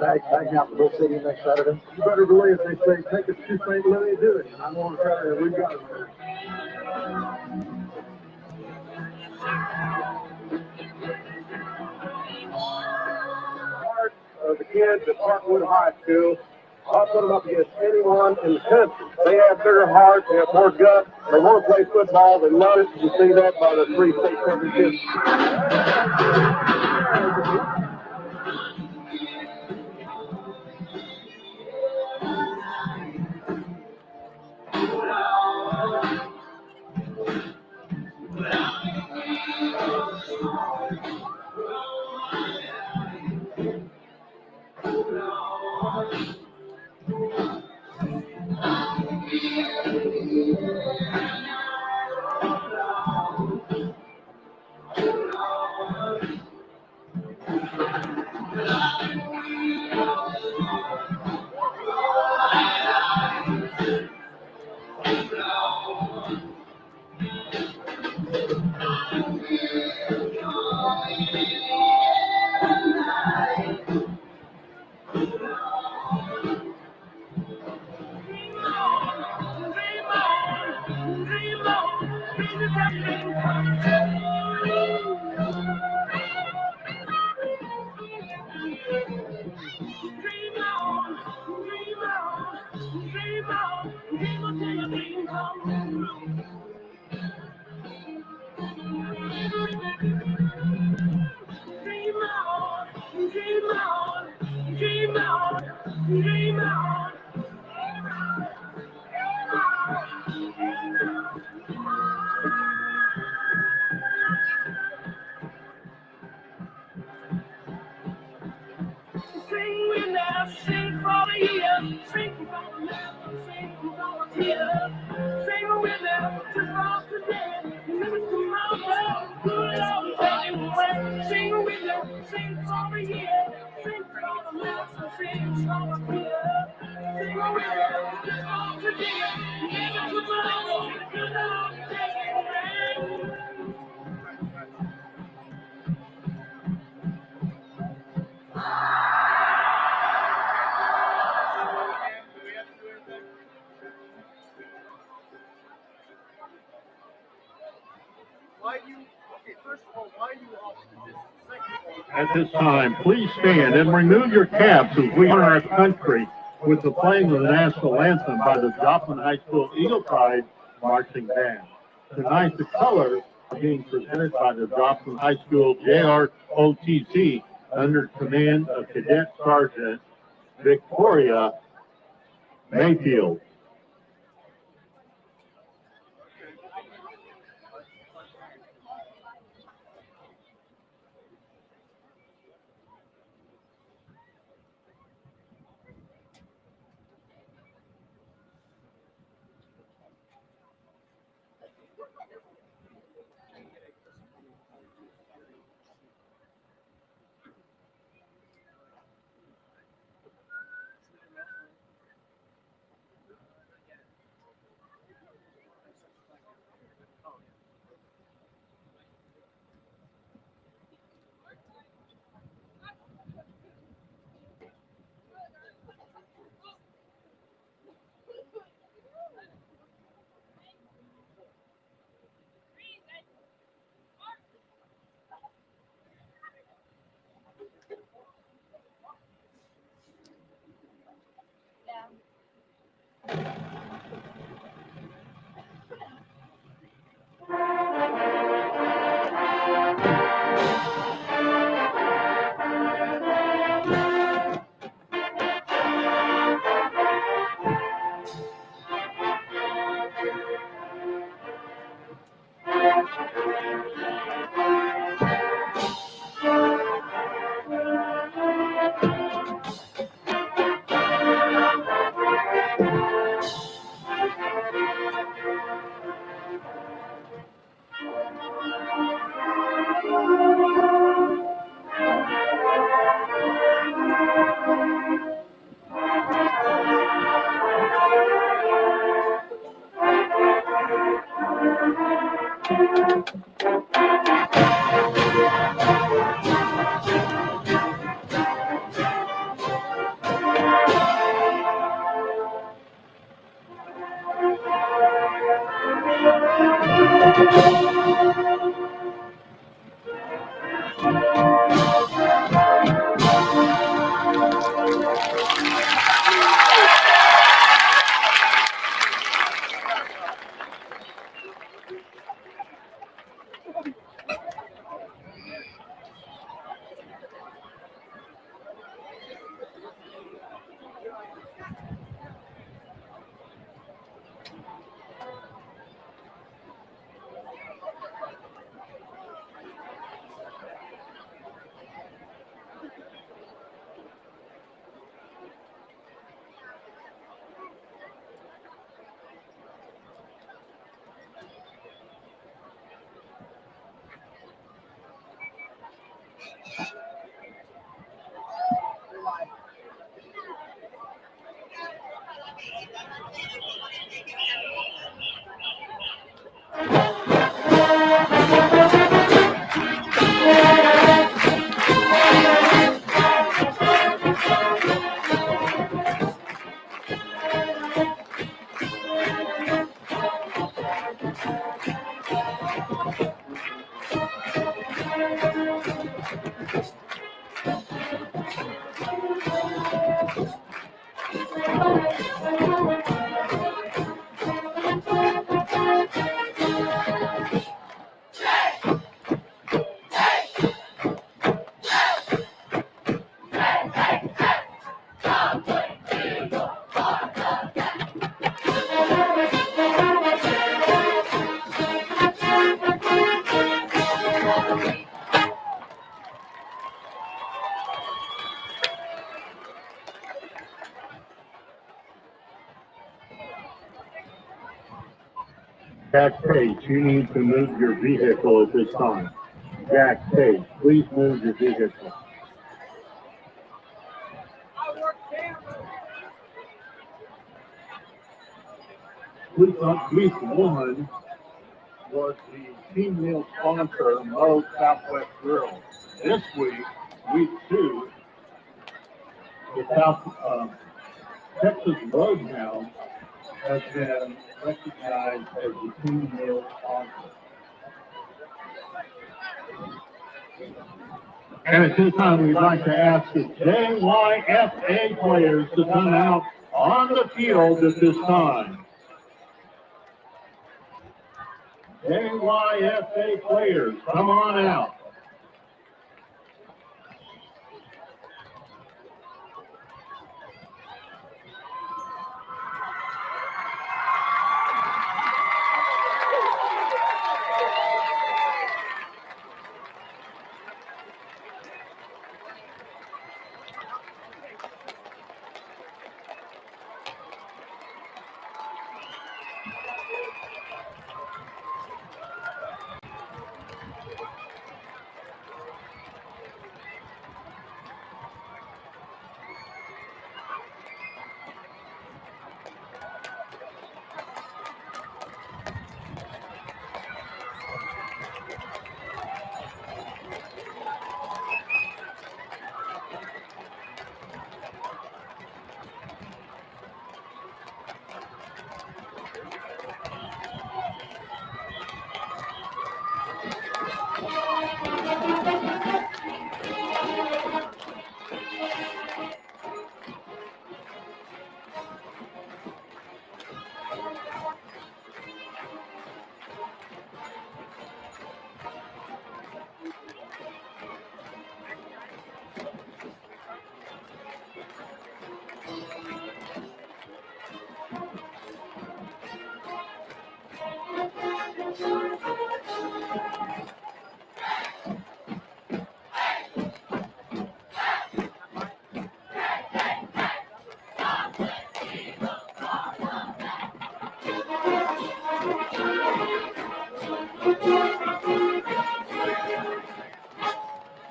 Backpacking out to Bull City next Saturday. You better believe they say take us to St. Louis, do it. I'm going to tell you, we've got it. Part of the kids at Parkwood High School, I'll put them up against anyone in the country. They have bigger hearts, they have more guts, they want to play football, they love it. You see that by the 3 state championships. At this time, please stand and remove your caps as we honor our country with the playing of the national anthem by the Joplin High School Eagle Pride Marching Band. Tonight, the colors are being presented by the Joplin High School JROTC under command of Cadet Sergeant Victoria Mayfield. Jack Page, you need to move your vehicle at this time. Jack Page, please move your vehicle. Police 1 was the team meal sponsor of Moe's Southwest Grill. This week 2, the Texas Roadhouse has been recognized as the team meal sponsor. And at this time, we'd like to ask the JYFA players to come out on the field at this time. JYFA players, come on out.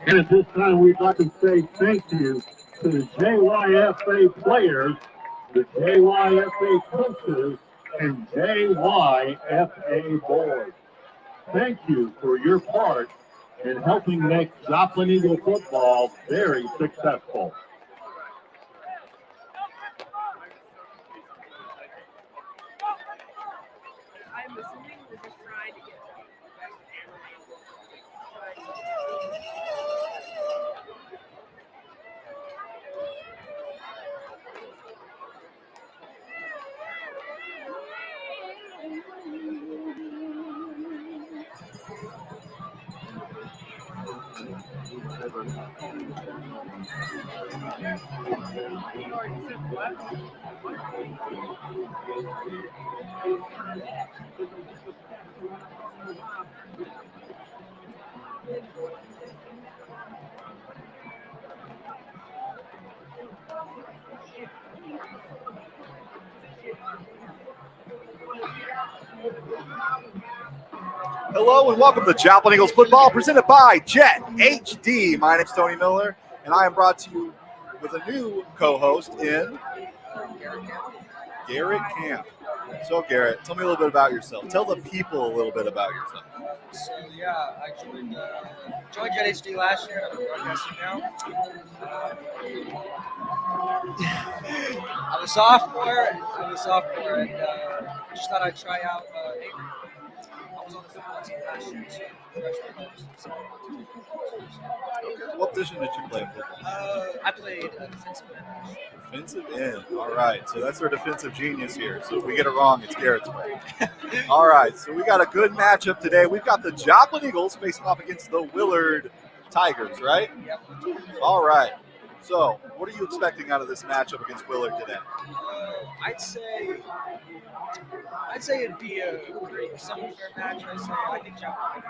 And at this time, we'd like to say thank you to the JYFA players, the JYFA coaches, and JYFA board. Thank you for your part in helping make Joplin Eagle football very successful. I'm assuming we're just trying to get Hello and welcome to Joplin Eagles football presented by JETHD. My name's Tony Miller, and I am brought to you with a new co-host in Garrett Camp. So, Garrett, tell me a little bit about yourself. Tell the people a little bit about yourself. So, yeah, I joined JETHD last year. I'm broadcasting now. I'm a sophomore, and just thought I'd try out. I was on the football team last year, so freshman year. What position did you play in football? I played defensive end. Defensive end. All right. So that's our defensive genius here. So if we get it wrong, it's Garrett's way. All right. So we got a good matchup today. We've got the Joplin Eagles facing off against the Willard Tigers, right? Yep. All right. So what are you expecting out of this matchup against Willard today? I'd say it'd be a pretty somewhat fair match. I think Joplin.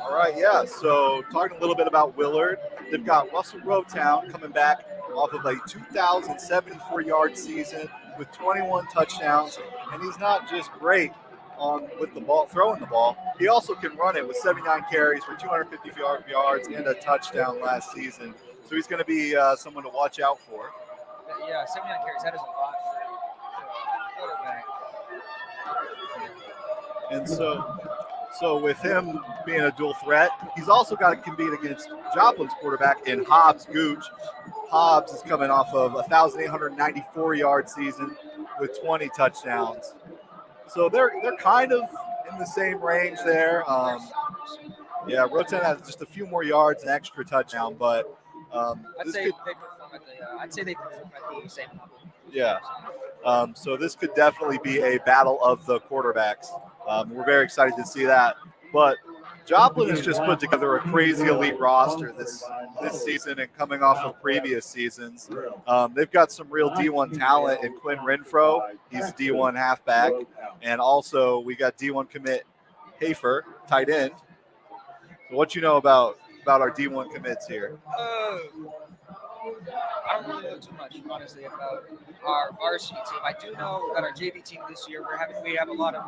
All right, yeah. So talking a little bit about Willard, they've got Russell Rotown coming back off of a 2,074-yard season with 21 touchdowns, and he's not just great with the ball, throwing the ball. He also can run it with 79 carries for 250 yards and a touchdown last season. So he's going to be someone to watch out for. Yeah, 79 carries. That is a lot for a quarterback. And so with him being a dual threat, he's also got to compete against Joplin's quarterback in Hobbs Gooch. Hobbs is coming off of a 1,894-yard season with 20 touchdowns. So they're kind of in the same range there. Yeah, Roten has just a few more yards and extra touchdown, but I'd say they perform at the same level. Yeah. So this could definitely be a battle of the quarterbacks. We're very excited to see that. But Joplin has just put together a crazy elite roster this season and coming off of previous seasons. They've got some real D1 talent in Quinn Renfro. He's a D1 halfback. And also we got D1 commit Hafer, tight end. So what you know about our D1 commits here? I don't really know too much, honestly, about our varsity team. I do know that our JV team this year, we have a lot of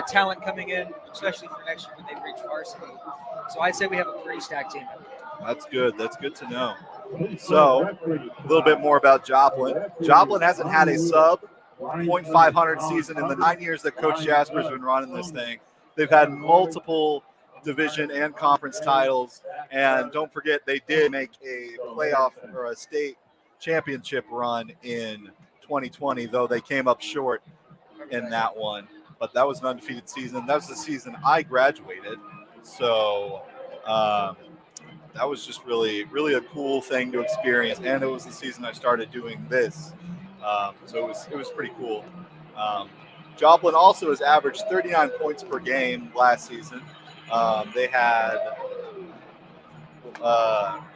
talent coming in, especially for next year when they reach varsity. So I'd say we have a pretty stacked team. That's good. That's good to know. So a little bit more about Joplin. Joplin hasn't had a sub .500 season in the 9 years that Coach Jasper's been running this thing. They've had multiple division and conference titles, and don't forget they did make a playoff or a state championship run in 2020, though they came up short in that one. But that was an undefeated season. That was the season I graduated, so that was just really a cool thing to experience, and it was the season I started doing this, so it was pretty cool. Joplin also has averaged 39 points per game last season. They had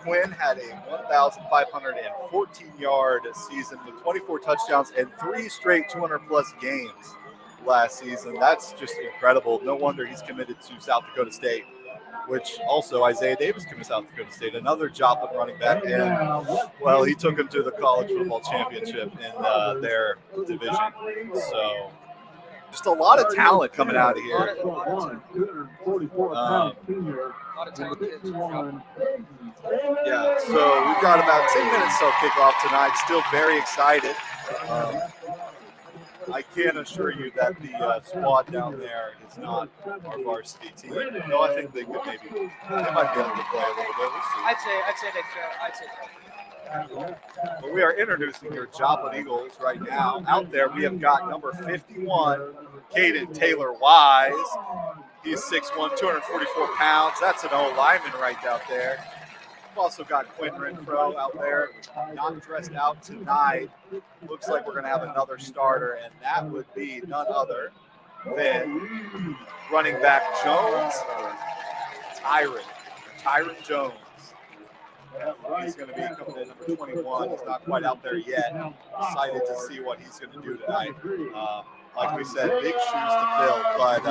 Quinn had a 1,514-yard season with 24 touchdowns and 3 straight 200-plus games last season. That's just incredible. No wonder he's committed to South Dakota State, which also Isaiah Davis committed to South Dakota State, another Joplin running back. And, well, he took him to the college football championship in their division. So Just a lot of talent coming out of A lot here. of, a lot of talent. 244-pound senior. A lot of talent kids. Yeah, so we've got about 10 minutes till kickoff tonight. Still very excited. I can assure you that the squad down there is not our varsity team. No, I think they could maybe, they might be able to play a little bit. We'll see. I'd say they fair. I'd say fair. But we are introducing your Joplin Eagles right now. Out there, we have got number 51, Caden Taylor Wise. He's 6'1", 244 pounds. That's an old lineman right out there. We've also got Quinn Renfro out there, not dressed out tonight. Looks like we're going to have another starter, and that would be none other than running back Jones, Tyron Jones. He's going to be coming in number 21. He's not quite out there yet. Excited to see what he's going to do tonight. Like we said, big shoes to fill, but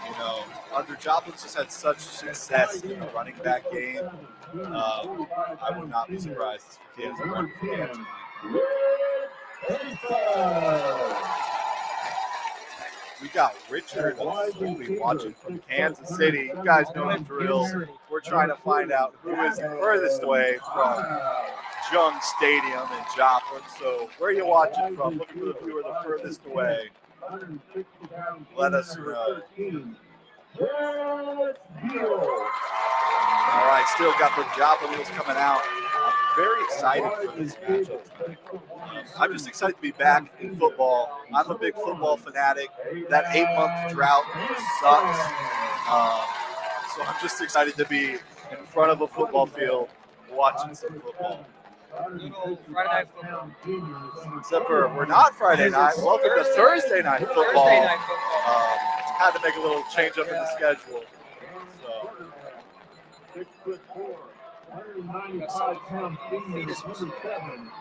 you know, under Joplin's just had such success in the running back game. I would not be surprised if he has a run for the team. We got Richard Foley watching from Kansas City. You guys know the drill. We're trying to find out who is furthest away from Jung Stadium in Joplin. So where are you watching from? Looking for the viewer the furthest away. Let us know. All right, still got the Joplin Eagles coming out. I'm very excited for this matchup tonight. I'm just excited to be back in football. I'm a big football fanatic. That 8-month drought sucks. So I'm just excited to be in front of a football field watching some football. Little Friday night football. Except for we're not Friday night. Welcome to Thursday night football. Thursday night football. Had to make a little change up in the schedule. So. 6'4", 195-pound senior, number 7.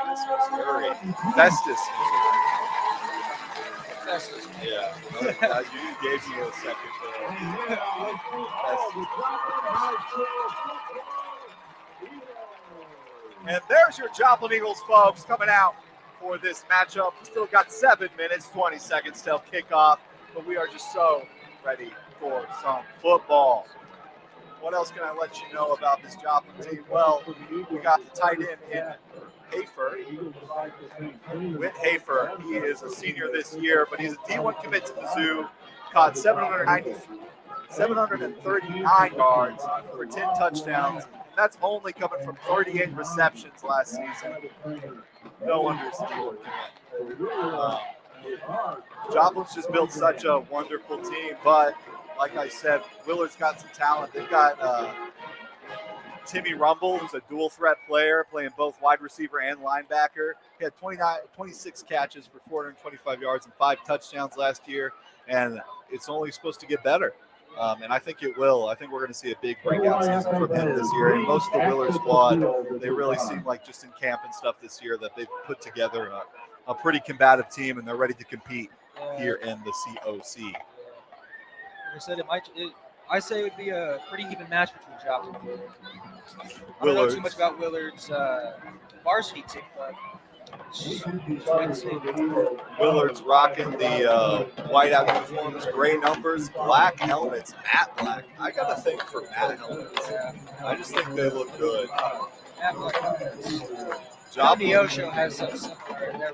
Missouri. Festus, Missouri. Festus. Yeah. You gave me a second there. Festus. And there's your Joplin Eagles, folks, coming out for this matchup. Still got 7 minutes, 20 seconds till kickoff, but we are just so ready for some football. What else can I let you know about this Joplin team? Well, we got the tight end in Hafer, Whit Hafer. He is a senior this year, but he's a D1 commit to Mizzou. Caught 739 yards for 10 touchdowns. That's only coming from 38 receptions last season. No wonder it's a D1 commit. Joplin's just built such a wonderful team, but like I said, Willard's got some talent. They've got Timmy Rumble, who's a dual threat player, playing both wide receiver and linebacker. He had 26 catches for 425 yards and 5 touchdowns last year, and it's only supposed to get better. And I think it will. I think we're going to see a big breakout season from him this year. And most of the Willard squad, they really seem like just in camp and stuff this year that they've put together a pretty combative team, and they're ready to compete here in the COC. Like I said, I say it would be a pretty even match between Joplin and Willard. I don't know too much about Willard's varsity team, but Willard's rocking the whiteout uniforms, gray numbers, black helmets, matte black. I got a thing for matte helmets. I just think they look good. Matte black. Joplin, Osho has some similar there.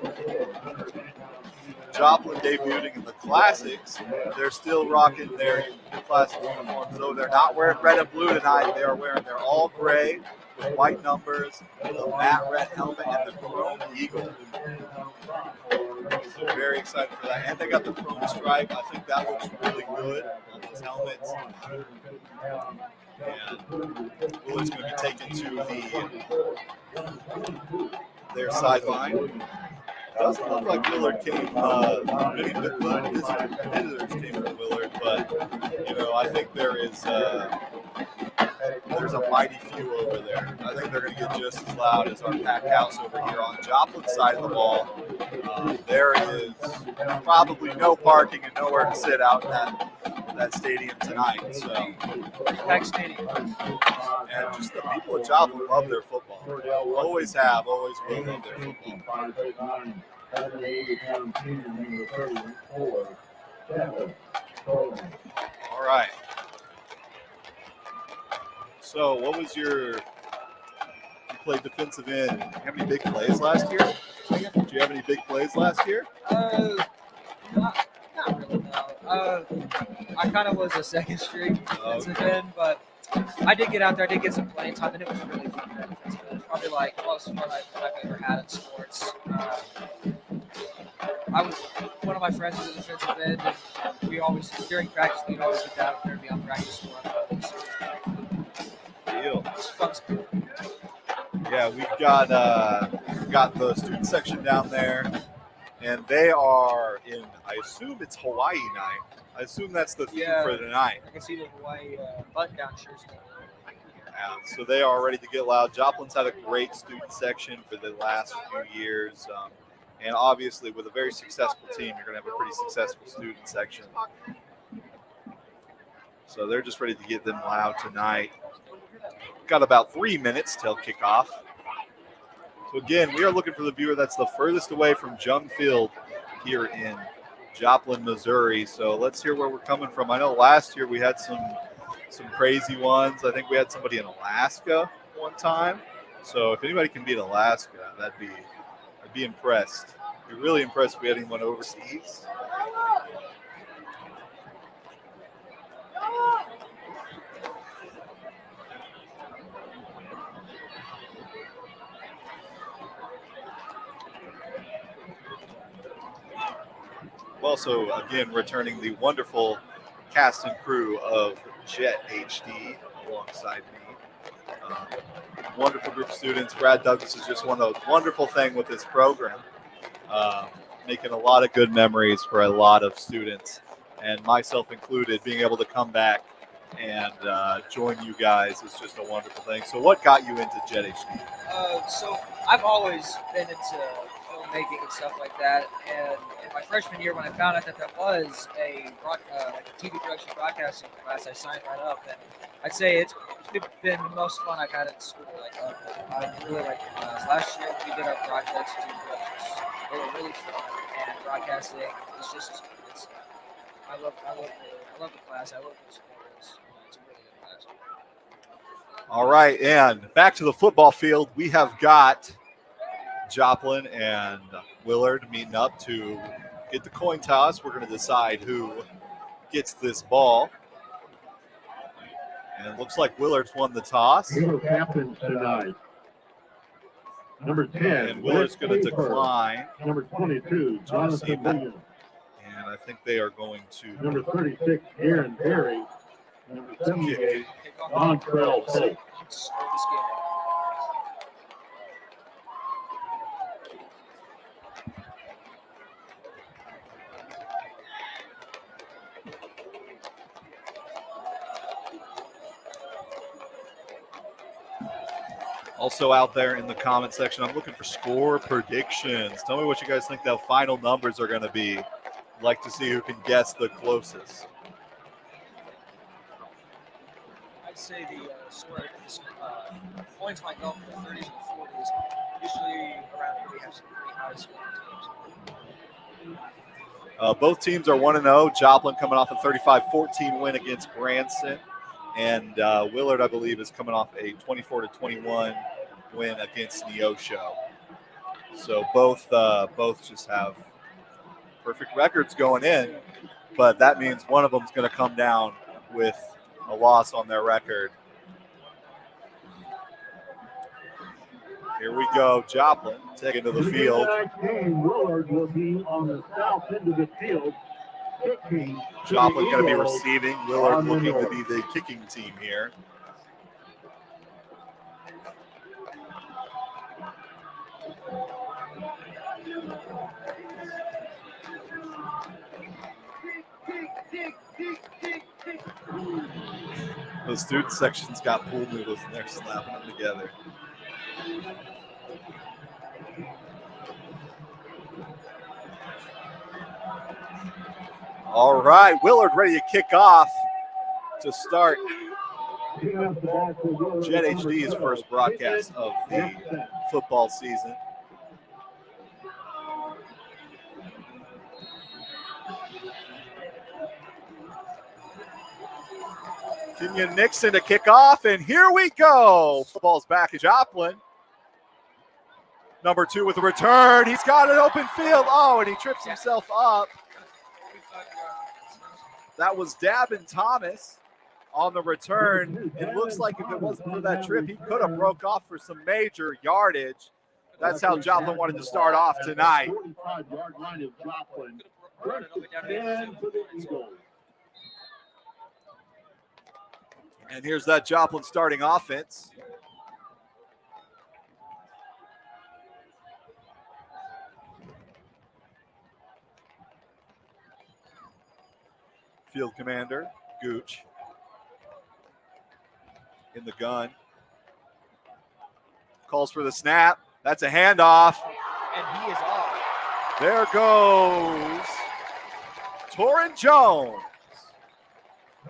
Joplin debuting in the Classics. They're still rocking their classic uniforms, though they're not wearing red and blue tonight. They are wearing their all gray with white numbers, the matte red helmet, and the chrome eagle. So very excited for that. And they got the chrome stripe. I think that looks really good on those helmets. And Willard's going to be taken to their sideline. Doesn't look like Willard came, many visitors came to Willard, but, you know, I think there's a mighty few over there. I think they're going to get just as loud as our packed house over here on the Joplin side of the ball. There is probably no parking and nowhere to sit out in that stadium tonight. So, Packed stadium. and just the people of Joplin love their football. Always have, always will love their football. At the 80-pound senior, number 34, Kevin Coleman. All right. So what was you played defensive end. Did you have any big plays last year? Did you have any big plays last year? Not really, no. I kind of was a second string defensive end, but I did get out there, I did get some playing time, and it was really fun. It was probably like the most fun I've ever had in sports. One of my friends was a defensive end, and we always, during practice, we'd always get out there and be on practice floor. Deal. It's fun sport. Yeah, we've got the student section down there, and they are in, I assume it's Hawaii night. I assume that's the theme for tonight. I can see the Hawaii button-down shirts. Yeah, so they are ready to get loud. Joplin's had a great student section for the last few years. And obviously, with a very successful team, you're going to have a pretty successful student section. So they're just ready to get them loud tonight. Got about 3 minutes till kickoff. So again, we are looking for the viewer that's the furthest away from Jung Field here in Joplin, Missouri. So let's hear where we're coming from. I know last year we had some crazy ones. I think we had somebody in Alaska one time. So if anybody can beat Alaska, I'd be impressed. I'd be really impressed if we had anyone overseas. Also, again, returning the wonderful cast and crew of JETHD alongside me. Wonderful group of students. Brad Douglas is just one wonderful thing with this program, making a lot of good memories for a lot of students, and myself included. Being able to come back and join you guys is just a wonderful thing. So what got you into JETHD? So I've always been into filmmaking and stuff like that, and in my freshman year when I found out that there was a TV production broadcasting class, I signed right up, and I'd say it's been the most fun I've had at school. I really like the class. Last year we did our projects, they were really fun, and broadcasting I love the class. I love the school. It's a really good class. All right, and back to the football field. We have got Joplin and Willard meeting up to get the coin toss. We're going to decide who gets this ball. And it looks like Willard's won the toss. Who captains tonight? Number 10. And Willard's going to decline. Number 22, Jonathan Williams. And I think they are going to. Number 36, Aaron Perry. Number 78, Montrell Hope. Also out there in the comment section, I'm looking for score predictions. Tell me what you guys think the final numbers are going to be. I'd like to see who can guess the closest. I'd say the score points might go from the 30s and 40s. Usually around here we have some pretty high scoring teams. Both teams are 1-0. Joplin coming off a 35-14 win against Branson. And Willard, I believe, is coming off a 24-21 win against Neosho. So both just have perfect records going in, but that means one of them is going to come down with a loss on their record. Here we go, Joplin taking to the field. Willard will be on the south end of the field. Joplin going to be receiving. Willard looking to be the kicking team here. The student section's got pool noodles and they're slapping them together. All right, Willard ready to kick off to start JETHD's first broadcast of the football season. Kenyon Nixon to kick off, and here we go. Football's back at Joplin. Number 2 with the return. He's got an open field. Oh, and he trips himself up. That was Dabin Thomas on the return. It looks like if it wasn't for that trip, he could have broke off for some major yardage. That's how Joplin wanted to start off tonight. 45-yard line of Joplin. And here's that Joplin starting offense. Field commander, Gooch. In the gun. Calls for the snap. That's a handoff. And he is off. There goes Torrin Jones.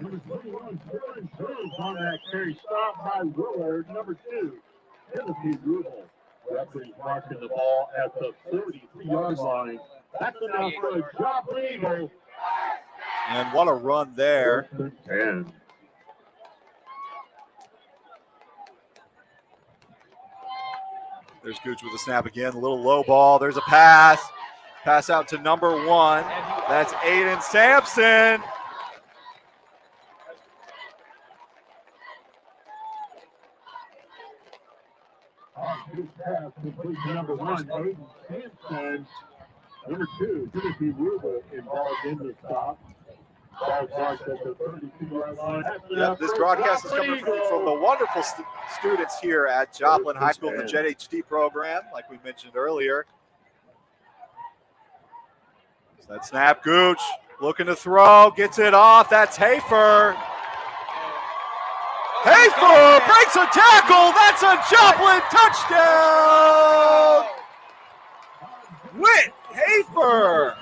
Number 21, Willard on that carry, stopped by Willard. Number 2, Timothy Rubel. Referee marking the ball at the 33-yard line. That's enough for a Joplin Eagle. And what a run there. 10. There's Gooch with the snap again. A little low ball. There's a pass. Pass out to number 1. That's Aiden Sampson. Good pass complete to number 1, Aiden Sampson. Number 2, Timothy Rubel involved in the stop. Ball marked at the 32-yard line. Yep, this broadcast is coming from the wonderful students here at Joplin High School, the JETHD program, like we mentioned earlier. So that snap, Gooch looking to throw, gets it off. That's Hafer. Hafer breaks a tackle. That's a Joplin touchdown. Whit Hafer.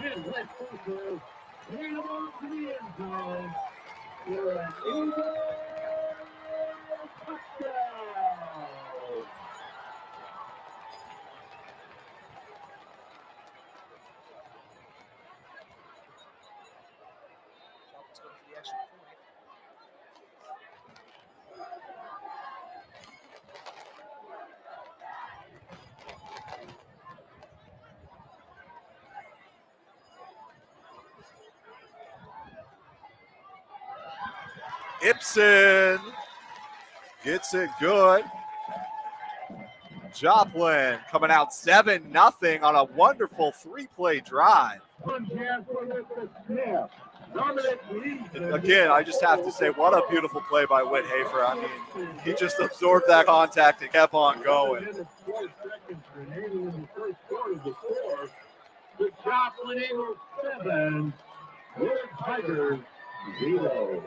Ibsen gets it good. Joplin coming out 7-0 on a wonderful 3-play drive. And again, I just have to say, what a beautiful play by Whit Hafer. I mean, he just absorbed that contact and kept on going. The Joplin Eagles 7, Willard Tigers 0.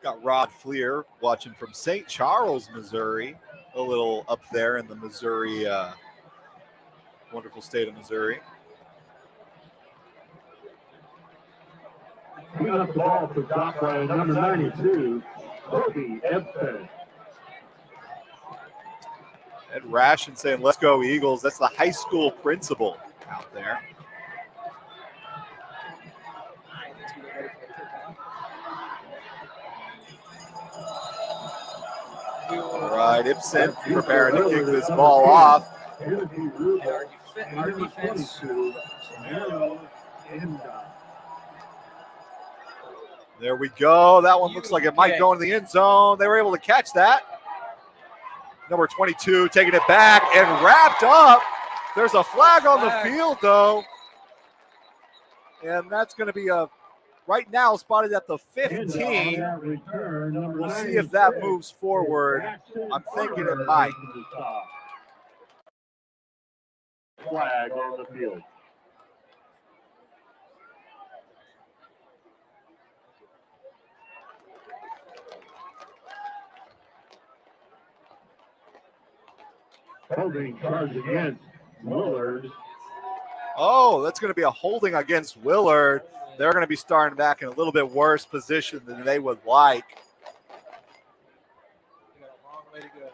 Got Rod Fleer watching from St. Charles, Missouri, a little up there in the Missouri, wonderful state of Missouri. We got the ball for Joplin, number 92, Kobe Ebsen. Ed Ration saying, let's go Eagles. That's the high school principal out there. All right, Ibsen preparing to kick this ball off. Our defense. There we go. That one looks like it might go in the end zone. They were able to catch that. Number 22 taking it back and wrapped up. There's a flag on the field, though. And that's going to be right now spotted at the 15. We'll see if that moves forward. I'm thinking it might. Flag on the field. Holding charge against Willard. Oh, that's going to be a holding against Willard. They're going to be starting back in a little bit worse position than they would like. We got a long way to go.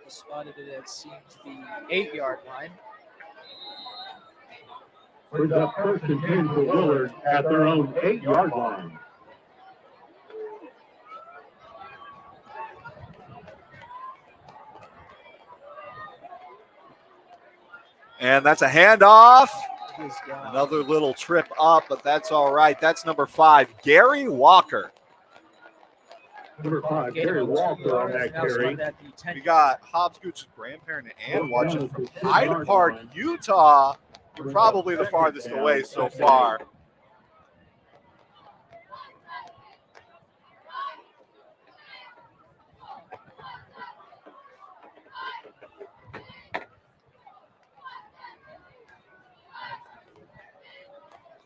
We spotted it at seems the 8-yard line. Brings up first and 10 for Willard at their own 8-yard line. And that's a handoff. He's gone. Another little trip up, but that's all right. That's number 5, Gary Walker. Number 5, Gain Gary of 2 Walker on yards, that now carry. spotted at the 10. We got Hobbs Gooch's grandparent and watching from Hyde Park, Utah. You're probably the farthest away so far.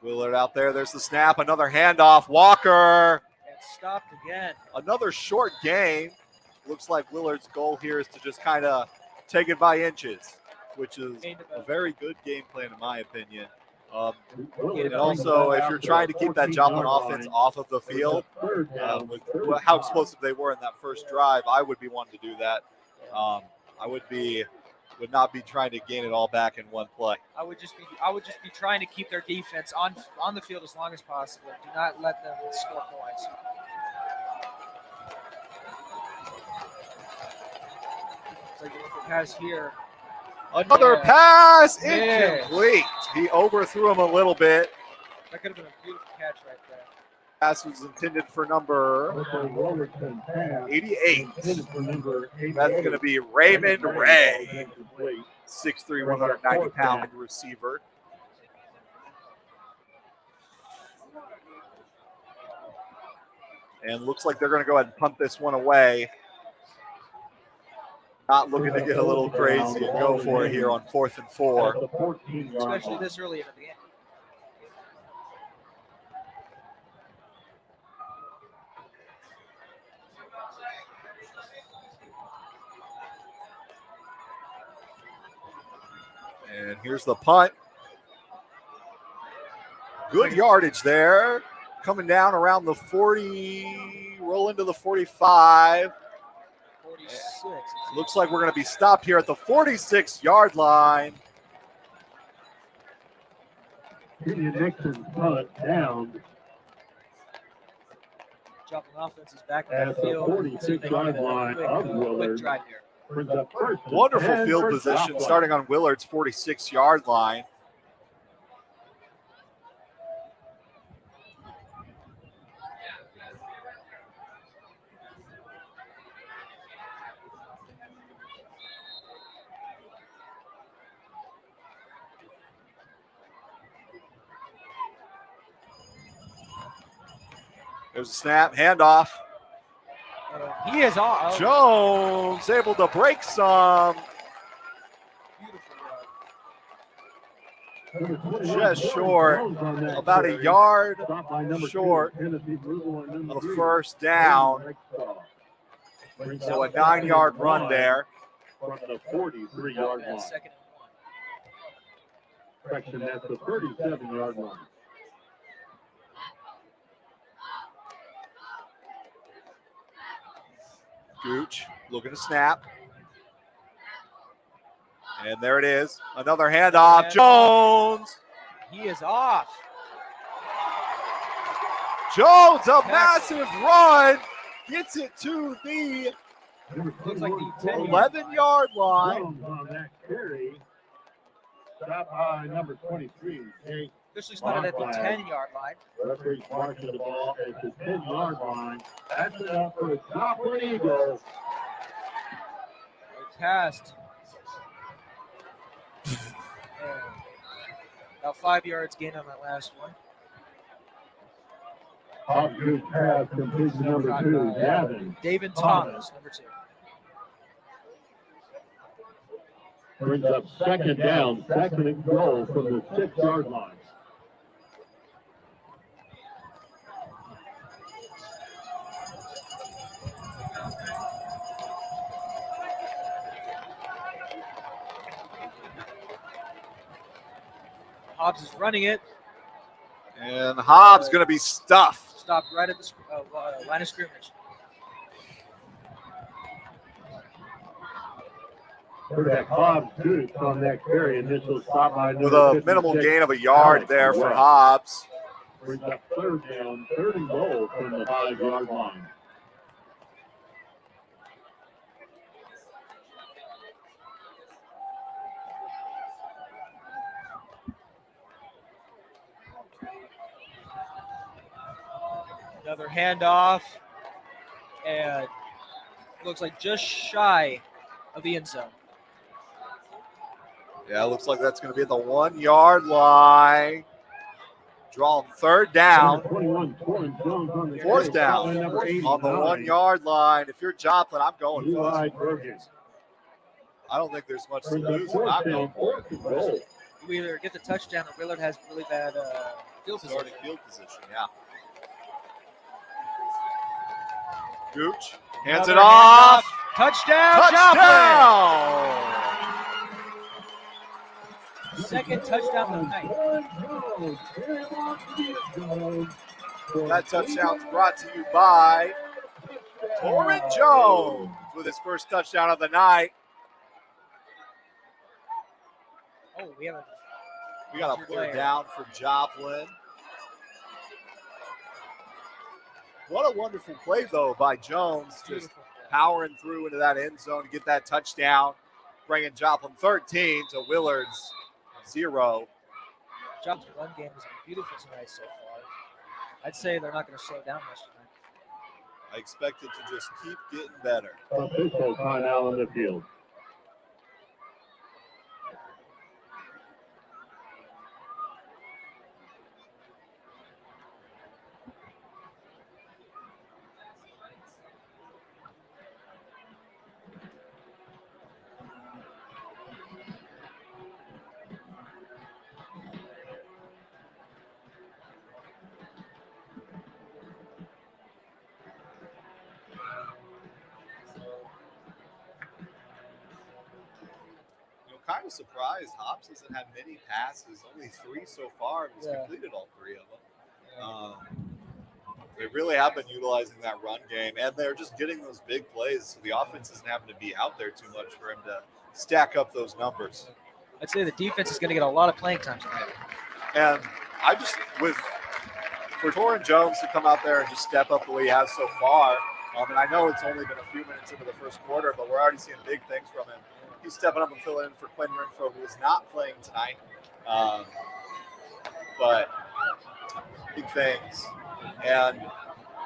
Willard out there. There's the snap. Another handoff. Walker. And stopped again. Another short game. Looks like Willard's goal here is to just kind of take it by inches, which is a very good game plan in my opinion. And also, if you're trying to keep that Joplin offense off of the field, with how explosive they were in that first drive, I would be wanting to do that. I would not be trying to gain it all back in one play. I would just be trying to keep their defense on the field as long as possible. Do not let them score points. So you look at pass here. Another Yeah. pass, Yeah. incomplete. He overthrew him a little bit. That could have been a beautiful catch right there. Pass was intended for number 88. That's going to be Raymond Ray, 6'3", 190-pound receiver. And looks like they're going to go ahead and punt this one away. Not looking to get a little crazy and go for it here on 4th and 4. Especially this early into the game. And here's the punt. Good yardage there. Coming down around the 40, roll into the 45. 46. Looks like we're going to be stopped here at the 46-yard line. Nixon's punt down Joplin offense is back at on the the field. 46-yard line of Quick Willard. drive here. Brings up first and Wonderful 10 field for position Joplin. starting on Willard's 46-yard line. There's a snap, handoff. He is off. Jones able to break some. Just short, about a yard short of first down. So a 9-yard run there. From the 43-yard line. Second Correction, that's the 37-yard line. Gooch looking to snap. And there it is. Another handoff. Jones. He is off. Jones, a massive run. Gets it to the Looks like the 10 11-yard line. Jones on that carry. Stop by number 23. Jake. Officially spotted at the 10-yard line. Referee's marking the ball at the 10-yard line. That's enough for the Joplin Eagles. Cast. About 5 yards gain on that last one. Off good pass complete to number 2, Gavin. David Thomas, number 2. Brings up second down, second and goal from the 6-yard line. Hobbs is running it. And Hobbs going to be stuffed. Stopped right at the line of scrimmage. Hobbs shoots on that carry, initial stop by With a minimal gain of a yard there for Hobbs. Brings up third down, third and goal from the 5-yard line. Another handoff, and looks like just shy of the end zone. Yeah, looks like that's going to be at the 1-yard line. Drawing third down. Fourth down on the 1-yard line. If you're Joplin, I'm going for it. I don't think there's much to lose. I'm going for it. We either get the touchdown or Willard has really bad field position. Field position, yeah. Gooch hands it off. Touchdown, Joplin! Second touchdown of the night. That touchdown's brought to you by Torrin Jones with his first touchdown of the night. Oh, we got a third down for Joplin. What a wonderful play, though, by Jones, just powering through into that end zone to get that touchdown, bringing Joplin 13 to Willard's 0. Joplin's run game has been beautiful tonight so far. I'd say they're not going to slow down much tonight. I expect it to just keep getting better. Official timeout on the field. Kind of surprised Hobbs hasn't had many passes, only 3 so far, and he's completed all 3 of them. They really have been utilizing that run game, and they're just getting those big plays, so the offense isn't having to be out there too much for him to stack up those numbers. I'd say the defense is going to get a lot of playing time tonight. And I just, for Torrin Jones to come out there and just step up the way he has so far, and I know it's only been a few minutes into the first quarter, but we're already seeing big things from him. He's stepping up and filling in for Quinn Renfro, who is not playing tonight. But big things. And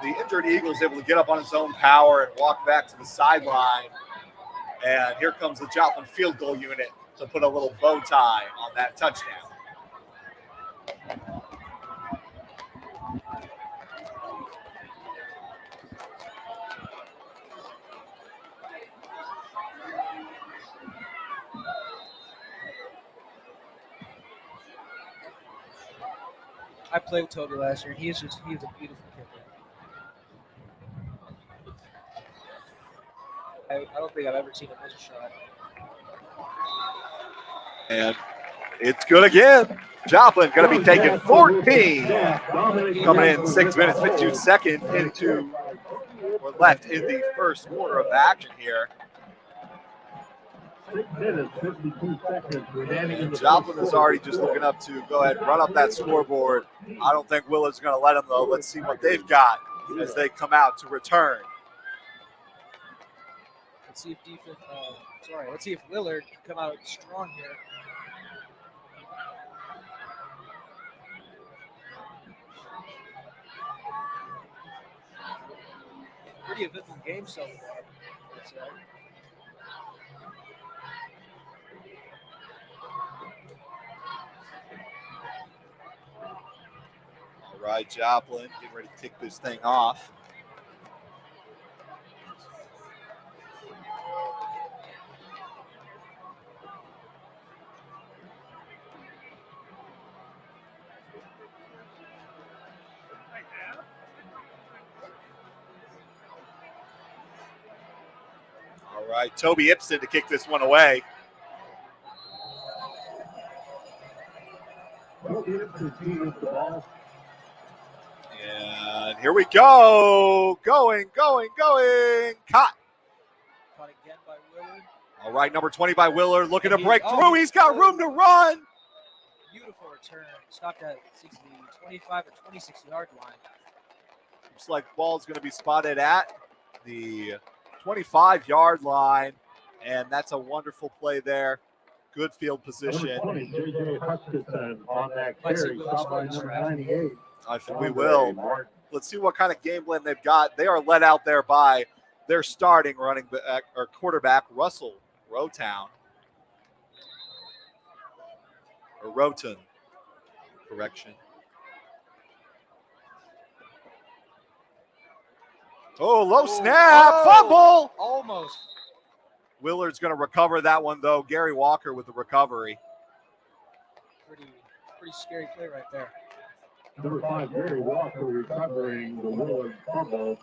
the injured Eagle is able to get up on his own power and walk back to the sideline. And here comes the Joplin field goal unit to put a little bow tie on that touchdown. I played with Toby last year, and he's a beautiful kicker. I don't think I've ever seen him miss a shot. And it's good again. Joplin going to be taking 14. Coming in 6 minutes, 52 seconds into, or left in the first quarter of action here. 6 minutes, 52 seconds. Joplin is already just looking up to go ahead and run up that scoreboard. I don't think Willard's going to let them, though. Let's see what they've got as they come out to return. Let's see if Willard can come out strong here. Pretty eventful game so far. All right, Joplin getting ready to kick this thing off. All right, Toby Ipson to kick this one away. And here we go. Going. Caught. Caught again by Willard. All right, number 20 by Willard. Looking to And break through. He's got room to run. Beautiful return. Stopped at 25 or 26-yard line. Looks like ball's going to be spotted at the 25-yard line. And that's a wonderful play there. Good field position. On that carry, stopped by number 98. I think we will. Let's see what kind of game plan they've got. They are led out there by their starting running back or quarterback, Russell Rotown. Or Roten. Correction. Oh, low snap. Fumble. Almost. Willard's going to recover that one, though. Gary Walker with the recovery. Pretty scary play right there. Number 5, Gary Walker recovering the Willard fumble.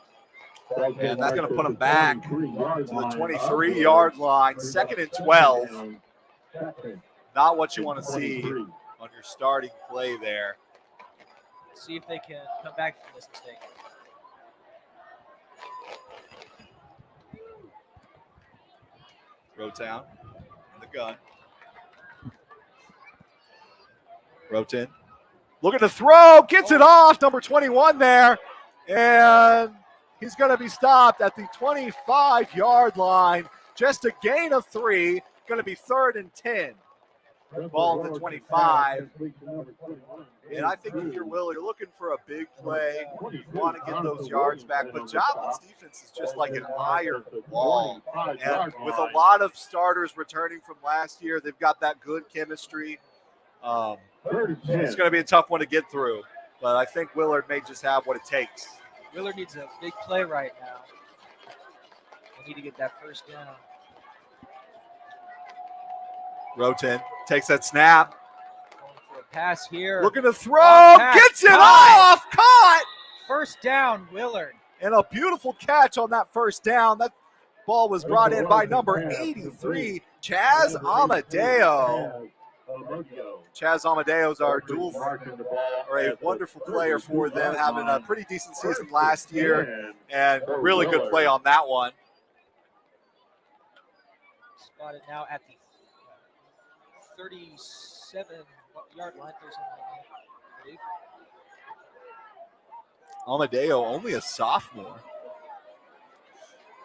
And that's going to put him back to the 23-yard line. 2nd and 12. Not what you want to see on your starting play there. See if they can come back from this mistake. Rotown in the gun. Roten looking to throw, gets it off, number 21 there, and he's going to be stopped at the 25-yard line. Just a gain of 3, going to be 3rd and 10. Ball at the 25. And I think if you're Willard, you're looking for a big play. You want to get those yards back. But Joplin's defense is just like an iron wall. And with a lot of starters returning from last year, they've got that good chemistry. It's going to be a tough one to get through. But I think Willard may just have what it takes. Willard needs a big play right now. They need to get that first down. Roten takes that snap. Going for a pass here. Looking to throw. Gets it off. Caught. First down, Willard. And a beautiful catch on that first down. That ball was brought in by number 83, Chaz Amadeo. Chaz Amadeo's our dual, or a wonderful player for them, having a pretty decent season last year, and really good play on that one. Spotted now at the 37-yard line. Amadeo, only a sophomore.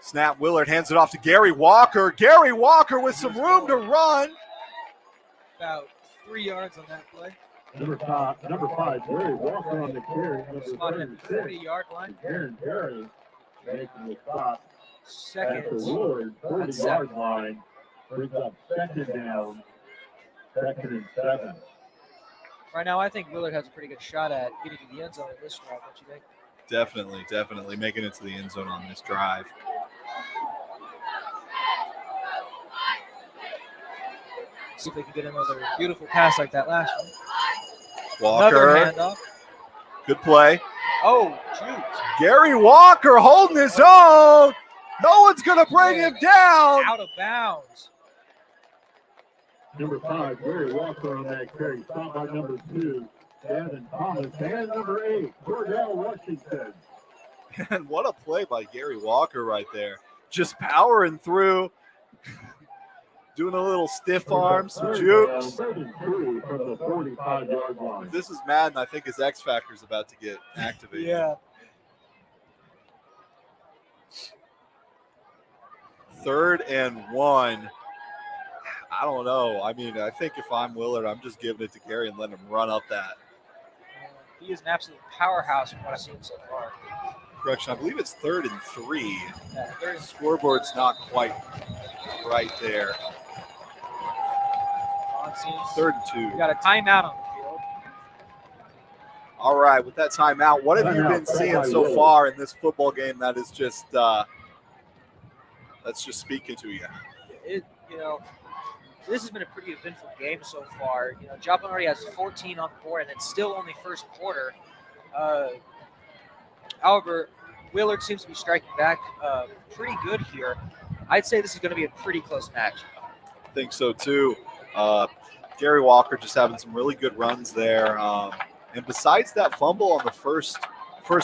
Snap, Willard hands it off to Gary Walker. Gary Walker with some room to run. About 3 yards on that play. Number 5, Gary Walker on the carry. Spotted at the 40-yard line. Gary making the stop. Second. At the Willard 40-yard line. Brings up 2nd down. 2nd and 7. Right now, I think Willard has a pretty good shot at getting to the end zone in this drive. What you think? Definitely making it to the end zone on this drive. See if they can get another beautiful pass like that last one. Walker, Another handoff. good play. Oh, shoot. Gary Walker holding his own. No one's going to bring him down. Out of bounds. Number 5, Gary Walker on that carry. Stopped by number 2, Devin Thomas. And number 8, Cordell Washington. And what a play by Gary Walker right there. Just powering through. Doing a little stiff arm, some jukes. From the 45-yard line. If this is Madden, I think his X Factor is about to get activated. Yeah. 3rd and 1. I don't know. I mean, I think if I'm Willard, I'm just giving it to Gary and letting him run up that. He is an absolute powerhouse from what I've seen so far. Correction, I believe it's 3rd and 3. Yeah, there's Scoreboard's not quite right there. 3rd and 2. We got a timeout on the field. All right, with that timeout, what have you been seeing so far in this football game that is just that's just speaking to you? This has been a pretty eventful game so far. Joplin already has 14 on the board, and it's still only first quarter. However, Willard seems to be striking back pretty good here. I'd say this is going to be a pretty close match. I think so too. Gary Walker just having some really good runs there. And besides that fumble on the first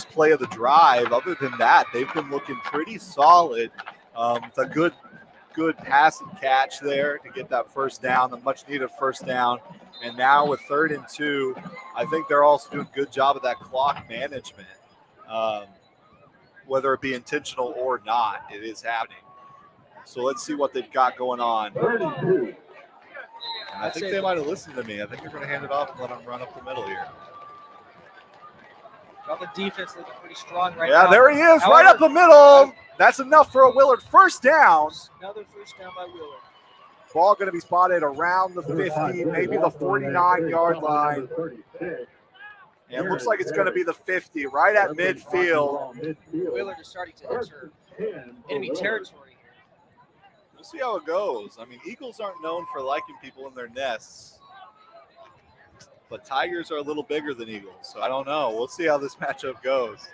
play of the drive, other than that, they've been looking pretty solid. It's a good pass and catch there to get that first down, the much needed first down. And now with 3rd and 2, I think they're also doing a good job of that clock management. Whether it be intentional or not, it is happening. So let's see what they've got going on. 32. And I think they might have listened to me. I think they're going to hand it off and let them run up the middle here. Joplin defense looking pretty strong right now. Yeah, there he is, However, right up the middle. That's enough for a Willard first down. Another first down by Willard. Ball going to be spotted around the 50, maybe the 49-yard line. And it looks like it's going to be the 50, right at midfield. Willard is starting to enter enemy territory here. We'll see how it goes. I mean, Eagles aren't known for liking people in their nests, but Tigers are a little bigger than Eagles, so I don't know. We'll see how this matchup goes.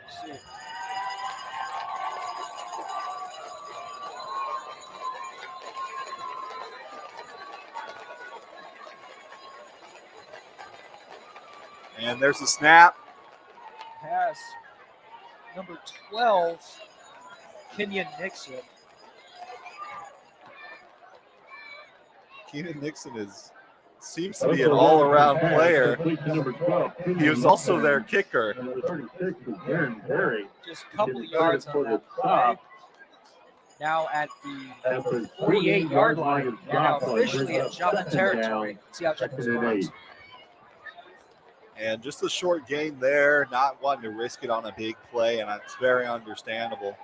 And there's a snap. Pass number 12, Kenyon Nixon. Keenan Nixon seems to be an all-around player. He was also their kicker. Just a couple of yards on that play. Now at the 48-yard line, and now officially in Joplin territory. Let's see how Joplin responds. And just a short gain there, not wanting to risk it on a big play, and it's very understandable.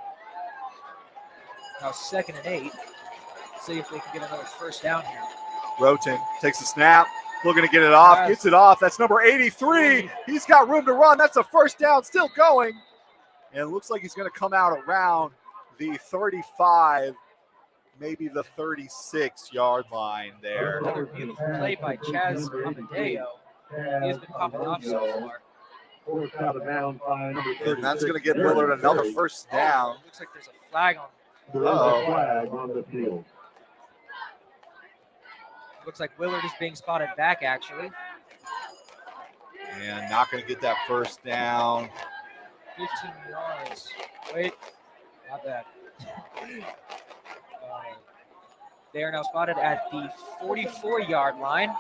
Now 2nd and 8. See if they can get another first down here. Roten takes a snap, looking to get it off, gets it off. That's number 83. He's got room to run. That's a first down, still going. And it looks like he's going to come out around the 35, maybe the 36-yard line there. Another beautiful play by Chaz Amadeo. He has been popping off so far. And that's going to get Willard another first down. Looks like there's a flag on. Flag on the field. Looks like Willard is being spotted back, actually. And not going to get that first down. 15 yards. Wait, not bad. They are now spotted at the 44-yard line.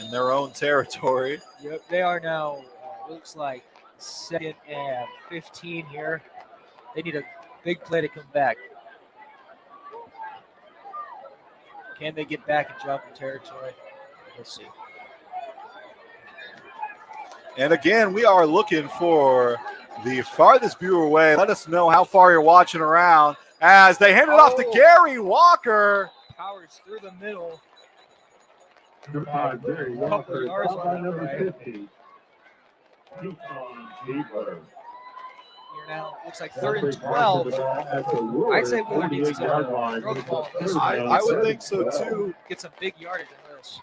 In their own territory. Yep, they are now, looks like 2nd and 15 here. They need a big play to come back. Can they get back in Joplin territory? Let's see. And again, we are looking for the farthest viewer away. Let us know how far you're watching around as they hand it off to Gary Walker. Powers through the middle. Gary Walker, number 50. Here now, looks like 3rd and 12. I'd say Willard needs to throw the ball. I would think so too. Get some big yardage in this.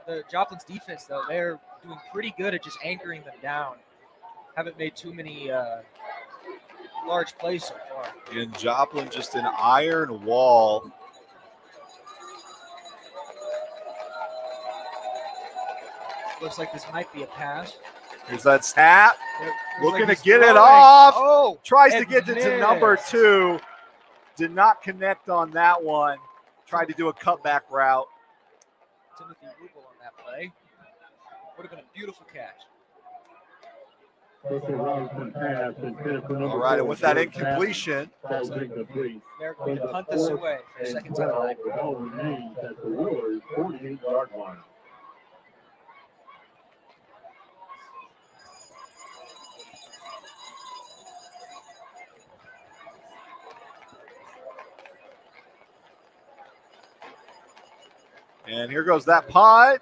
The Joplin's defense, though, they're doing pretty good at just anchoring them down. Haven't made too many large plays so far. In Joplin, just an iron wall. Looks like this might be a pass. Here's that snap. Looking like to get it throwing. off. Oh, tries to and get it to number missed. 2. Did not connect on that one. Tried to do a cutback route. Timothy Rubel on that play. Would have been a beautiful catch. All right, and with that incompletion, They're going to punt this away for a second time tonight. and here goes that punt.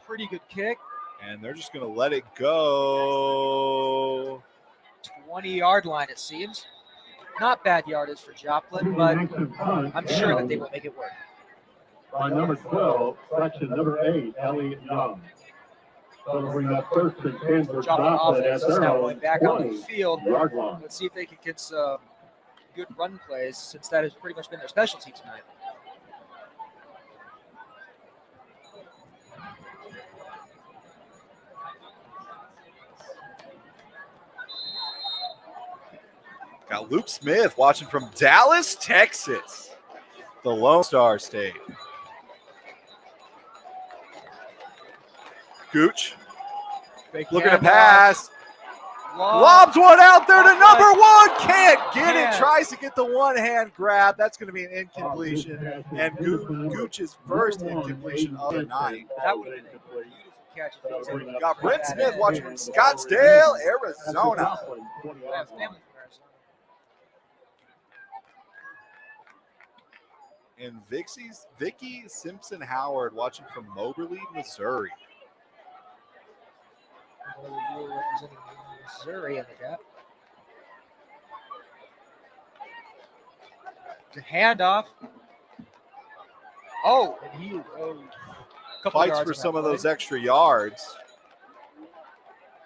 Pretty good kick. And they're just going to let it go. 20-yard line, it seems. Not bad yardage for Joplin, but I'm sure that they will make it work. By number 12, section number 8, Elliott Young. So to bring up 1st and 10 for Joplin Joplin offense at is their now own going back on the 20 field. yard line. Let's see if they can get some good run plays, since that has pretty much been their specialty tonight. Got Luke Smith watching from Dallas, Texas, the Lone Star State. Gooch looking to pass. Lobs one out there to number one. Can't get it. Tries to get the one-hand grab. That's going to be an incompletion. And Gooch's first incompletion of the night. That would have been a beautiful catch. Got Brent Smith watching from Scottsdale, Arizona. And Vicky Simpson Howard watching from Moberly, Missouri. Representing Missouri in the gap. The handoff. Oh, and he fights for some of those extra yards.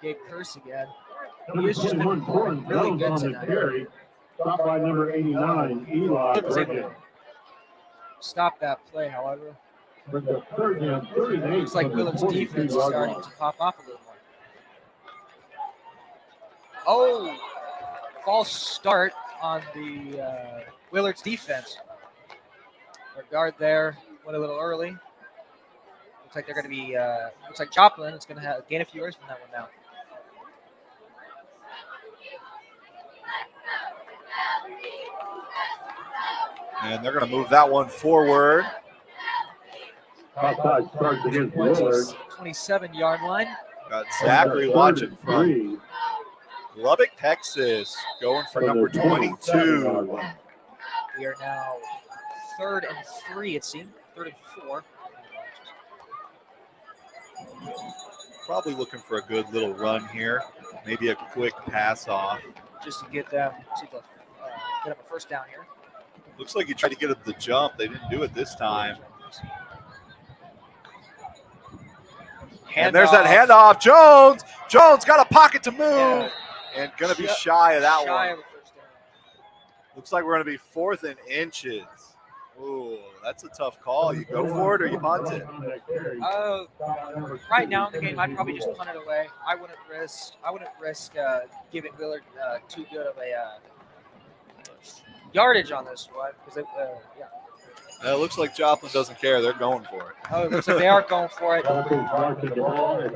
Gabe Curse again. He has just been really good tonight. Stopped by number 89, Eli. Stop that play, however. With the third down, 38. Looks like Willard's defense is starting to pop off a little more. Oh, false start on the Willard's defense. Our guard there went a little early. Looks like they're going to be, looks like Joplin is going to gain a few yards from that one now. And they're going to move that one forward. Outside starts against Willard. 27-yard line. Got Zachary watching from Lubbock, Texas, going for number 22. We are now 3rd and 3, it seems. 3rd and 4. Probably looking for a good little run here. Maybe a quick pass off. Just to get them, get them a first down here. Looks like he tried to get up the jump. They didn't do it this time. And there's that handoff. Jones got a pocket to move. And going to be shy of that one. Looks like we're going to be 4th and inches. Ooh, that's a tough call. You go for it or you punt it? Right now in the game, I'd probably just punt it away. I wouldn't risk giving Willard too good of a yardage on this one. It looks like Joplin doesn't care. They're going for it. Oh, it looks like they are going for it.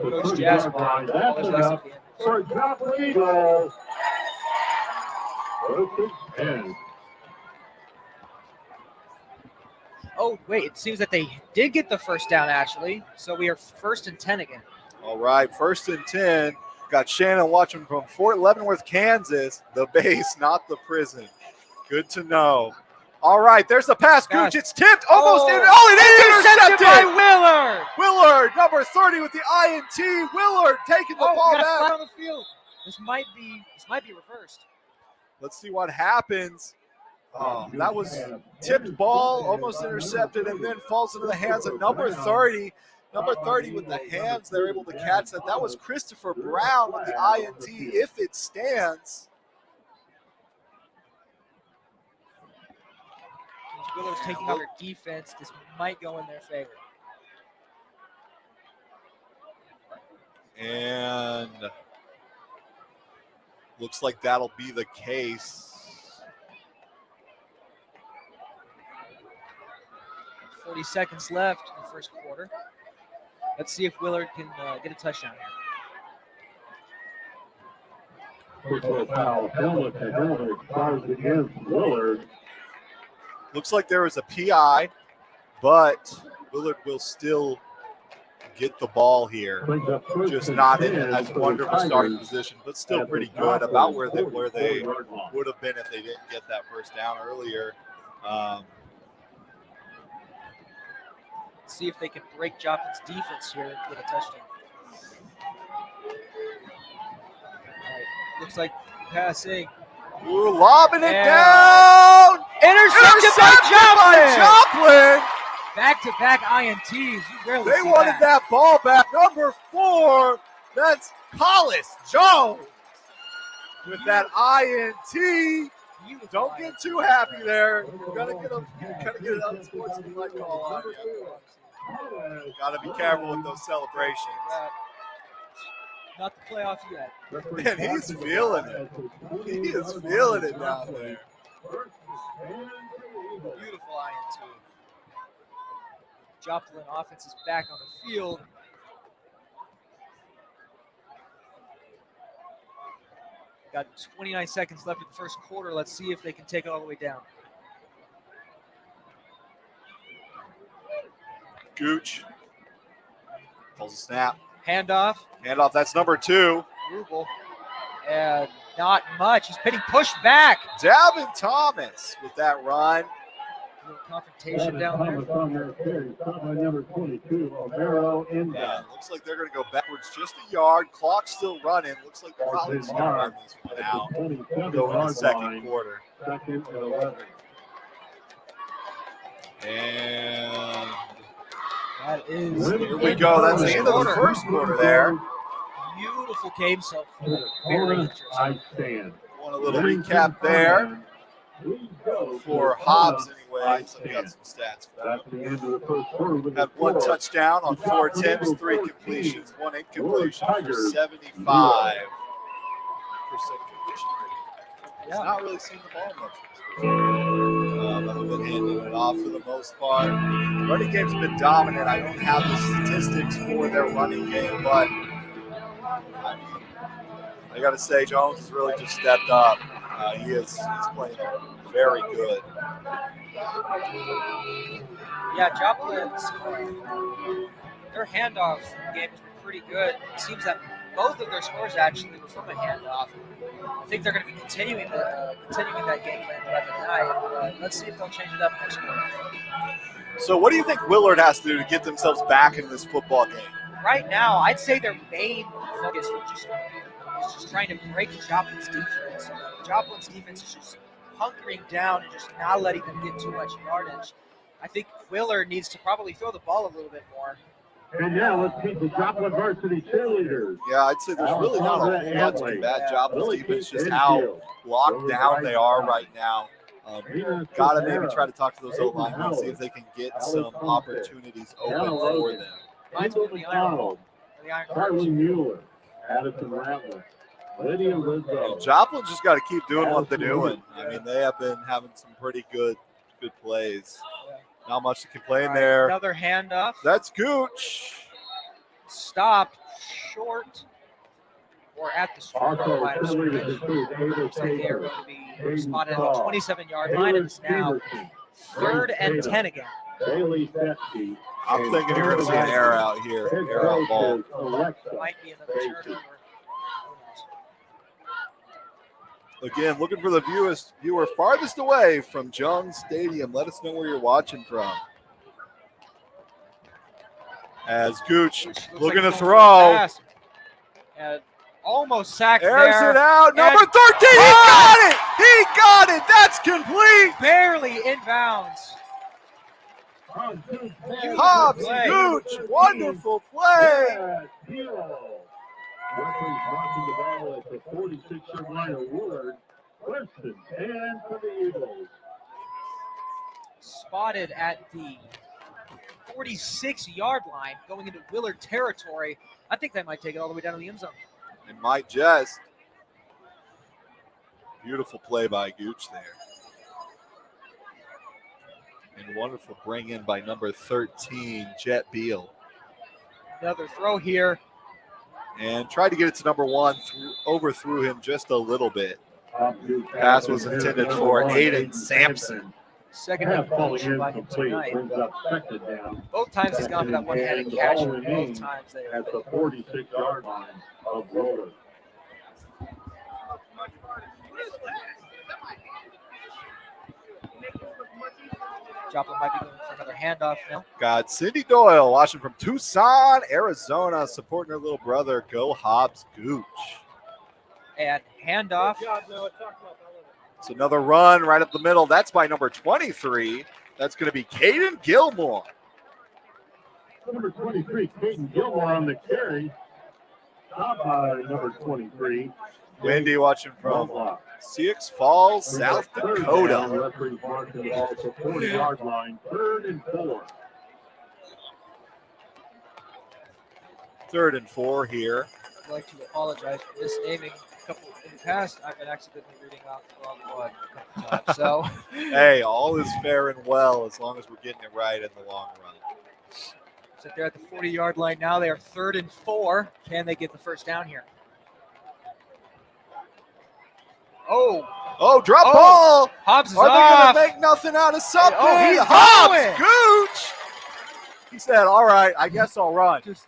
Coach Jasper. For Joplin Eagles. Oh, wait, it seems that they did get the first down, actually. So we are 1st and 10 again. All right, 1st and 10. Got Shannon watching from Fort Leavenworth, Kansas. The base, not the prison. Good to know. All right, there's the pass. Gooch, it's tipped. Almost in. Oh, it is intercepted by Willard. Willard, number 30 with the INT. Willard taking the ball back. On the field. This might be reversed. Let's see what happens. That was tipped ball, almost intercepted, and then falls into the hands of number 30. Number 30 with the hands, they're able to catch that. That was Christopher Brown with the INT, if it stands. Willard's taking over defense. This might go in their favor. And looks like that'll be the case. 40 seconds left in the first quarter. Let's see if Willard can get a touchdown here. Helmet to helmet charge against Willard. Looks like there was a PI, but Willard will still get the ball here. Just not in as wonderful starting position, but still pretty good, about where they would have been if they didn't get that first down earlier. See if they can break Joplin's defense here and get a touchdown. All right. Looks like passing. Ooh, lobbing it down. Intercepted by Joplin. Back-to-back INTs. You rarely They see wanted that. ball back. Number 4, that's Hollis Jones with that INT. Don't get too happy there. You're gonna get an unsportsmanlike call on you. Got to be careful with those celebrations. Not the playoff yet. And he's feeling it. He is feeling it down there. Beautiful iron, too. Joplin offense is back on the field. Got 29 seconds left in the first quarter. Let's see if they can take it all the way down. Gooch pulls a snap. Handoff. Handoff, that's number 2. Rubel. And not much. He's getting pushed back. Davin Thomas with that run. Little confrontation down there. Number 22, Romero inbound. Yeah, looks like they're going to go backwards just a yard. Clock's still running. Looks like they're probably just going to run this one out. Go in the second quarter. Second and 11. And That is. here we go. That's the end of the first quarter there. Beautiful game so far. Very Corner, interesting. I stand. Want a little recap there for Hobbs anyway. So we got some stats for That's that. the end of the first quarter. Had 1 touchdown on 4 attempts, 3 completions, 1 incompletion for 75% completion rate. He's not really seen the ball much. Other than handing it off for the most part. Running game's been dominant. I don't have the statistics for their running game, but I got to say, Jones has really just stepped up. He's playing very good. Yeah, Joplin's their handoff game has been pretty good. It seems that both of their scores actually were from a handoff. I think they're going to be continuing that game plan throughout the night. Let's see if they'll change it up next quarter. So what do you think Willard has to do to get themselves back in this football game? Right now, I'd say their main focus is just trying to break Joplin's defense. Joplin's defense is just hunkering down and just not letting them get too much yardage. I think Willard needs to probably throw the ball a little bit more. And now let's keep the Joplin varsity cheerleaders. Yeah, I'd say there's really not a whole lot to combat Joplin's defense, just how locked down they are right now. Got to maybe try to talk to those O-linemen and see if they can get some opportunities open for them. Reminds me of the Iron Bowl. Carly Mueller, Addison Rattler, Lydia Rizzo. Joplin just got to keep doing what they're doing. I mean, they have been having some pretty good plays. Not much to complain there. Another handoff. That's Gooch. Stopped short or at the short Also, line of cheerleaders scrimmage. include Ava Looks like they are Taker, going to be spotted at the 27-yard line. And it's now Stevenson, 3rd and 10 again. Bailey Setsky. I'm thinking you're going to see an air out here. Head Air out ball. coach is Alexa. Might be another turnover. Again, looking for the viewer farthest away from Jung Stadium. Let us know where you're watching from. As Gooch Looks looking like to he's throw. fast. And almost sacked Airs there. it out. Number And 13. He got it. He got it. That's complete. barely inbounds. Hobbs play. and Gooch. Wonderful play. Referee's marking the ball at the 46-yard line of Willard. Winston, and for the Eagles. Spotted at the 46-yard line going into Willard territory. I think they might take it all the way down to the end zone. And might just. Beautiful play by Gooch there. And wonderful bring in by number 13, Jet Beal. Another throw here. And tried to get it to number 1, overthrew him just a little bit. Pass was intended for Aiden Sampson. Second Half falling completion by him incomplete, tonight. brings up second down Both times he's gone for that one-handed catch. And both times they at the 46-yard line of Willard. Joplin might be going for another handoff now. Got Cindy Doyle watching from Tucson, Arizona, supporting her little brother. Go Hobbs Gooch. And handoff. It's another run right up the middle. That's by number 23. That's going to be Caden Gilmore. Number 23, Caden Gilmore on the carry. Stop by number 23. Wendy watching from Sioux Falls, South Dakota. Referee's marking the ball at the 40-yard line, 3rd and 4. 3rd and 4 here. I'd like to apologize for misnaming a couple in the past. I've been accidentally reading off the wrong one a couple times. So, Hey, all is fair and well as long as we're getting it right in the long run. so they're at the 40-yard line now. They are 3rd and 4. Can they get the first down here? Oh, drop ball! Hobbs is Are off. they going to make nothing out of something? Oh, he's Hobbs, going. Gooch! He said, all right, I guess I'll run. Just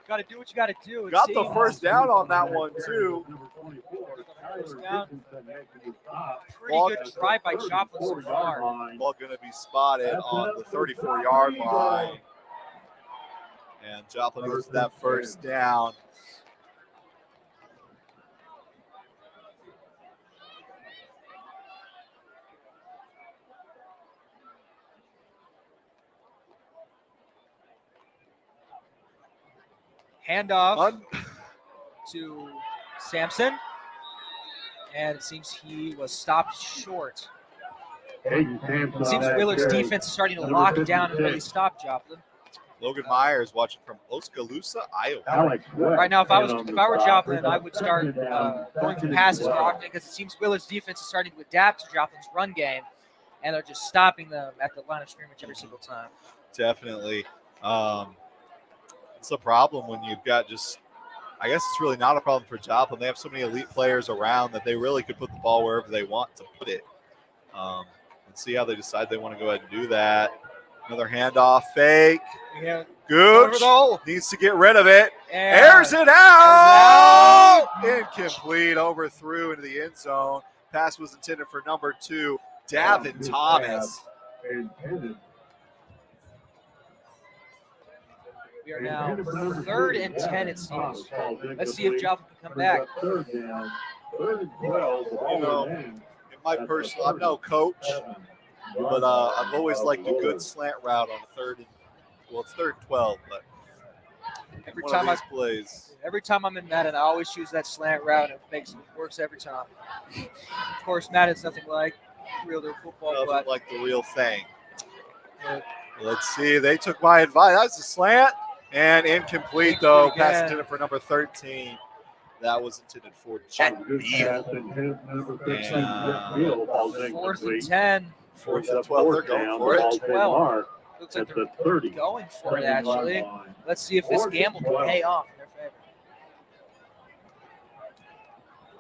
got to do what you got to do. Got the first down on that one, too. First down. Pretty Ball- good try by Joplin so far. Ball going to be spotted on the 34-yard line. And Joplin goes to that first down. Handoff to Sampson. And it seems he was stopped short. It seems Willard's defense is starting to lock down and really stop Joplin. Logan Myers watching from Oskaloosa, Iowa. Right now, if I were Joplin, I would start going for passes more often because it seems Willard's defense is starting to adapt to Joplin's run game, and they're just stopping them at the line of scrimmage every single time. Definitely. It's a problem when you've got just, I guess it's really not a problem for Joplin. They have so many elite players around that they really could put the ball wherever they want to put it. Let's see how they decide they want to go ahead and do that. Another handoff fake. Yeah. Gooch needs to get rid of it. And Airs it out. Incomplete. Overthrew into the end zone. Pass was intended for number 2, Davin Thomas. we are now 3rd and 10, it seems. Let's see if Joplin can come back. You know, in my personal, I'm no coach, but I've always liked a good slant route on 3rd and, well, it's 3rd and 12, but Every one time of these plays. Every time I'm in Madden, I always choose that slant route. It works every time. Of course, Madden's nothing like real football, Nothing but like the real thing. Let's see. They took my advice. That's a slant and incomplete, though. Pass intended for number 13. That was intended for Jet Beal. 4th and 10. 4th and 12. They're going for it. 12. Looks like they're going for it, actually. Let's see if this gamble can pay off in their favor.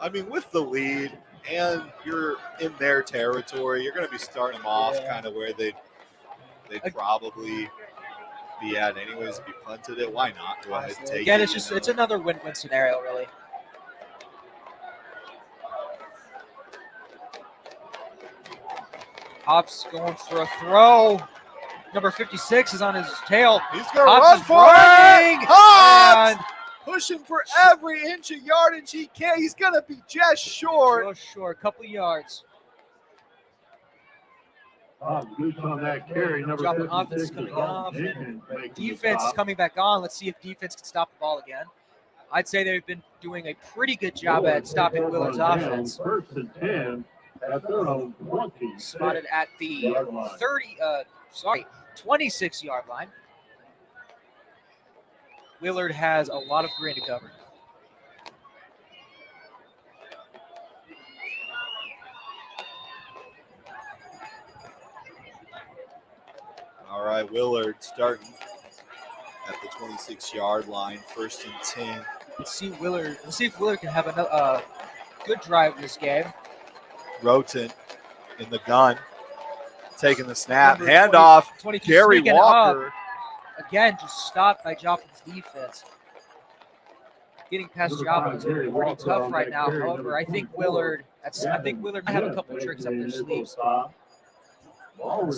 I mean, with the lead and you're in their territory, you're going to be starting them off kind of where they'd probably be at anyways. If you punted it, why not go ahead and take it? Again, it's another win-win scenario, really. Hobbs going for a throw. Number 56 is on his tail. He's going to run for it. Hobbs pushing for every inch of yardage he can. He's going to be just short. Just short, a couple yards. On that carry, number Joplin offense is coming off. Defense is coming back on. Let's see if defense can stop the ball again. I'd say they've been doing a pretty good job at stopping Willard's offense. 1st and 10 at their own 20. Spotted at the 26-yard line. Willard has a lot of ground to cover. All right, Willard starting at the 26-yard line, 1st and 10. Let's see if Willard can have a good drive this game. Roten in the gun, taking the snap, handoff. 22 Gary sneaking Walker. up. Again, just stopped by Joplin's defense. Getting past Joplin is pretty tough right now. However, I think Willard might have a couple of tricks up their sleeves. And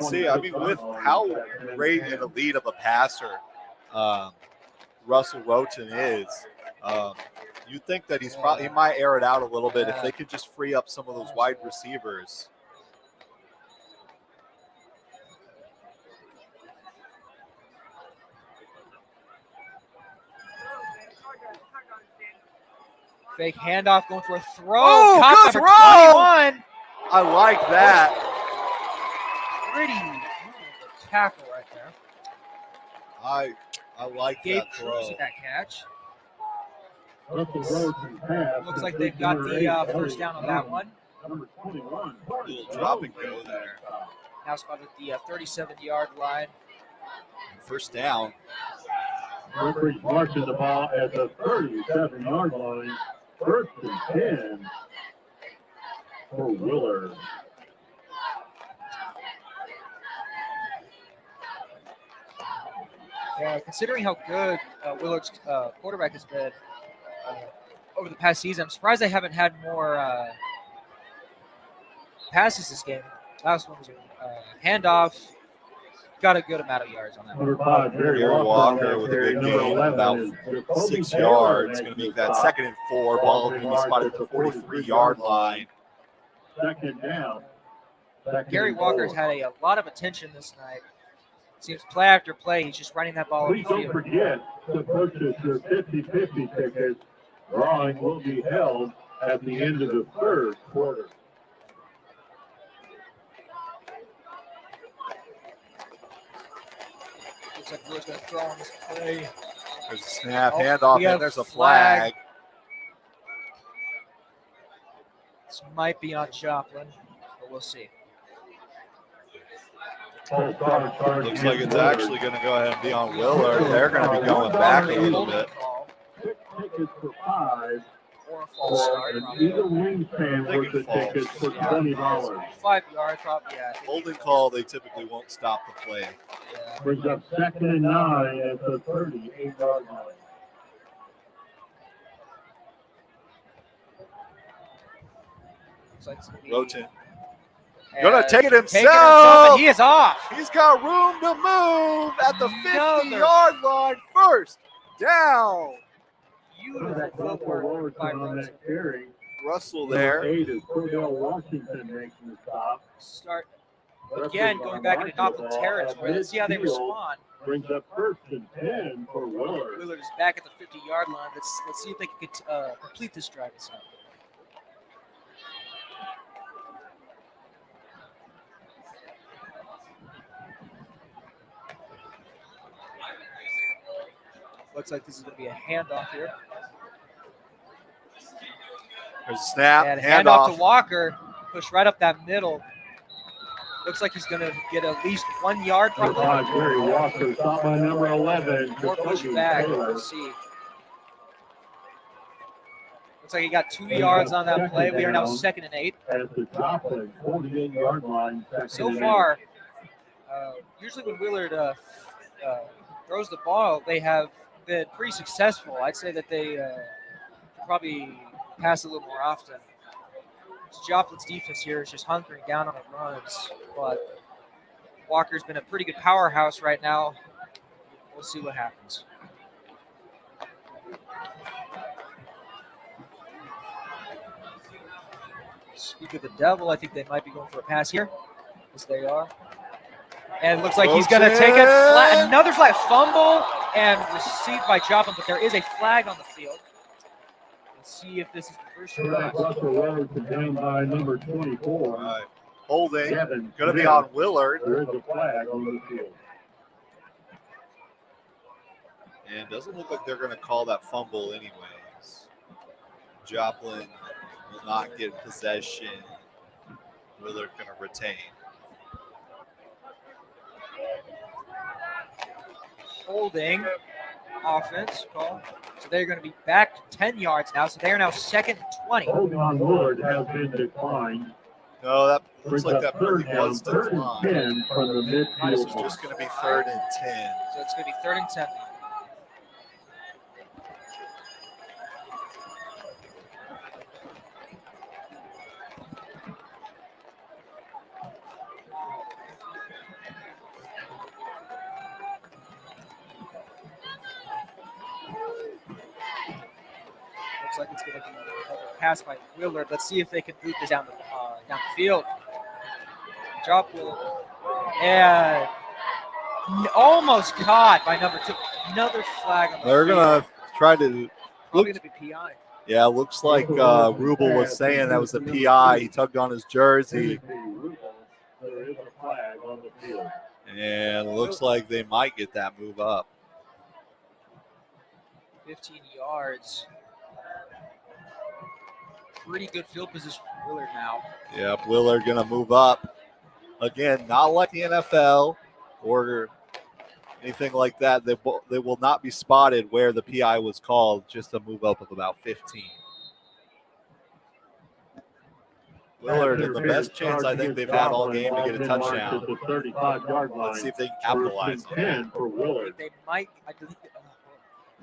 see, I mean, with how great and elite of a passer Russell Roten is, you'd think that he might air it out a little bit if they could just free up some of those wide receivers. Fake handoff, going for a throw. Oh, Caught good number throw! 21. I like that. Pretty tackle right there. I like Gabe that Cruz throw. with that catch. Russell Rose's pass. Looks like they've got the first down on that one. Number 21. Little drop and go there. Now spotted at the 37-yard line. First down. Referee's marching the ball at the 37-yard line. First and 10 for Willard. Yeah, considering how good Willard's quarterback has been over the past season, I'm surprised they haven't had more passes this game. Last one was a handoff. Got a good amount of yards on that one. Number 5, Gary Walker with a big gain, about 6 yards. Going to make that 2nd and 4. Ball going to be spotted at the 43-yard line. Second down. Gary Walker's had a lot of attention this night. Seems play after play, he's just running that ball over Please the don't field. forget to purchase your 50-50 tickets. Drawing will be held at the end of the third quarter. Looks like Willard's going to throw on this play. There's a snap, Oh, handoff, we have and there's a flag. flag. This might be on Joplin, but we'll see. Looks Looks like it's actually going to go ahead and be on Willard. They're going to be going back a little bit. Tickets for 5. Or a false start. An Probably. Eagle Wings fan worth the tickets for $20. 5 yards, probably. Yeah. I think- Holding call, they typically won't stop the play. Yeah. Brings up 2nd and 9 at the 38-yard line. Looks like it's gonna be- Roten. And Gonna take it taking himself. and he is off. He's got room to move at the Another 50-yard line. First down. Beautiful footwork by on Roten. that carry. Russell there. 8 is Cordell Washington making the stop. Start again, going back into Joplin territory. Let's see how they respond. Brings up 1st and 10 for Willard. Willard is back at the 50-yard line. Let's see if they can complete this drive this time. Looks like this is going to be a handoff here. There's a snap, And handoff handoff. to Walker. Push right up that middle. Looks like he's going to get at least 1 yard Number probably. 5, Gary Walker, stop by number 11. Or push Jacoby back. Taylor. We'll see. Looks like he got 2 yards on that play. We are now 2nd and 8. At the Joplin 48-yard line. So far, usually when Willard throws the ball, they have been pretty successful. I'd say that they probably pass a little more often. Joplin's defense here is just hunkering down on the runs, but Walker's been a pretty good powerhouse right now. We'll see what happens. Speak of the devil, I think they might be going for a pass here. Yes, they are. And it looks like he's going to take it. Another flag. Fumble and received by Joplin, but there is a flag on the field. Let's see if this is the first Quarterback Russell Road down by number 24. All right. Holding. Kevin Going to be on Willard. There is a flag on the field. And doesn't look like they're going to call that fumble anyways. Joplin will not get possession. Willard going to retain. Holding offense call. So they're going to be back 10 yards now. So they are now 2nd and 20. Holding on Willard has been declined. No, that looks Brings like up that third really down, was 3rd declined. and 10 from the This midfield. is just going to be 3rd and 10. So it's going to be 3rd and 10. Looks like it's going to be another pass by Willard. Let's see if they can boot this down the field. Drop Willard. And almost caught by number 2. Another flag on the They're field. going to try to Probably going to be PI. Yeah, looks like Rubel was saying that was a PI. He tugged on his jersey, There is a flag on the field. and it looks like they might get that move up. 15 yards. pretty good field position for Willard now. Yep, Willard going to move up. Again, not like the NFL or anything like that. They will not be spotted where the PI was called, just a move up of about 15. Willard in the best chance I think they've had all game to get a touchdown. Let's see if they can capitalize on that. For Willard. They might.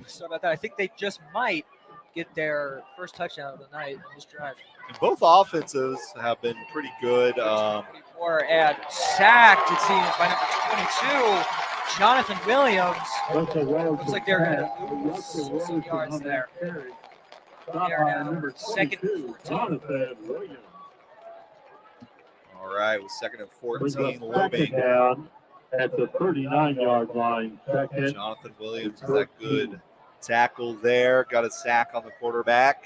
Sorry about that. I think they just might get their first touchdown of the night on this drive. And both offenses have been pretty good. 24 and sacked, it seems, by number 22, Jonathan Williams. Looks like they're going to lose some yards there. They are now second and 14. All right, with second and 14 looming. Down at the 39-yard line. Second. Jonathan Williams is that good tackle there. Got a sack on the quarterback.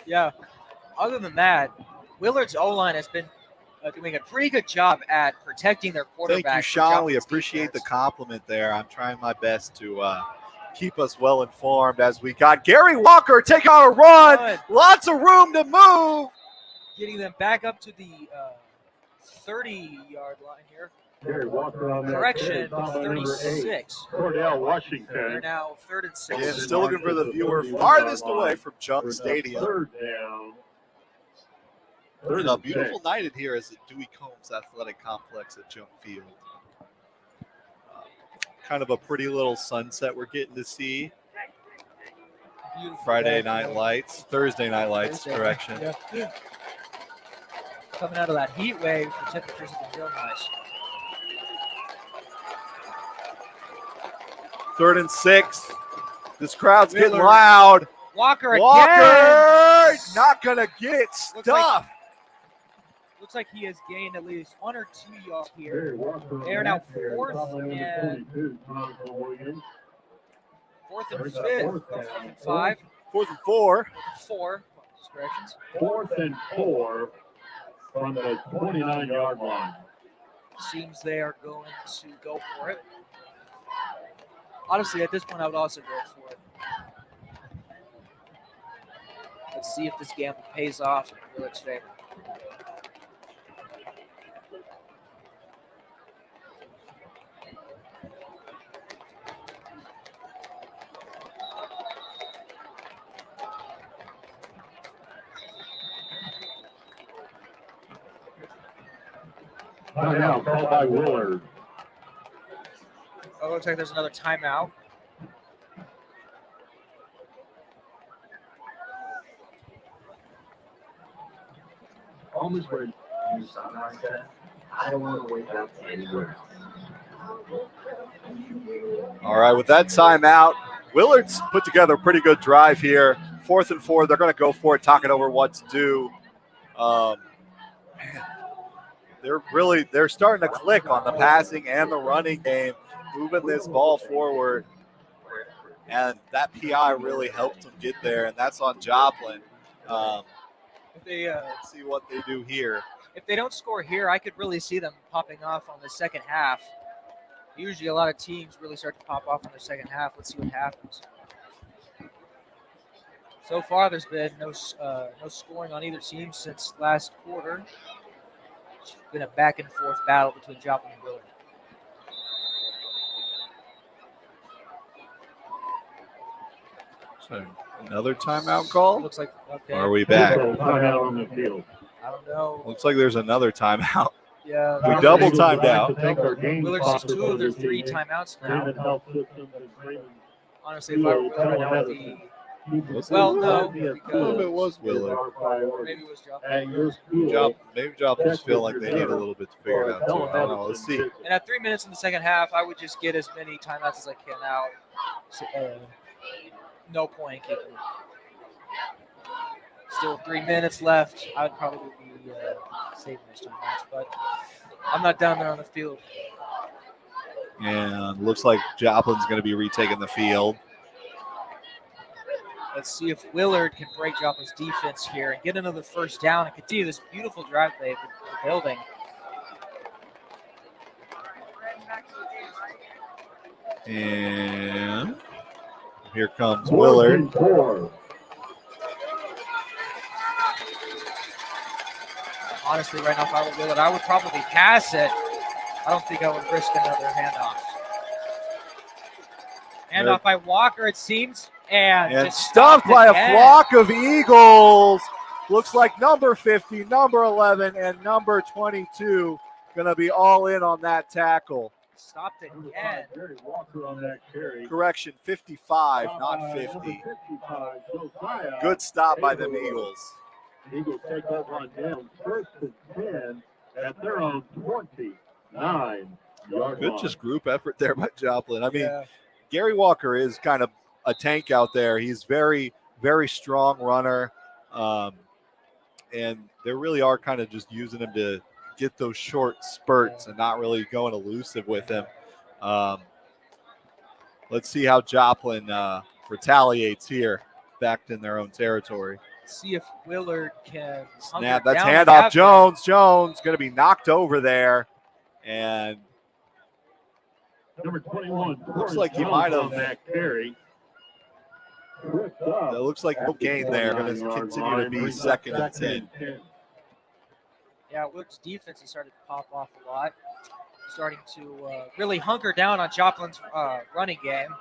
Yeah. Other than that, Willard's O-line has been doing a pretty good job at protecting their quarterback. Thank you, Sean. We appreciate the compliment there. I'm trying my best to keep us well informed as we got Gary Walker taking on a run. Lots of room to move. Getting them back up to the 30-yard line here. Gary Walker on that Correction, carry. 36. Cordell Washington. They're now 3rd and 6. Again, still looking for the viewer farthest away from Jump Stadium. Third down. It's a beautiful night in here as the Dewey Combs Athletic Complex at Jump Field. Kind of a pretty little sunset we're getting to see. Beautiful Friday day. night lights, Thursday night lights, Thursday. correction. Yeah. Coming out of that heat wave, the temperatures have been real nice. 3rd and 6. This crowd's getting Willard. loud. Walker again. Walker not gonna get stuffed. Looks like he has gained at least 1 or 2 yards here. Gary Walker on They are now that carry. 4th Number and 22, Jonathan Williams. 4th and There's 5. that fourth 4th down. and 5. 4th and 4. 4. Corrections. 4th and 4 from the 29-yard line. Seems they are going to go for it. Honestly, at this point, I would also go for it. Let's see if this gamble pays off in Willard's favor. Timeout called by Willard. Oh, looks like there's another timeout. Almost ready to do something like that. I don't want to wake up anywhere. All right, with that timeout, Willard's put together a pretty good drive here. 4th and 4, they're going to go for it, talking over what to do. Man, they're starting to click on the passing and the running game, moving this ball forward. And that PI really helped them get there, and that's on Joplin. If they Let's see what they do here. if they don't score here, I could really see them popping off on the second half. Usually, a lot of teams really start to pop off in the second half. Let's see what happens. So far, there's been no scoring on either team since last quarter. It's been a back and forth battle between Joplin and Willard. So another timeout call? Looks like okay. Or are we back? Timeout on the field. I don't know. Looks like there's another timeout. Yeah, We double timed out. Willard's just 2 of their 3 timeouts now. Honestly, if I were Willard, I would be. Well, no, because It was Willard. maybe it was Joplin. Maybe Joplin's feel like they need a little bit to figure it out too. I don't know. Let's see. And at 3 minutes in the second half, I would just get as many timeouts as I can out. So, no point in kicking. Still 3 minutes left. I would probably be saving those timeouts, but I'm not down there on the field. And looks like Joplin's going to be retaking the field. Let's see if Willard can break Joplin's defense here and get another first down and continue this beautiful drive they've been building. And Here comes Willard. Honestly, right now, if I were Willard, I would probably pass it. I don't think I would risk another handoff. Handoff by Walker, it seems, and just stuffed by again. a flock of Eagles. Looks like number 50, number 11, and number 22 going to be all in on that tackle. Stopped it again. Gary Walker on that carry. Correction, 55, not 50. Good stop by them Eagles. Eagles take over on down first and 10 at their own 29-yard Good line. just group effort there by Joplin. I mean, Gary Walker is kind of a tank out there. He's very, very strong runner. And they really are kind of just using him to get those short spurts and not really going elusive with him. Let's see how Joplin retaliates here, back in their own territory. See if Willard can snap. That's handoff. Jones going to be knocked over there. And number 21 looks like he might have. That carry. It looks like no gain there. Going to continue to be second and 10. Yeah, Willard's defense has started to pop off a lot. Starting to really hunker down on Joplin's running game.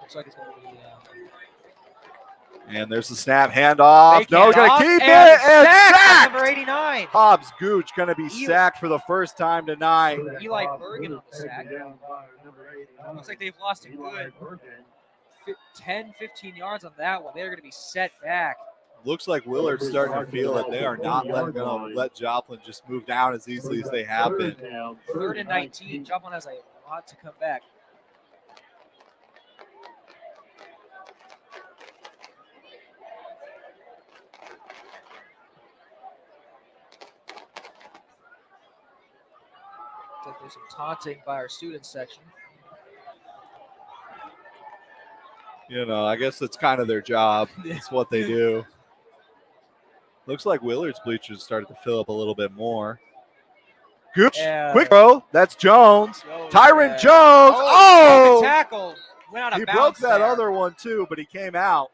Looks like it's going to be. And there's the snap, handoff. No, he's going to keep it. And sacked. Number 89. Hobbs Gooch going to be sacked for the first time tonight. Eli Bergen on the sack. Looks like they've lost a good 10, 15 yards on that one. They're going to be set back. Looks like Willard's starting to feel it. They are not going to let Joplin just move down as easily as they have been. 3rd and 19. Joplin has a lot to come back. There's some taunting by our student section. You know, I guess it's kind of their job. It's what they do. Looks like Willard's bleachers started to fill up a little bit more. Gooch, quick throw. That's Jones. Tyron Jones. Oh! Tackle. Went out of bounds. He broke that there. other one too, but he came out.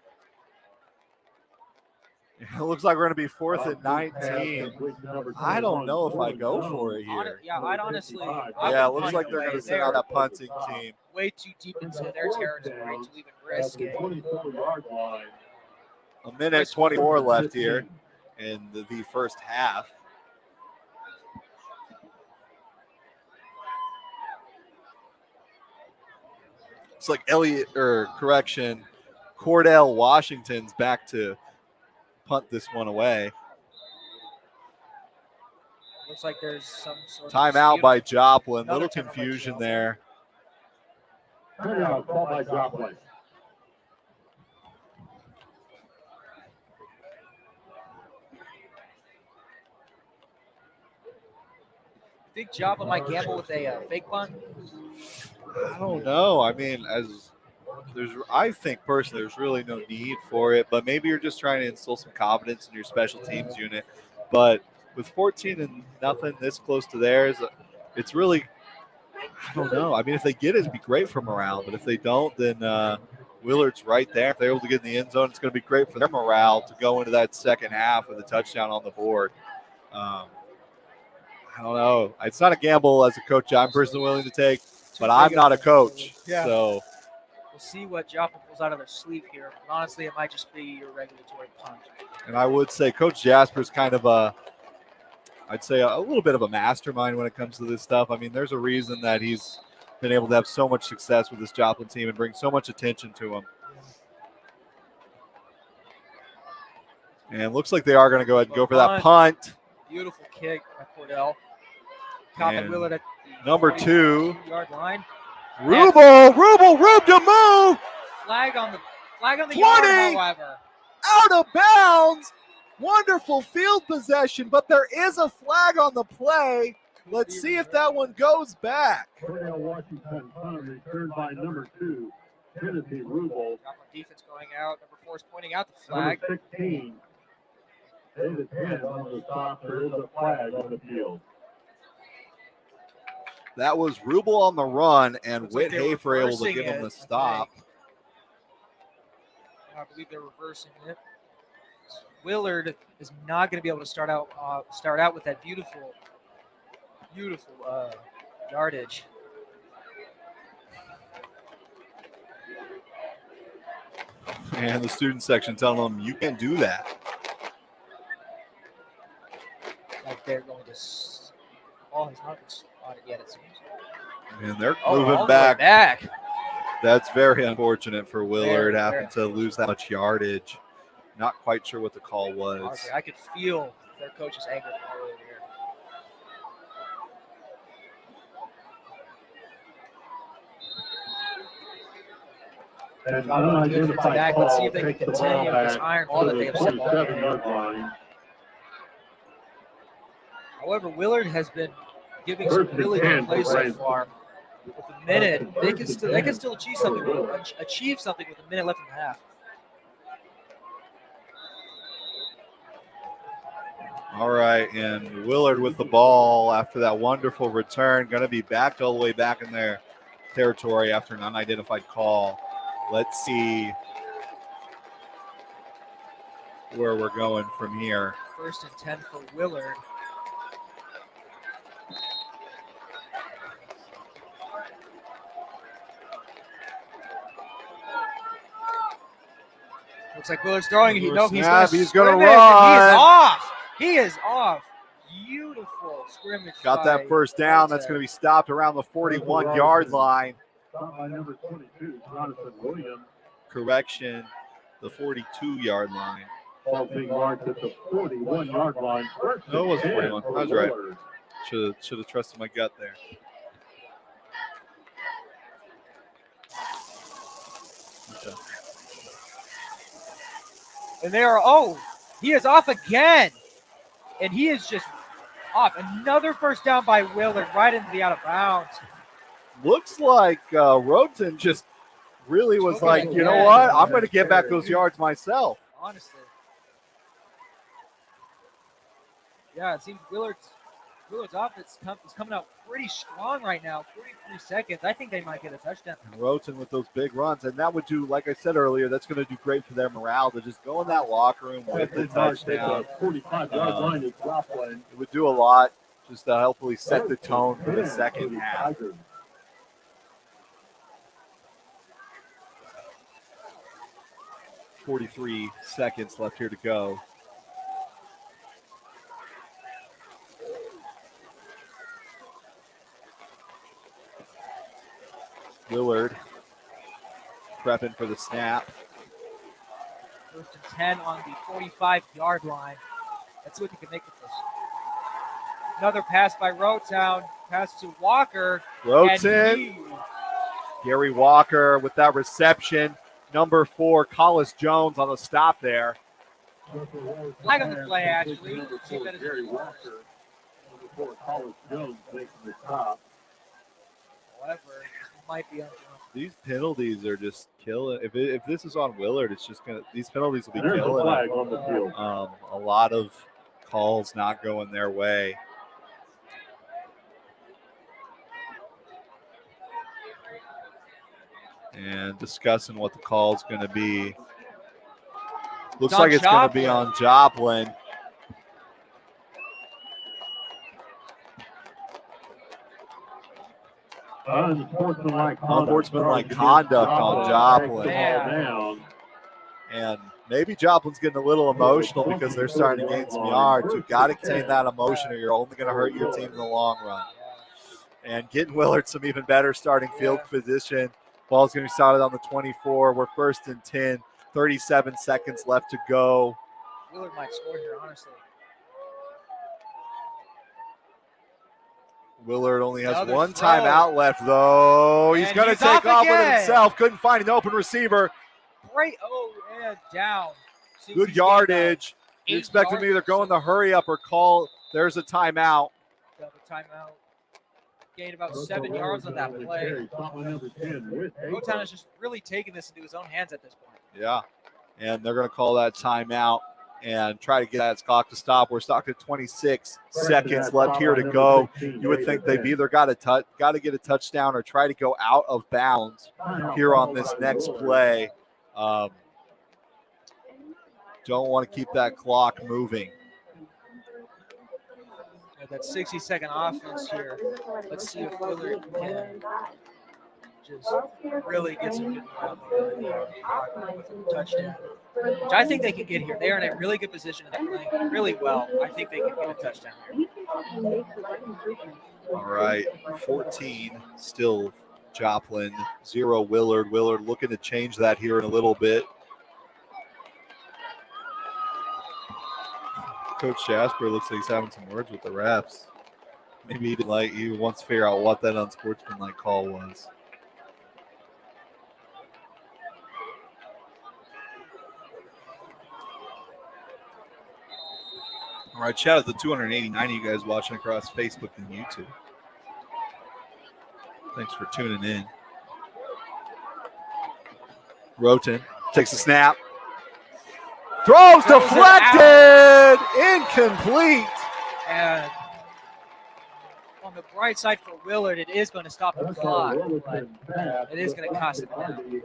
It looks like we're going to be 4th and 19. I don't know if I go for it here. I'd honestly. Yeah, it looks like they're going to send out that punting team. Way too deep into their territory to even risk it. A minute 24 left here in the first half. It's like Cordell Washington's back to punt this one away. Looks like there's some sort timeout of by Joplin. Little confusion there. Timeout called by Joplin. Think Joplin might gamble with a fake punt? I don't know. I mean, I think personally there's really no need for it, but maybe you're just trying to instill some confidence in your special teams unit. But with 14-0 this close to theirs, it's really, I don't know. I mean, if they get it, it'd be great for morale. But if they don't, then Willard's right there. If they're able to get in the end zone, it's going to be great for their morale to go into that second half with a touchdown on the board. I don't know. It's not a gamble as a coach I'm personally willing to take, but I'm not a coach. Yeah. So we'll see what Joplin pulls out of their sleeve here. But honestly, it might just be your regulatory punt. And I would say Coach Jasper's kind of I'd say a little bit of a mastermind when it comes to this stuff. I mean, there's a reason that he's been able to have so much success with this Joplin team and bring so much attention to him. And it looks like they are going to go ahead and go for that punt. Beautiful kick by Cordell. Copping Willard at the number 2-yard line. Rube to move. Flag on the 20. yard, however. Out of bounds. Wonderful field possession, but there is a flag on the play. Let's see if that one goes back. Cordell Washington punt returned by number 2, Timothy Rubel. Defense going out. Number 4 is pointing out the flag. Number 16. David Penn on the stop. There is a flag on the field. That was Rubel on the run, and Looks like Whit they're Hafer able to reversing give him it, the I stop. think. I believe they're reversing it. Willard is not going to be able to start out with that beautiful yardage. And the student section telling them, you can't do that. Like they're going to. Ball has not been spotted yet, it seems. And they're All moving the way back. That's very unfortunate for Willard, Very having to lose that much yardage. Not quite sure what the call was. Honestly, I could feel their coach's anger from earlier here. And unidentified Back. call Let's see if they can takes the continue ball this back iron to ball that the they have set. 27-yard line. However, Willard has been giving First some really and good 10 plays for so Rams. far. With a minute, they can still achieve something with a minute left in the half. All right, and Willard with the ball after that wonderful return, going to be backed all the way back in their territory after an unidentified call. Let's see where we're going from here. 1st and 10 for Willard. Looks like Willard's throwing. He's going He's to going to He is run. off. He is off. Beautiful scrimmage. Got that first down. That's going to be stopped around the 41-yard line. Stop by number 22, Jonathan Williams. Correction, the 42-yard line. Ball being marked at the 41-yard line. No, it wasn't 41. I was right. Should have trusted my gut there. Okay. And he is off again. And he is just off. Another first down by Willard right into the out of bounds. Looks like Roten just really was like, you know what? I'm going to get back those yards myself. Honestly. Yeah, it seems Willard's offense is coming out pretty strong right now. 43 seconds. I think they might get a touchdown. And Roten with those big runs. And that would do, like I said earlier, that's going to do great for their morale to just go in that locker room with the touchdown. 45-yard line is Joplin. It would do a lot just to hopefully set the tone for the second half. 43 seconds left here to go. Willard prepping for the snap. 1st and 10 on the 45-yard line. Let's see what they can make with this. Another pass by Rotown. Pass to Walker. Roten. Gary Walker with that reception. Number 4, Collis Jones on the stop there. Flag on the play, actually. Gary Walker. Number 4, Collis Jones making the stop. However, this might be unjust. These penalties are just killing. If this is on Willard, it's just gonna. These penalties will be There's a killing. flag on the field. A lot of calls not going their way. And discussing what the call is going to be. Looks like it's going to be on Joplin. Unsportsmanlike conduct on Joplin. Down. And maybe Joplin's getting a little emotional because they're starting to gain some yards. You've got to contain that emotion or you're only going to hurt your team in the long run. And getting Willard some even better starting field position. Ball's going to be started on the 24. We're 1st and 10. 37 seconds left to go. Willard might score here, honestly. Willard only has Another one throw. timeout left, though. He's And going to he's take off off with again. himself. Couldn't find an open receiver. Great. And down. Seems Good he's yardage. You 8 expect him to either yards. go in the hurry up or call. There's a timeout. Double timeout. Gained about 7 yards on that play. Rotown is just really taking this into his own hands at this point. Yeah. And they're going to call that timeout. and try to get that clock to stop. We're stuck at 26 seconds left here to go. You would think they've either got to get a touchdown or try to go out of bounds here on this next play. Don't want to keep that clock moving. That 60-second offense here. Let's see if Willard can just really get some good with a touchdown. Which I think they can get here. They are in a really good position and they're playing really well. I think they can get a touchdown here. All right, 14 still Joplin, 0 Willard. Willard looking to change that here in a little bit. Coach Jasper looks like he's having some words with the refs. Maybe he wants to figure out what that unsportsmanlike call was. All right, shout out to 289 of you guys watching across Facebook and YouTube. Thanks for tuning in. Roten takes a snap. Throws deflected, incomplete. And on the bright side for Willard, it is going to stop the clock, but it is going to cost him down.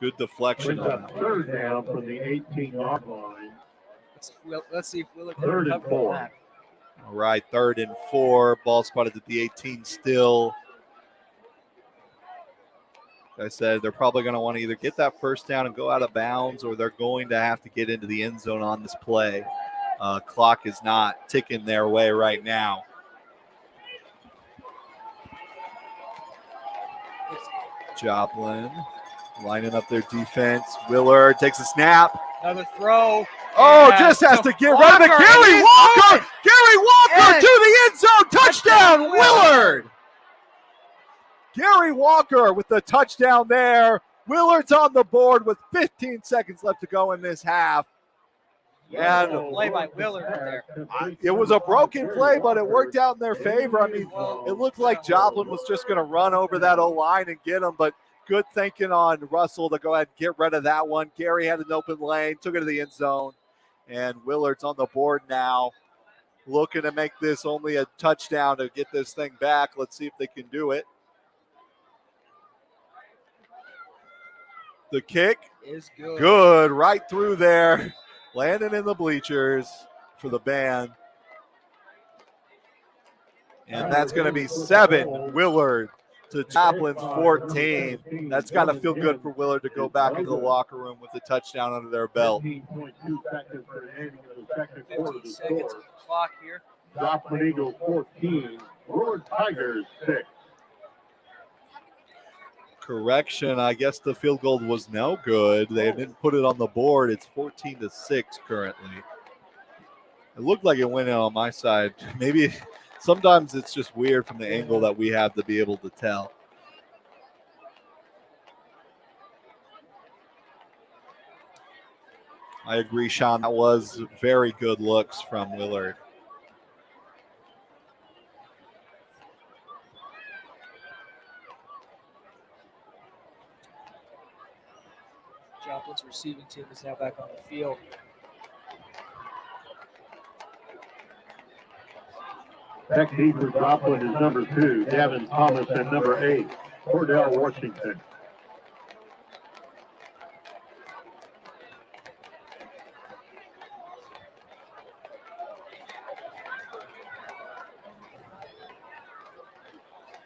Good deflection. Third down from the 18-yard line. Let's see if Willard can Third and recover 4. that. All right, 3rd and 4. Ball spotted at the 18 still. Like I said, they're probably going to want to either get that first down and go out of bounds, or they're going to have to get into the end zone on this play. Clock is not ticking their way right now. Joplin lining up their defense. Willard takes a snap. Another throw. Oh, just has to get rid of it. Gary Walker! Gary Walker to the end zone. Touchdown, Willard! Gary Walker with the touchdown there. Willard's on the board with 15 seconds left to go in this half. And Play by Willard there. it was a broken play, but it worked out in their favor. I mean, it looked like Joplin was just going to run over that O-line and get him, but good thinking on Russell to go ahead and get rid of that one. Gary had an open lane, took it to the end zone, and Willard's on the board now, looking to make this only a touchdown to get this thing back. Let's see if they can do it. The kick Is good. good, right through there, landing in the bleachers for the band. And that's going to be 7, Willard to Joplin's 14. That's got to feel good for Willard to go back into the locker room with a touchdown under their belt. 15.2 seconds for the ending of the second quarter 15 to seconds score. of the clock here. Joplin Eagles 14, Willard Tigers 6. Correction, I guess the field goal was no good. They didn't put it on the board. It's 14-6 currently. It looked like it went in on my side. Maybe sometimes it's just weird from the angle that we have to be able to tell. I agree, Sean. That was very good looks from Willard. Joplin's receiving team is now back on the field. Back deep for Joplin is number 2, Gavin Thomas, and number 8, Cordell Washington.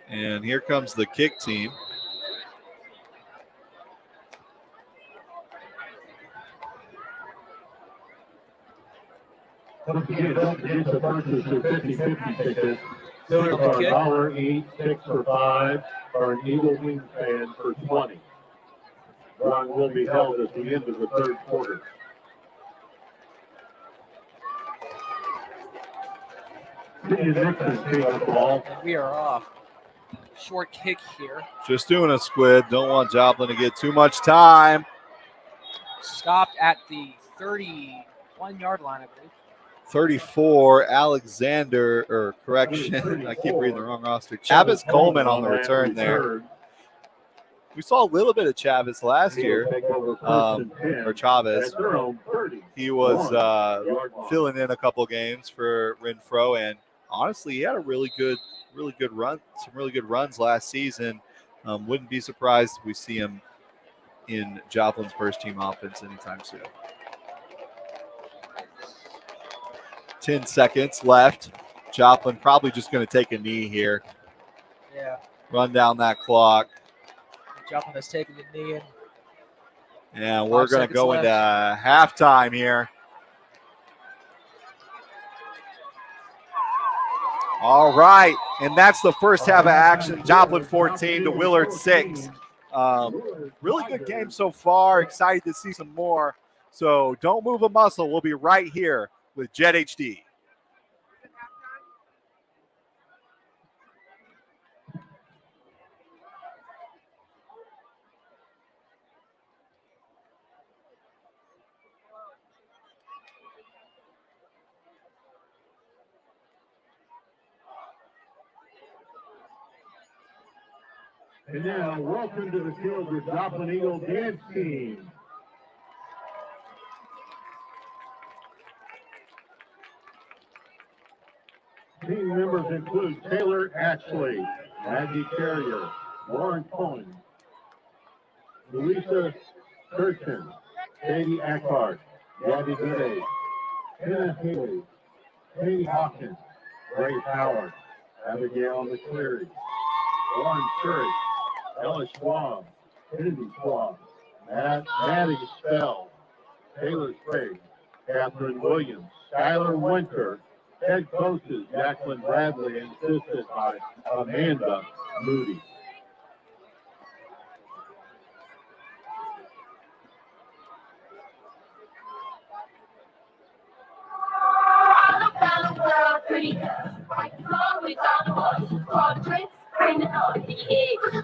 And here comes the kick team. Don't forget to purchase your 50/50 ticket. Willard For the kick. $1 each, 6 for $5, or an Eagle Wings fan for 20. Drawing will be held at the end of the third quarter. Nixon takes the ball. And we are off. Short kick here. Just doing a squid. Don't want Joplin to get too much time. Stopped at the 31-yard line, I believe. 34, Alexander, or correction, I keep reading the wrong roster. Travis Coleman on the return there. We saw a little bit of Chavez last year, or Chavez. He was filling in a couple games for Renfro, and honestly, he had a really good run, some really good runs last season. Wouldn't be surprised if we see him in Joplin's first team offense anytime soon. 10 seconds left. Joplin probably just going to take a knee here. Yeah. Run down that clock. Joplin has taken the knee. And we're going to go into halftime here. All right, and that's the first half of action. Joplin 14 to Willard 6. Really good game so far. Excited to see some more. So don't move a muscle. We'll be right here with JETHD. And now, welcome to the field the Joplin Eagle dance team. Team members include Taylor Ashley, Maggie Carrier, Lauren Cohen, Louisa Kirchen, Katie Eckhart, Gabby Gooday, Hannah Haley, Katie Hawkins, Grace Howard, Abigail McCleary, Lauren Church, Ella Schwab, Cindy Schwab, Maddie Spell, Taylor Sprague, Catherine Williams, Skylar Winter, head coaches Jacqueline Bradley, and assisted by Amanda Moody. Pretty girl, right along with all the boys, portraits, bring the noise, pretty girl.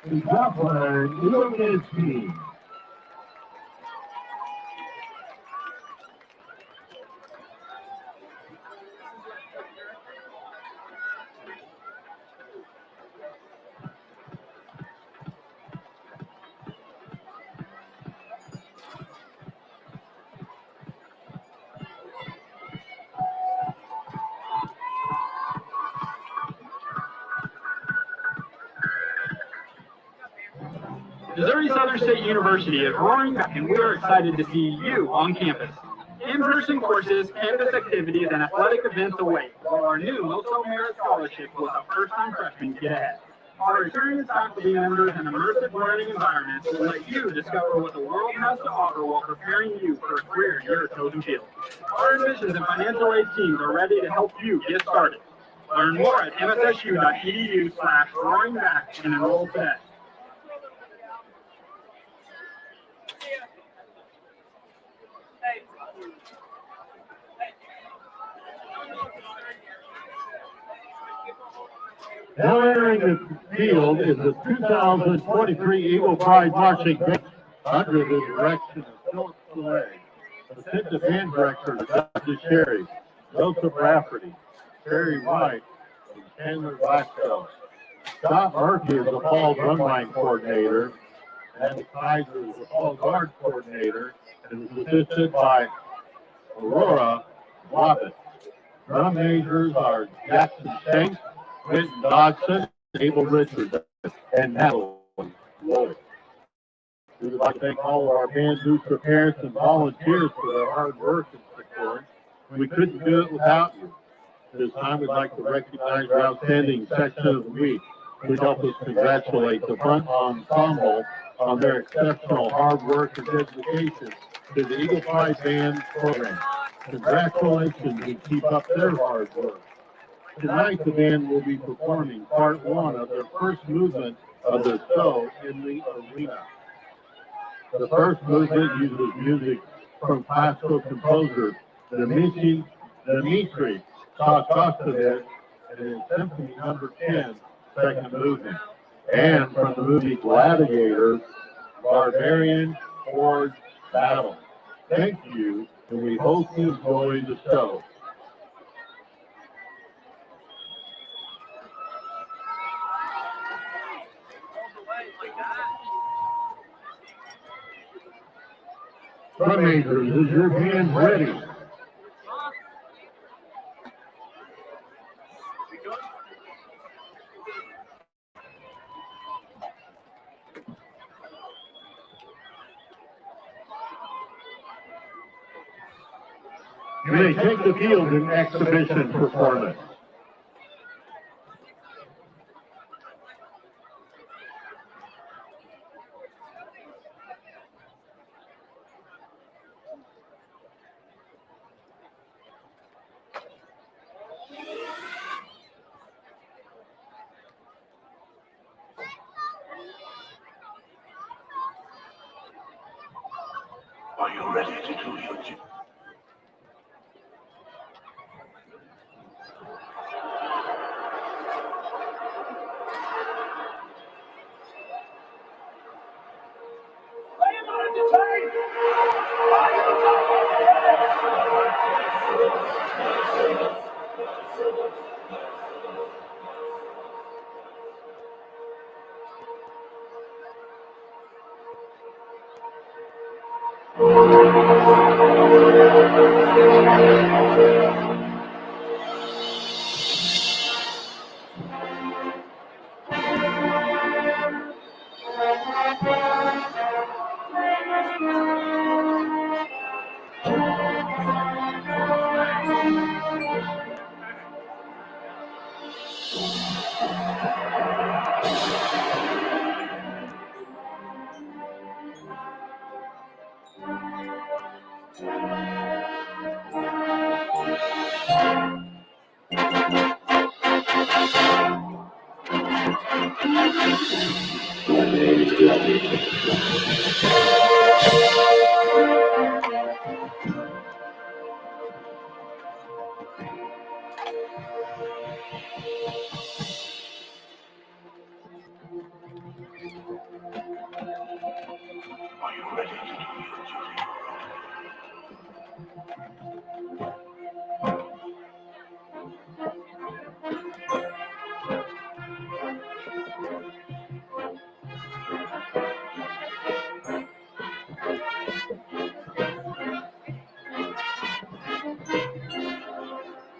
The Joplin Eagle dance team. Missouri Southern State University is roaring back, and we are excited to see you on campus. In-person courses, campus activities, and athletic events await, while our new Moso Merit Scholarship will help first-time freshmen get ahead. Our experienced faculty members and immersive learning environments will let you discover what the world has to offer while preparing you for a career in your chosen field. Our admissions and financial aid teams are ready to help you get started. Learn more at mssu.edu/roaringback and enroll today. Now entering the field is the 2023 Eagle Pride Marching Band under the direction of Philip Soule, Assistant Band Director Dr. Sherry, Joseph Rafferty, Terry White, and Chandler Blackstone. Scott Murphy is the Fall Drumline Coordinator, and Kaiser is the Fall Guard Coordinator, and is assisted by Aurora Wabbit. Drum majors are Jackson Shanks, Quentin Dodson, Abel Richards, and Natalie Lloyd. We would like to thank all of our band booster parents and volunteers for their hard work and support. We couldn't do it without you. This time we'd like to recognize our outstanding section of the week, who helped us congratulate the front ensemble on their exceptional hard work and dedication to the Eagle Pride Band program. Congratulations and keep up their hard work. Tonight, the band will be performing part one of their first movement of their show in the arena. The first movement uses music from classical composer Dmitri Shostakovich and is Symphony No. 10, second movement, and from the movie Gladiator, Barbarian Horde Battle. Thank you, and we hope you enjoy the show. Drum majors, is your band ready? You may take the field in exhibition performance. Are you ready to do your duty?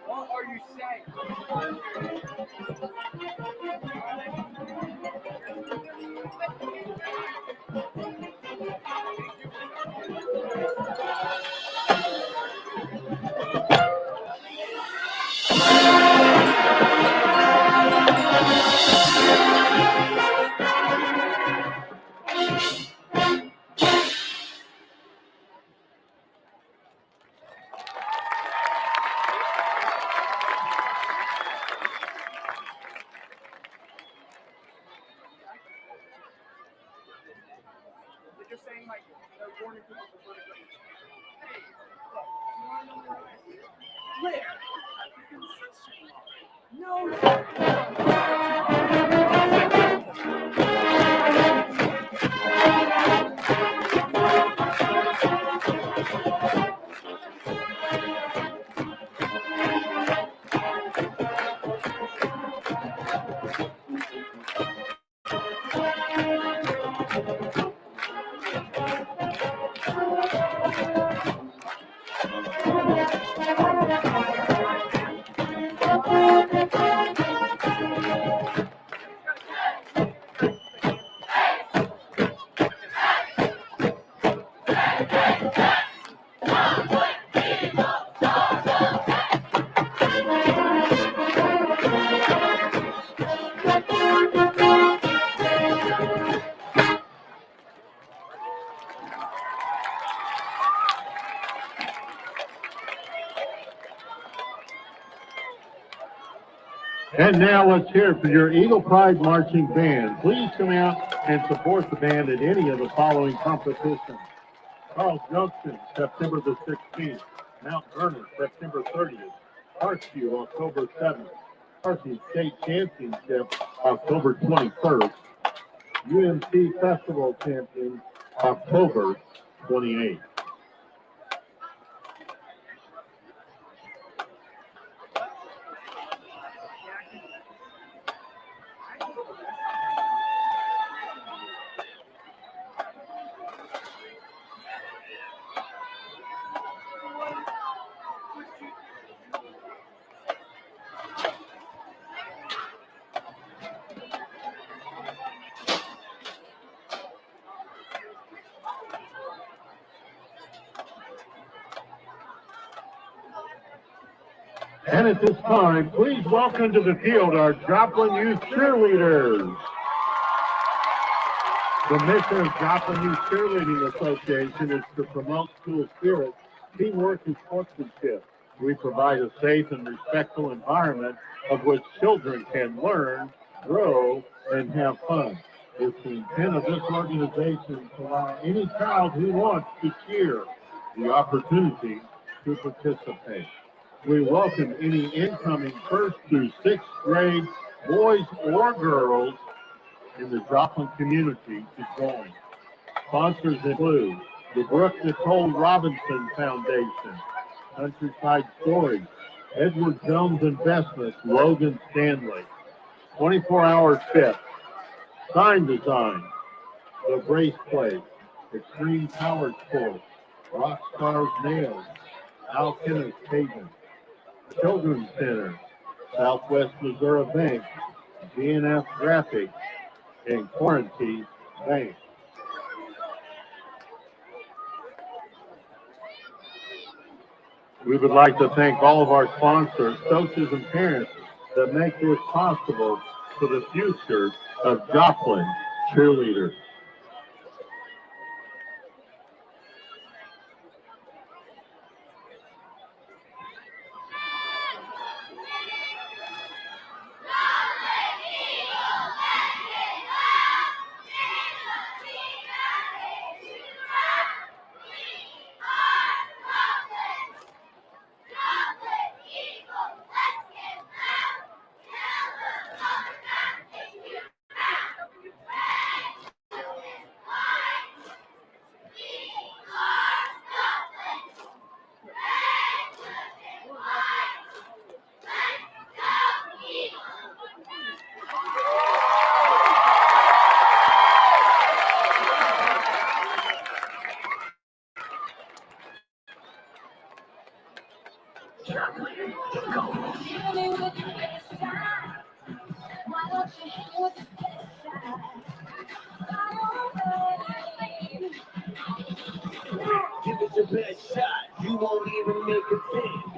What are you saying? just saying, like, they're warning people before they go. Hey, look, you want to know where I am? Where? And now let's hear it for your Eagle Pride Marching Band. Please come out and support the band at any of the following competitions. Charles Junction, September the 16th. Mount Vernon, September 30th. Parkview, October 7th. Parkview State Championship, October 21st. UMC Festival Champions, October 28th. And at this time, please welcome to the field our Joplin Youth Cheerleaders. The mission of Joplin Youth Cheerleading Association is to promote school spirit, teamwork, and sportsmanship. We provide a safe and respectful environment of which children can learn, grow, and have fun. It's the intent of this organization to allow any child who wants to cheer the opportunity to participate. We welcome any incoming 1st through 6th grade boys or girls in the Joplin community to join. Sponsors include the Brooke Nicole Robinson Foundation, Countryside Storage, Edward Jones Investments, Logan Stanley, 24 Hour Fit, Sign Design, The Brace Place, Extreme Power Sports, Rock Stars Nails, Alchemist Haven, Children's Center, Southwest Missouri Bank, GNF Graphics, and Quarantine Bank. We would like to thank all of our sponsors, coaches, and parents that make this possible for the future of Joplin cheerleaders. Give it your best shot. You won't even make a thing.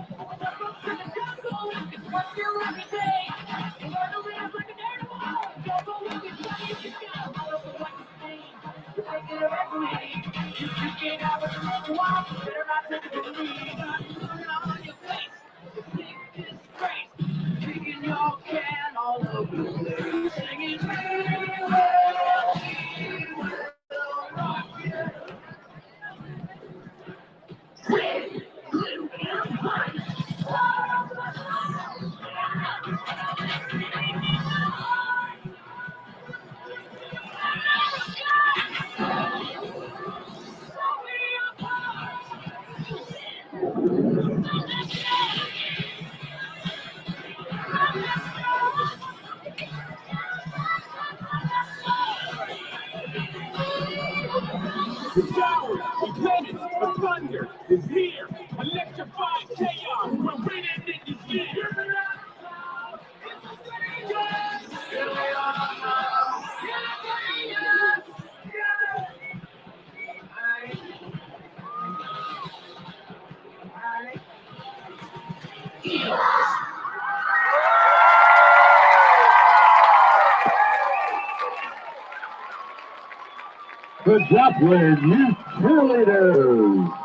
the Joplin Youth Cheerleaders.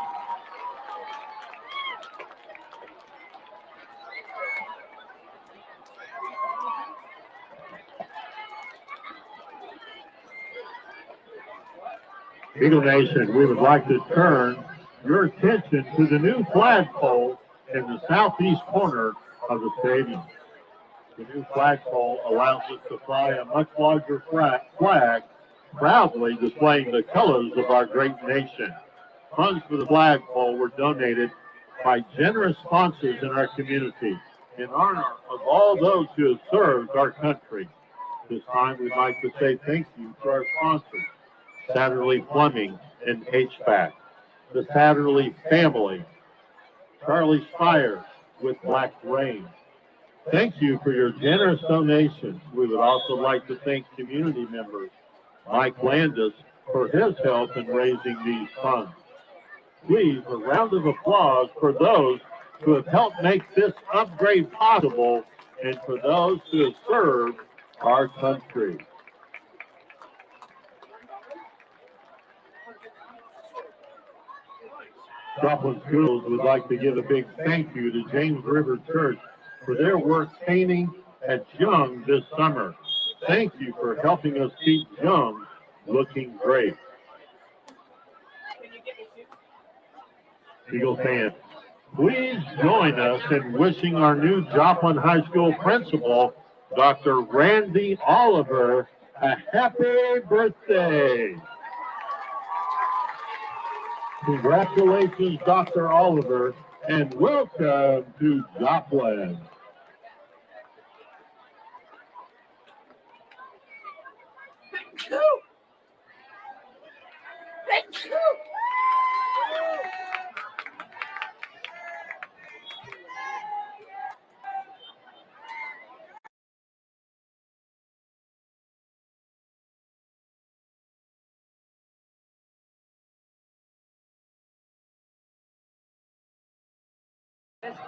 Eagle Nation, we would like to turn your attention to the new flagpole in the southeast corner of the stadium. The new flagpole allows us to fly a much larger flag, proudly displaying the colors of our great nation. Funds for the flagpole were donated by generous sponsors in our community in honor of all those who have served our country. This time we'd like to say thank you to our sponsors, Satterley Plumbing and HVAC, the Satterley family, Charlie Spire with Black Rain. Thank you for your generous donations. We would also like to thank community members, Mike Landis, for his help in raising these funds. Please, a round of applause for those who have helped make this upgrade possible and for those who have served our country. Joplin Schools would like to give a big thank you to James River Church for their work painting at Young this summer. Thank you for helping us keep Young looking great. Eagle fans, please join us in wishing our new Joplin High School principal, Dr. Randy Oliver, a happy birthday. Congratulations, Dr. Oliver, and welcome to Joplin. Thank you. Thank you.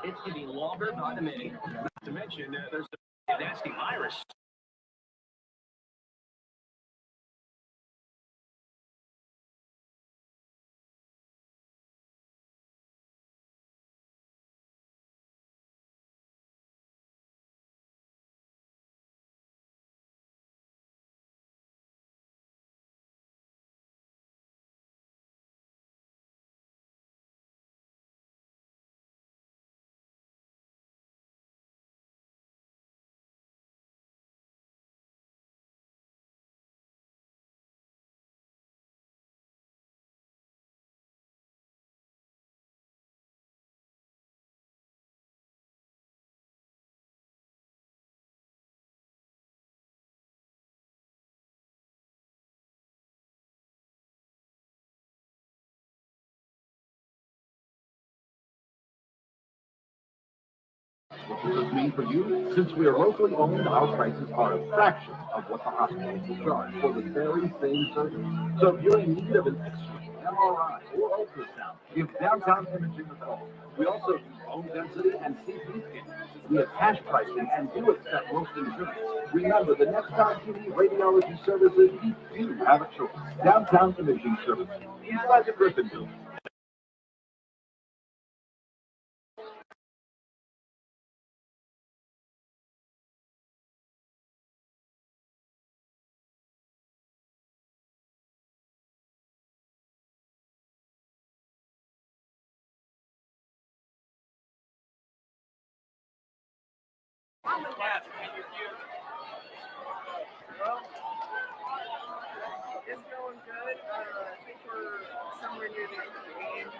It's getting longer by the minute. Not to mention, there's a nasty virus. What does this mean for you? Since we are locally owned, our prices are a fraction of what the hospitals will charge for the very same service. So if you're in need of an X-ray, MRI, or ultrasound, give downtown imaging a call. We also do bone density and CT scans. We have cash pricing and do accept most insurance. Remember, the next time you need radiology services, you do have a choice. Downtown Imaging Services, inside the Griffin Building. It's going good. I think we're somewhere near the end of the game.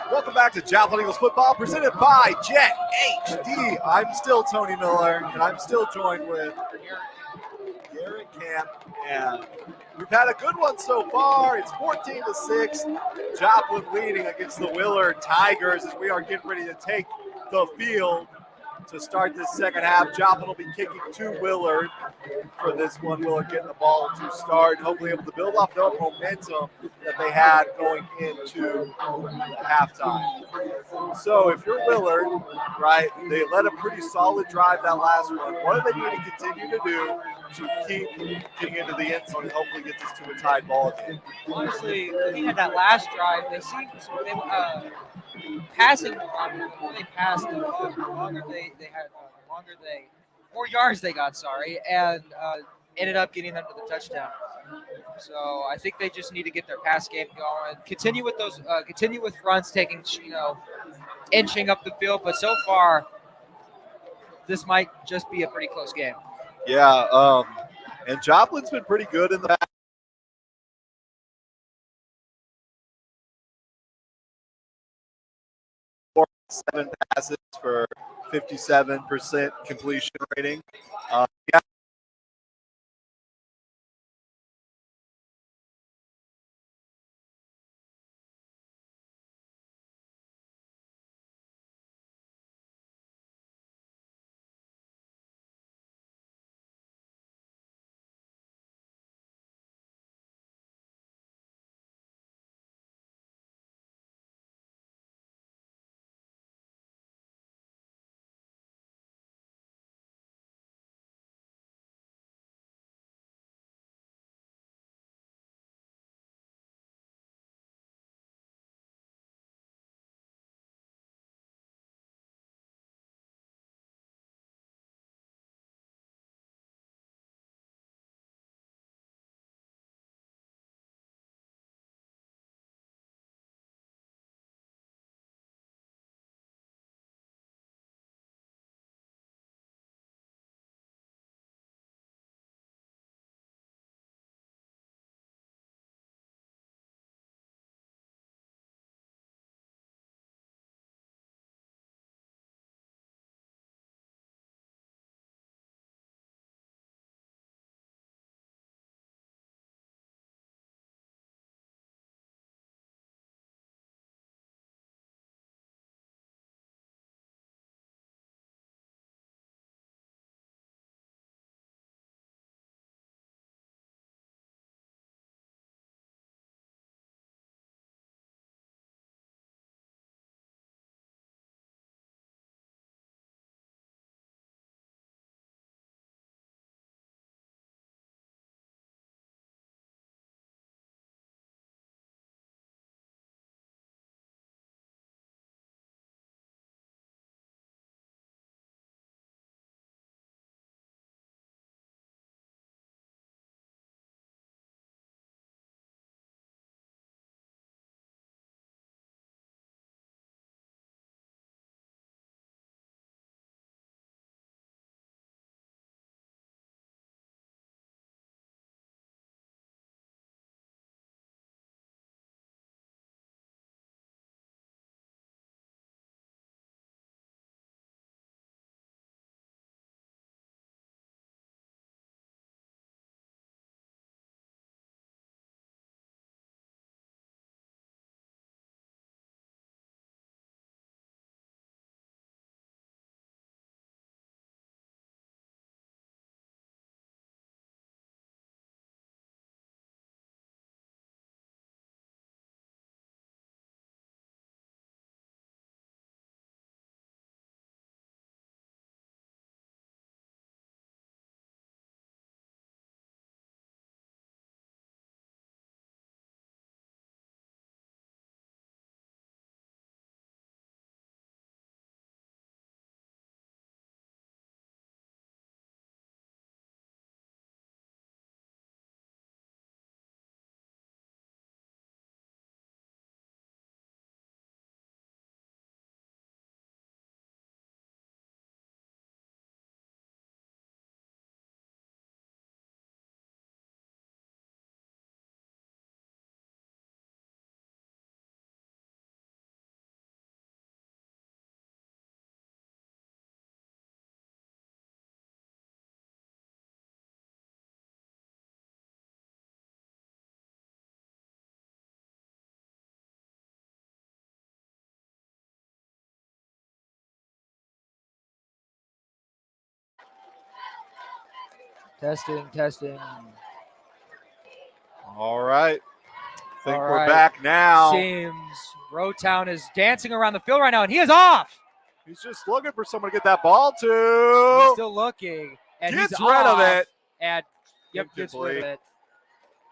Welcome back to Joplin Eagles football, presented by JETHD. I'm still Tony Miller, and I'm still joined with Garrett Camp, and we've had a good one so far. It's 14-6. Joplin leading against the Willard Tigers as we are getting ready to take the field to start this second half. Joplin will be kicking to Willard for this one. Willard getting the ball to start, hopefully able to build off the momentum that they had going into halftime. So if you're Willard, right, they led a pretty solid drive that last one. What do they need to continue to do to keep getting into the end zone and hopefully get this to a tied ball game? Honestly, looking at that last drive, they seemed passing the more they passed, the longer they had, more yards they got. Sorry, and ended up getting them to the touchdown. So I think they just need to get their pass game going. Continue with those. Continue with runs, taking inching up the field. But so far, this might just be a pretty close game. Yeah, and Joplin's been pretty good in the back. 7 passes for 57% completion rating. Yeah, Testing. All right. Think All we're right. back now. Seems Rotown is dancing around the field right now, and he is off. He's just looking for someone to get that ball He's to. still looking, and Gets he's rid of off, it. And gets rid Incomplete. of it.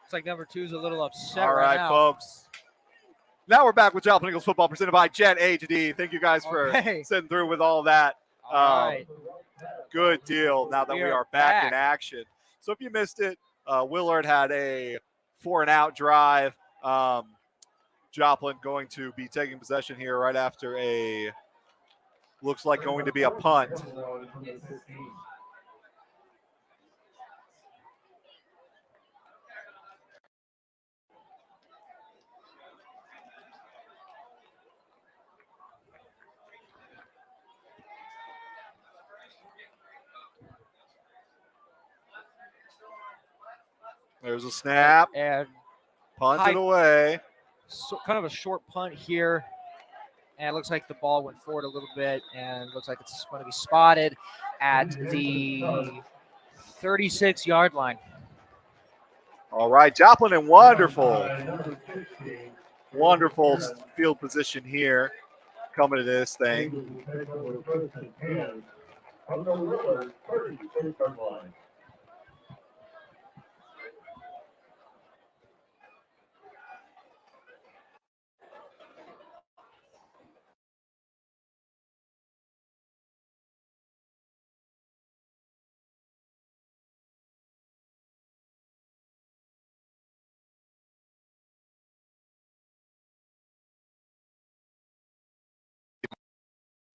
Looks like number 2 is a little upset All right right, now. folks. Now we're back with Joplin Eagles football presented by JETHD. Thank you guys for Okay. sitting through with all that. All right. Good deal now that we are back in action. So if you missed it, Willard had a 4-and-out drive. Joplin going to be taking possession here right after a looks like going to be a punt. There's a snap. And Punted away. so kind of a short punt here. And it looks like the ball went forward a little bit, and looks like it's going to be spotted at the 36-yard line. All right, Joplin in wonderful field position here coming to this thing.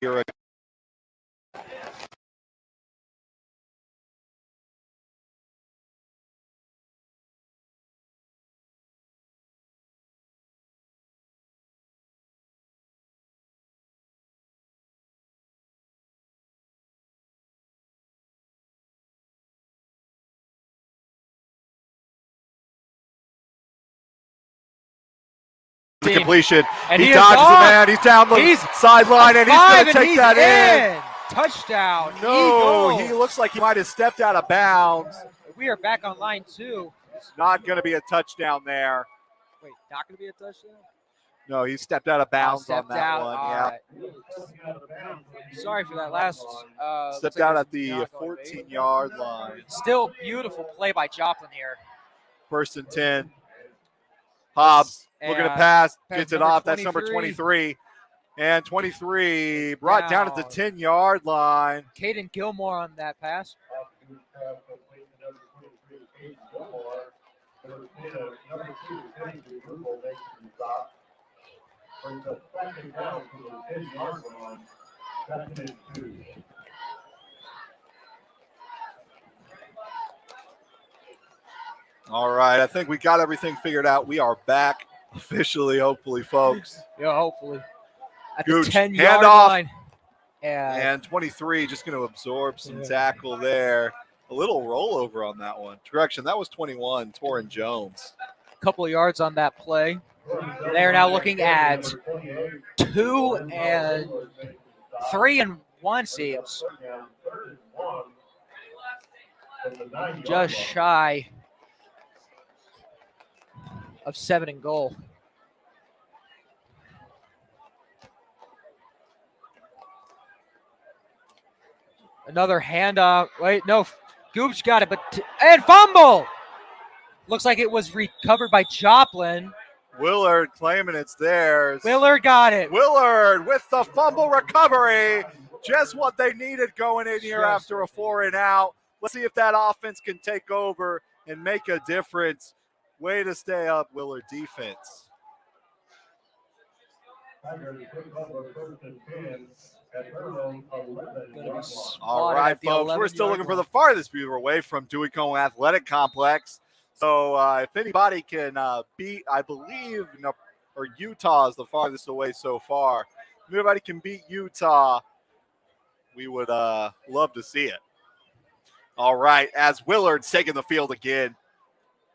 Here the completion. And he he dodges is the off. man. He's down the He's sideline, and he's going to take that in. Touchdown. No, Eagles. he looks like he might have stepped out of bounds. We are back on line 2. It's not going to be a touchdown there. Wait, not going to be a touchdown? No, he stepped out of bounds on Stepped that out. one. All Yeah. right. Sorry for that last. Stepped looks like out it at was the not going 14-yard line. Still beautiful play by Joplin here. First and 10. Hobbs looking to pass, gets it number off. That's number 23. And 23 brought down at the 10-yard line. Caden Gilmore on that pass. All right, I think we got everything figured out. We are back officially, hopefully, folks. Yeah, hopefully. At Gooch, the 10-yard handoff. line. And 23 just going to absorb some tackle there. A little rollover on that one. Correction, that was 21, Torrin Jones. A couple of yards on that play. They are now looking at 2 and 3 and 1 seems. Just shy of 7 and goal. Another handoff. Wait, no. Gooch got it, and fumble. Looks like it was recovered by Joplin. Willard claiming it's theirs. Willard got it. Willard with the fumble recovery. Just what they needed going in here after a 4-and-out. Let's see if that offense can take over and make a difference. Way to stay up, Willard defense. All right, folks, we're still looking for the farthest view away from Dewey Cone Athletic Complex. So if anybody can beat, I believe, or Utah is the farthest away so far. If anybody can beat Utah, we would love to see it. All right, as Willard's taking the field again,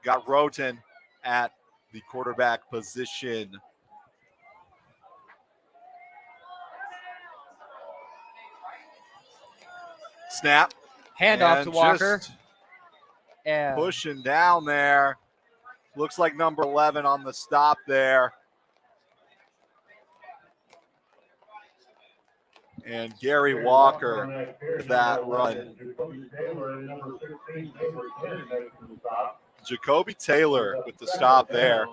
got Roten at the quarterback position. Snap. Handoff to Walker. And pushing down there. Looks like number 11 on the stop there. And Gary Walker with that run. Jacoby Taylor with the stop there.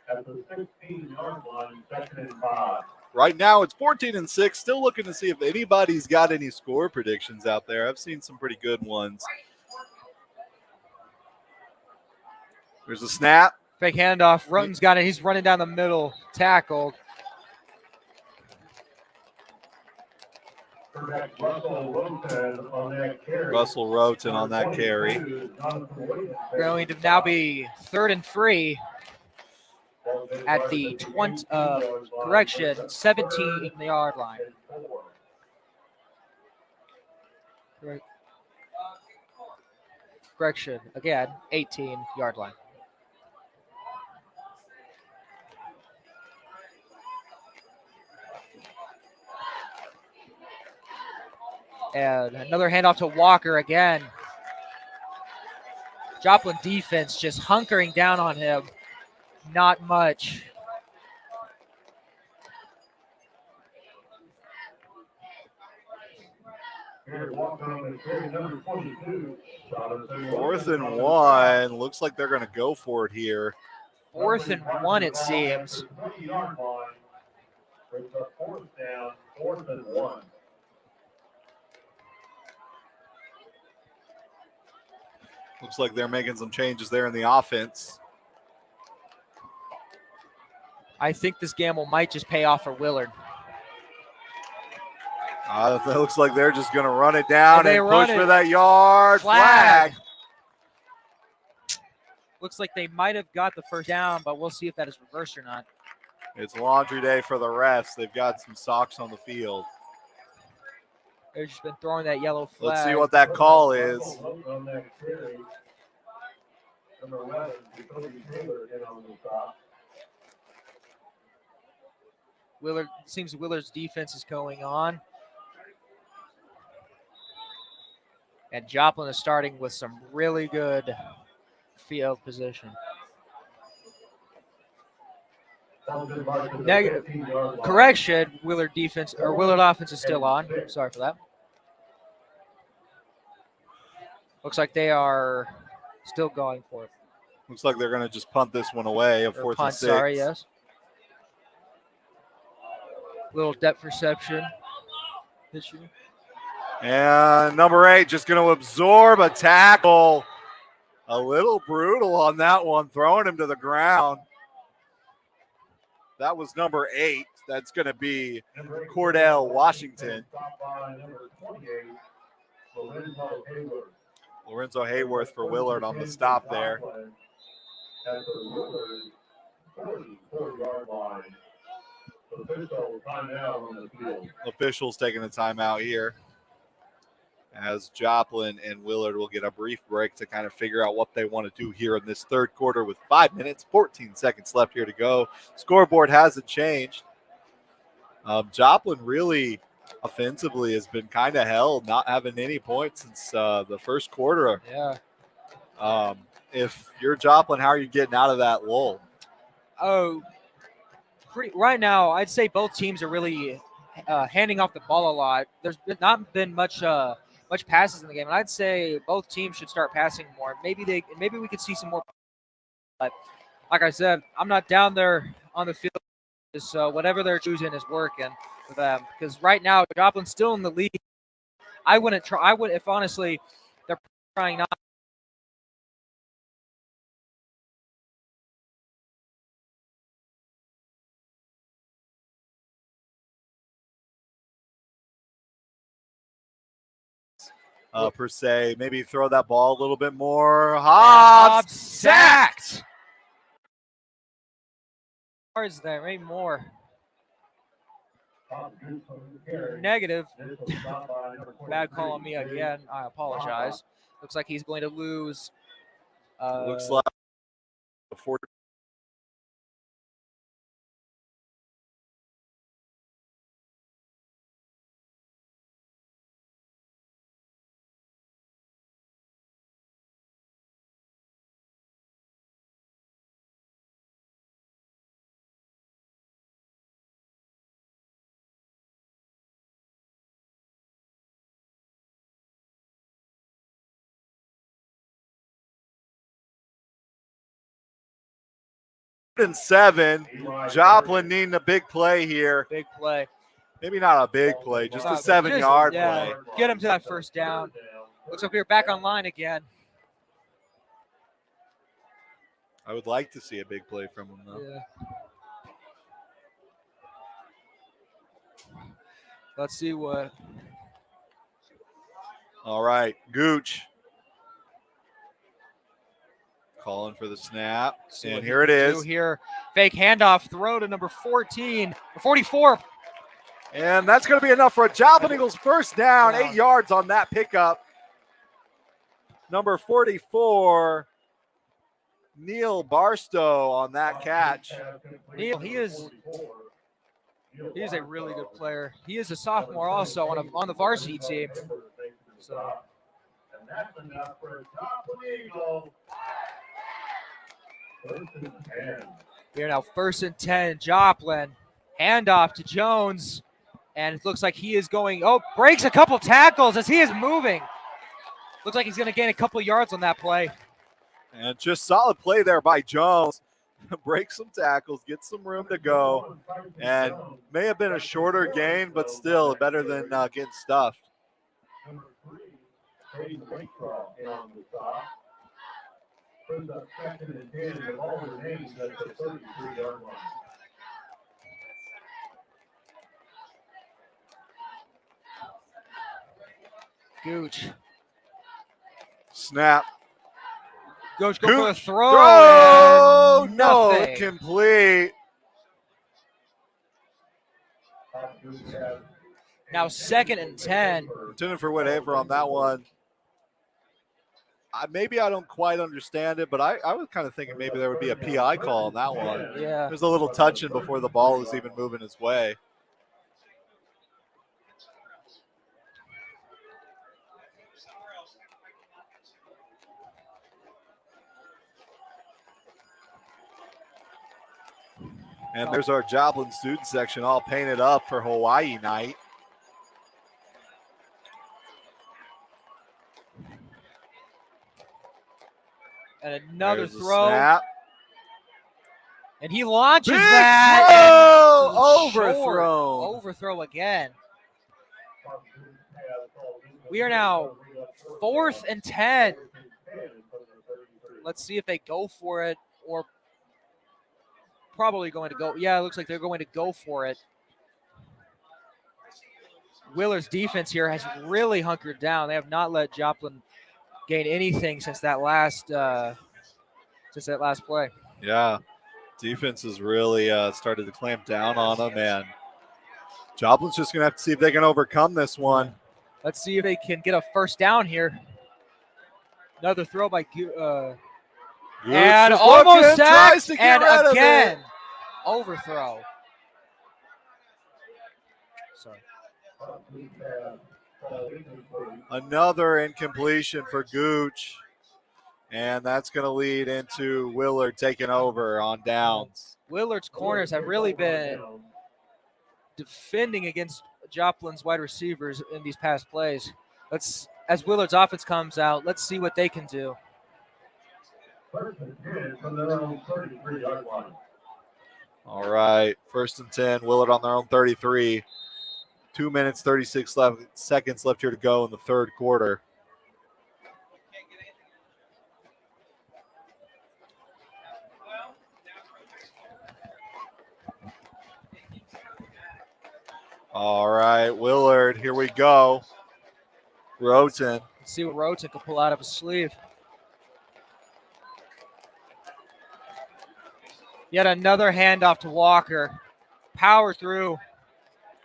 At the 16-yard line, 2nd and 5. Right now it's 14-6. Still looking to see if anybody's got any score predictions out there. I've seen some pretty good ones. There's a snap. fake handoff. Runton's got it. He's running down the middle. Tackled. Russell Roten on that carry. Going to now be 3rd and 3 at the 17-yard line. Correction, again, 18-yard line. And another handoff to Walker again. Joplin defense just hunkering down on him. Not much. Fourth and 1. Looks like they're going to go for it here. 4th and 1, it seems. 4th and 1. Looks like they're making some changes there in the offense. I think this gamble might just pay off for Willard. It looks like they're just going to run it down and push it. for that yard. Flag. Looks like they might have got the first down, but we'll see if that is reversed or not. It's laundry day for the refs. They've got some socks on the field. They've just been throwing that yellow flag. Let's see what that call is. Willard, seems Willard's defense is going on. And Joplin is starting with some really good field position. Negative. Correction, Willard defense or Willard offense is still on. Sorry for that. Looks like they are still going for it. Looks like they're going to just punt this one away. A 4th and 6. Sorry, yes. Little depth perception issue. And number 8 just going to absorb a tackle. A little brutal on that one, throwing him to the ground. That was number 8. That's going to be Cordell Washington. Lorenzo Hayworth for Willard on the stop there. Officials taking a timeout here, as Joplin and Willard will get a brief break to kind of figure out what they want to do here in this third quarter with 5 minutes, 14 seconds left here to go. Scoreboard hasn't changed. Joplin really offensively has been kind of held, not having any points since the first quarter. Yeah. If you're Joplin, how are you getting out of that lull? Oh, right now, I'd say both teams are really handing off the ball a lot. There's not been much passes in the game, and I'd say both teams should start passing more. Maybe we could see some more. But like I said, I'm not down there on the field, so whatever they're choosing is working for them. Because right now, Joplin's still in the lead. I wouldn't try. If honestly, they're trying not. Per se, maybe throw that ball a little bit more. Hobbs sacked. Yards there, maybe more. Negative. Bad call on me again. I apologize. Looks like he's going to lose. Looks like And 7. Joplin needing a big play here. Big play. Maybe not a big play, just a 7-yard play. Get him to that first down. Looks like we're back online again. I would like to see a big play from him, though. Yeah. Let's see what. All right, Gooch. Calling for the snap. And here it is. Here, fake handoff, throw to number 14, 44. And that's going to be enough for a Joplin Eagles first down. 8 yards on that pickup. Number 44, Neil Barstow on that catch. Neil, he is a really good player. He is a sophomore also on the varsity team. So. And that's enough for a Joplin Eagle. Here now, 1st and 10, Joplin. Handoff to Jones. And it looks like he is going, breaks a couple tackles as he is moving. Looks like he's going to gain a couple yards on that play. And just solid play there by Jones. Break some tackles, get some room to go. And may have been a shorter gain, but still better than getting stuffed. Number 3, on the top. Brings up 2nd and 10, and all remains at the 33-yard line. Gooch. Snap. Gooch go for the throw. Throw! No, Nothing. incomplete. Now 2nd and 10. Intended for whatever on that one. Maybe I don't quite understand it, but I was kind of thinking maybe there would be a PI call on that one. Yeah. There's a little touching before the ball was even moving his way. And there's our Joplin student section all painted up for Hawaii night. And another There's the throw. snap. And he launches Big that. throw! And short. Overthrown. Overthrow again. We are now 4th and 10. Let's see if they go for it or probably going to go. Yeah, it looks like they're going to go for it. Willard's defense here has really hunkered down. They have not let Joplin gain anything since that last play. Yeah, defense has really started to clamp down on them, and Joplin's just going to have to see if they can overcome this one. Let's see if they can get a first down here. Another throw by and almost sacked, and again, overthrow. Sorry. Another incompletion for Gooch, and that's going to lead into Willard taking over on downs. Willard's corners have really been defending against Joplin's wide receivers in these past plays. As Willard's offense comes out, let's see what they can do. All right, 1st and 10, Willard on their own 33. 2 minutes, 36 seconds left here to go in the 3rd quarter. All right, Willard, here we go. Roten. Let's see what Roten can pull out of his sleeve. Yet another handoff to Walker. Power through.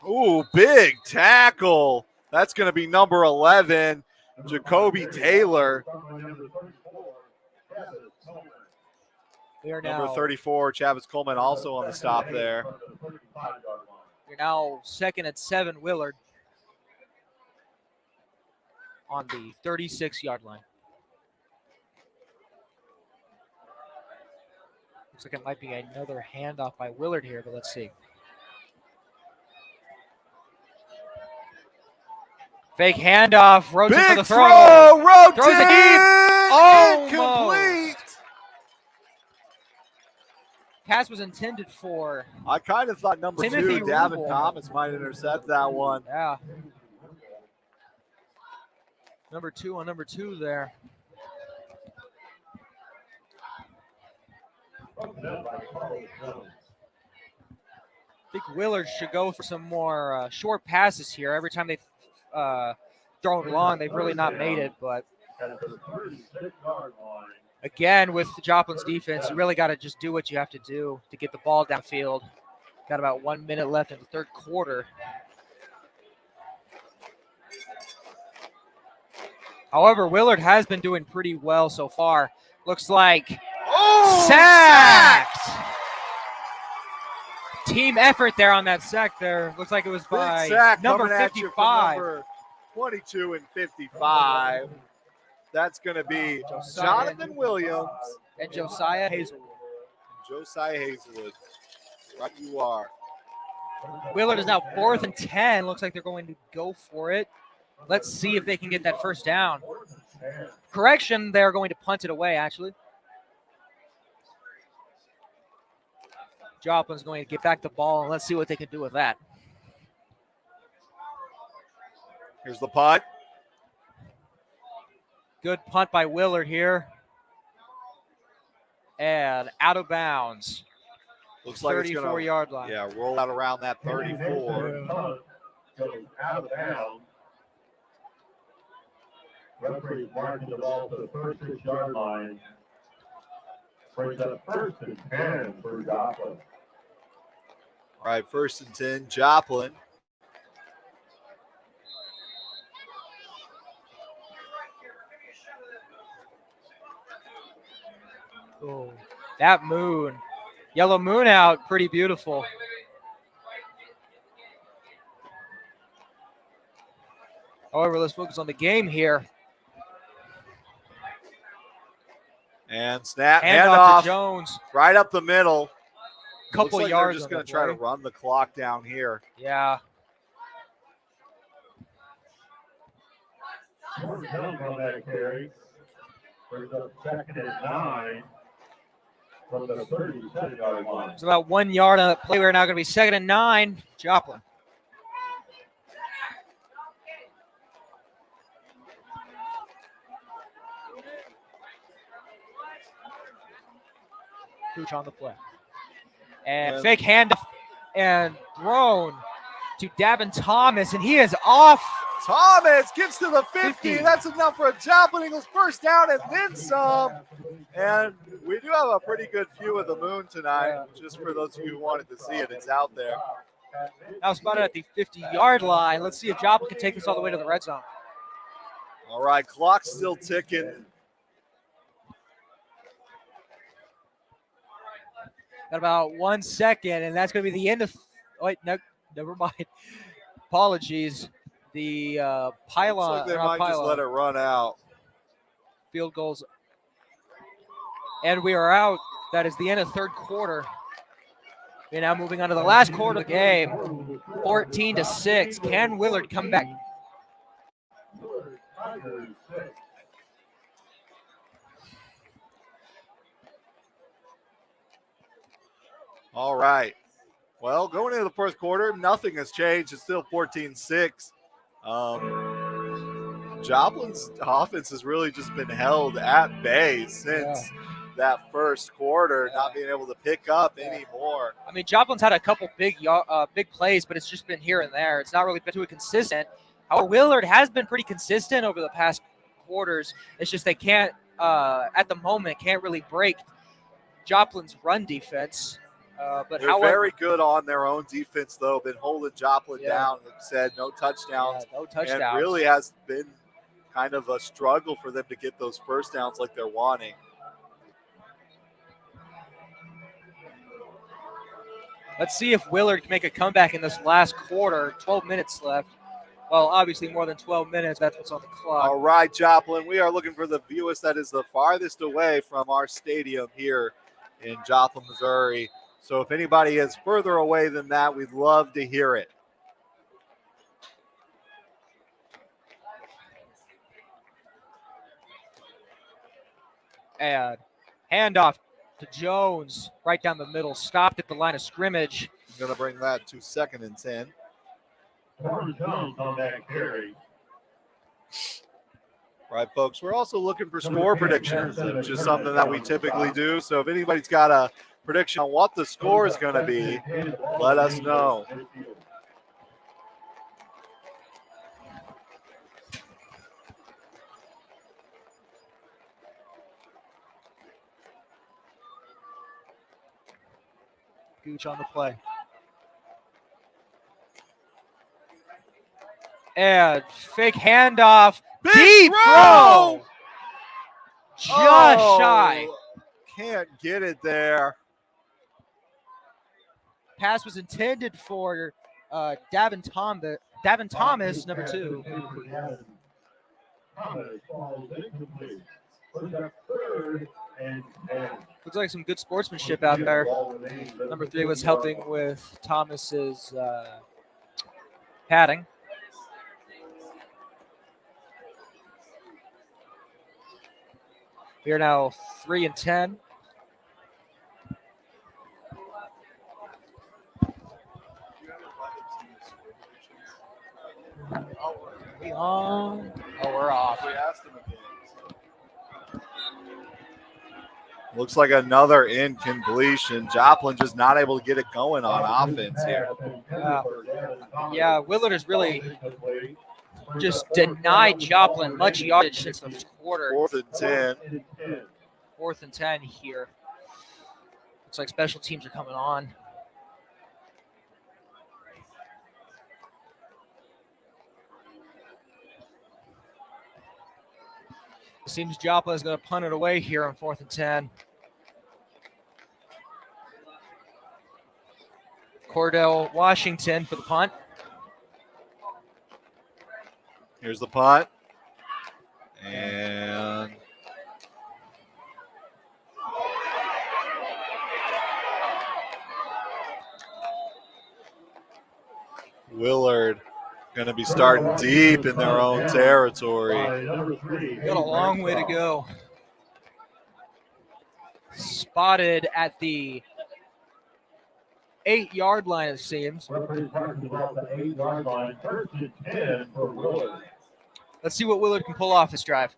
Ooh, big tackle. That's going to be number 11, Jacoby Taylor. We are now Number 34, Chavis Coleman also on the stop there. We're now 2nd and 7, Willard on the 36-yard line. Looks like it might be another handoff by Willard here, but let's see. Fake handoff, Roten for the throw. Roten! Throws it deep. Incomplete! pass was intended for. I kind of thought number Timothy 2, Davin Rubel. Thomas, might intercept that one. Yeah. Number 2 on number 2 there. I think Willard should go for some more short passes here. Every time they've thrown long, they've really not made it. But again, with Joplin's defense, you really got to just do what you have to do to get the ball downfield. Got about 1 minute left in the third quarter. However, Willard has been doing pretty well so far. Looks like sacked. Team effort there on that sack there. Looks like it was by number 55. Number 22 and 55. That's going to be Jonathan Williams and Josiah Hazelwood. Right you are. Willard is now 4th and 10. Looks like they're going to go for it. Let's see if they can get that first down. Correction, they're going to punt it away, actually. Joplin's going to get back the ball, and let's see what they can do with that. Here's the punt. Good punt by Willard here. And out of bounds. Looks like it's 34-yard line. Yeah, roll out around that 34. Goes out of bounds. Referee marking the ball to the first 6-yard line. Brings up 1st and 10 for Joplin. All right, 1st and 10, Joplin. Oh, that moon. Yellow moon out, pretty beautiful. However, let's focus on the game here. And snap, handoff to Jones. Right up the middle. Couple like yards. They're just going to try to run the clock down here. Yeah. On that carry. Brings up 2nd and 9 from the 37-yard line. It's about 1 yard on that play. We're now going to be 2nd and 9. Joplin. Cooch on the play. And fake handoff and thrown to Davin Thomas, and he is off. Thomas gets to the 50. That's enough for a Joplin Eagles first down and then some. And we do have a pretty good view of the moon tonight, just for those of you who wanted to see it. It's out there. Now spotted at the 50-yard line. Let's see if Joplin can take this all the way to the red zone. All right, clock's still ticking. Got about 1 second, and that's going to be the end of. Oh, wait, no, never mind. Apologies. The pylon. Looks like they might just let it run out. Field goals. And we are out. That is the end of third quarter. We're now moving on to the last quarter of the game. 14-6. Can Willard come back? All right. Well, going into the first quarter, nothing has changed. It's still 14-6. Joplin's offense has really just been held at bay since that first quarter, not being able to pick up anymore. I mean, Joplin's had a couple big plays, but it's just been here and there. It's not really been too consistent. However, Willard has been pretty consistent over the past quarters. It's just they can't, at the moment, can't really break Joplin's run defense. But they're very good on their own defense, though. Been holding Joplin down. Like said, no touchdowns. No touchdowns. And really has been kind of a struggle for them to get those first downs like they're wanting. Let's see if Willard can make a comeback in this last quarter. 12 minutes left. Well, obviously more than 12 minutes. That's what's on the clock. All right, Joplin. We are looking for the viewers that is the farthest away from our stadium here in Joplin, Missouri. So if anybody is further away than that, we'd love to hear it. And handoff to Jones, right down the middle, stopped at the line of scrimmage. Going to bring that to 2nd and 10. Jones on that carry. Right, folks, we're also looking for score predictions, which is something that we typically do. So if anybody's got a prediction on what the score is going to be, let us know. Gooch on the play. And fake handoff. Big Deep throw! Just shy. Can't get it there. Pass was intended for Davin Thomas, number 2. Looks like some good sportsmanship out there. Number 3 was helping with Thomas's padding. We are now 3 and 10. We're off. We asked him again. Looks like another incompletion. Joplin just not able to get it going on offense here. Yeah, Willard has really just denied Joplin much yardage since the quarter. 4th and 10. 4th and 10 here. Looks like special teams are coming on. It seems Joplin is going to punt it away here on 4th and 10. Cordell Washington for the punt. Here's the punt. And Willard going to be starting deep in their own territory. Got a long way to go. Spotted at the 8-yard line, it seems. Let's see what Willard can pull off this drive.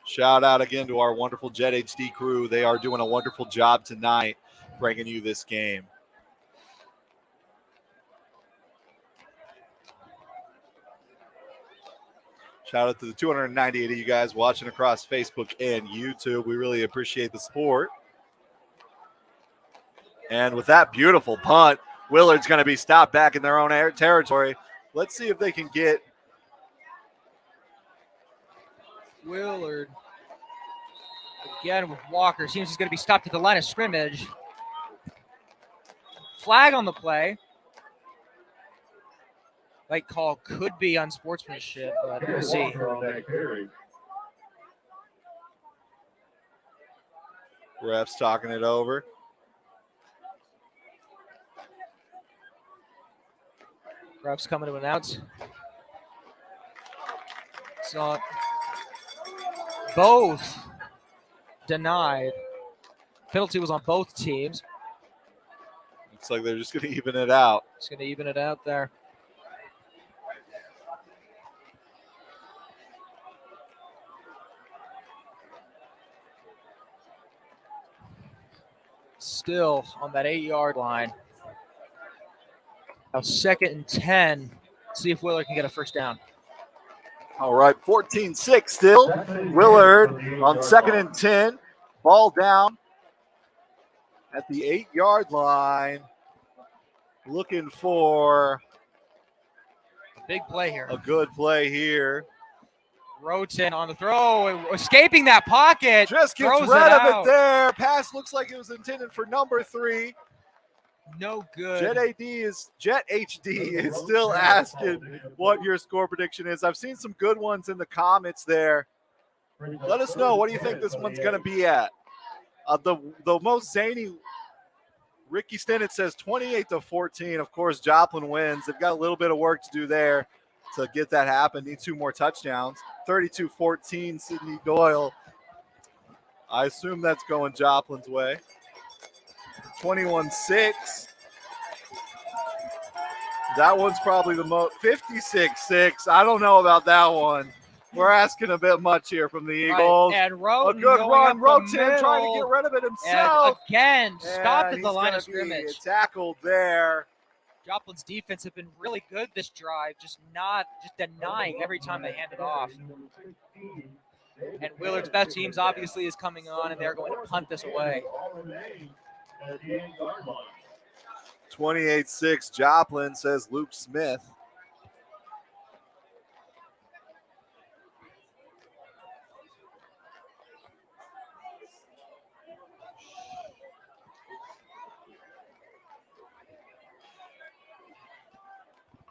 Shout out again to our wonderful JETHD crew. They are doing a wonderful job tonight bringing you this game. Shout out to the 298 of you guys watching across Facebook and YouTube. We really appreciate the support. And with that beautiful punt, Willard's going to be stopped back in their own territory. Let's see if they can get Willard again with Walker. Seems he's going to be stopped at the line of scrimmage. Flag on the play. Light call could be unsportsmanship, but we'll see. Refs talking it over. Refs coming to announce. So both denied. Penalty was on both teams. Looks like they're just going to even it out. Just going to even it out there. Still on that 8-yard line. Now 2nd and 10. See if Willard can get a first down. All right, 14-6 still. Willard on 2nd and 10. Ball down at the 8-yard line. Looking for a big play here. A good play here. Roten on the throw, escaping that pocket. Just gets rid of it there. Pass looks like it was intended for number 3. No good. JETHD is still asking what your score prediction is. I've seen some good ones in the comments there. Let us know. What do you think this one's going to be at? The most zany, Ricky Stennett says 28-14. Of course, Joplin wins. They've got a little bit of work to do there to get that happen. Need 2 more touchdowns. 32-14, Sidney Doyle. I assume that's going Joplin's way. 21-6. That one's probably the most. 56-6. I don't know about that one. We're asking a bit much here from the Eagles. Right. And A Roten good going run. up the Roten trying to middle, get rid of it and himself. again, stopped And at the he's line gonna of be scrimmage. tackled there. Joplin's defense have been really good this drive, just denying every time they hand it off. And Willard's best teams obviously is coming on, and they're going to punt this away. 28-6 Joplin, says Luke Smith.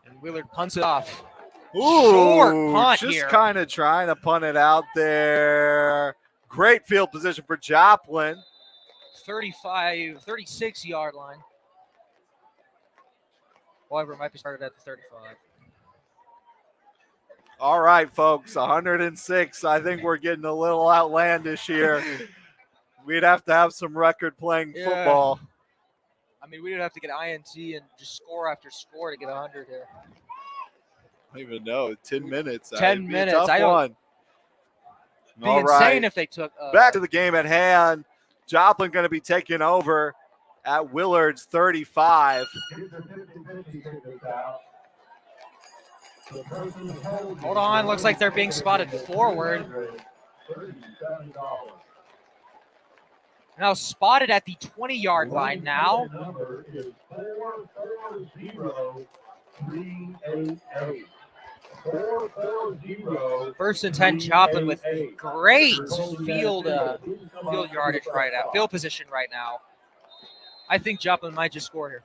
And Willard punts it off. Ooh, Short punt just here. kind of trying to punt it out there. Great field position for Joplin. 36-yard line. However, it might be started at the 35. All right, folks, 106. I think we're getting a little outlandish here. We'd have to have some record-playing football. I mean, we would have to get INT and just score after score to get 100 here. I don't even know. 10 minutes. 10 That'd be minutes. A tough I don't. one. Be All insane right. if they took. Back to the game at hand. Joplin going to be taking over at Willard's 35. Hold on. Looks like they're being spotted forward. Now spotted at the 20-yard line now. First and 10, Joplin with great field yardage right now, field position right now. I think Joplin might just score here.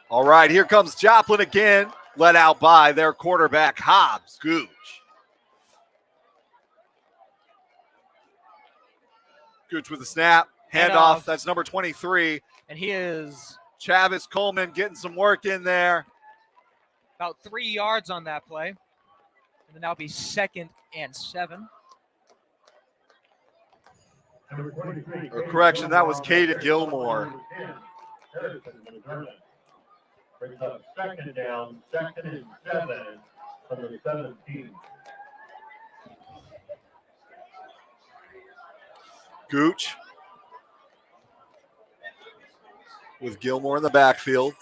All right, here comes Joplin again, led out by their quarterback, Hobbs Gooch. Gooch with the snap, handoff. That's number 23. And he is Chavis Coleman getting some work in there. about 3 yards on that play. And then that'll be 2nd and 7. Or correction, that was Caden Gilmore. Brings up 2nd down, 2nd and 7 from the 17. Gooch with Gilmore in the backfield.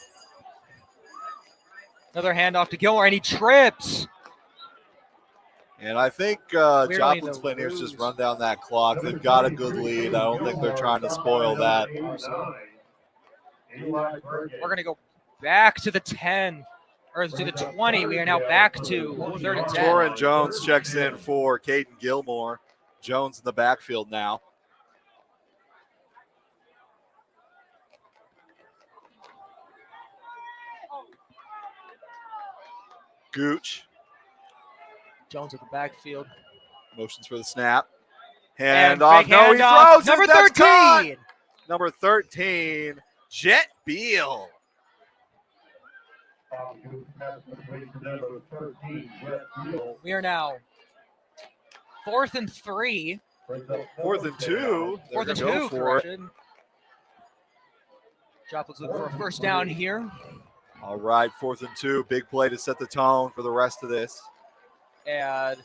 Another handoff to Gilmore, and he trips. And I think Joplin's plan here is just run down that clock. They've got a good lead. I don't think they're trying to spoil that. We're going to go back to the 10, or to the 20. We are now back to 3rd and 10. Torrin Jones checks in for Caden Gilmore. Jones in the backfield now. Gooch. Jones at the backfield. Motions for the snap. And Handoff. fake No, he handoff. throws Number it. That's caught. 13. Number 13, Jet Beal. We are now 4th and 3. 4th and 2. They're 4th and gonna 2, go for it. correction. Joplin's looking for a first down here. All right, 4th and 2. Big play to set the tone for the rest of this. And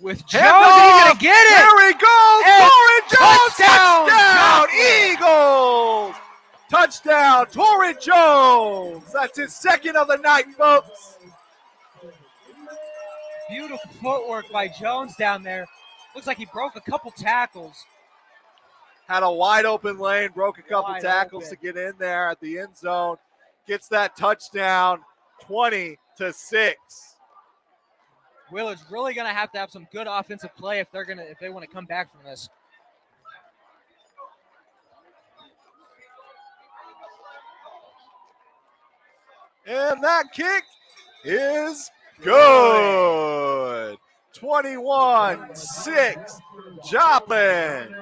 with Jones, he's going to get it. There he goes. And Torrin Jones. touchdown, Eagles. Touchdown, Torrin Jones. That's his 2nd of the night, folks. Beautiful footwork by Jones down there. Looks like he broke a couple tackles. Had a wide open lane, broke a couple Wide tackles open. to get in there at the end zone. Gets that touchdown, 20-6. Willard's really going to have some good offensive play if they want to come back from this. And that kick is good. 21-6, Joplin.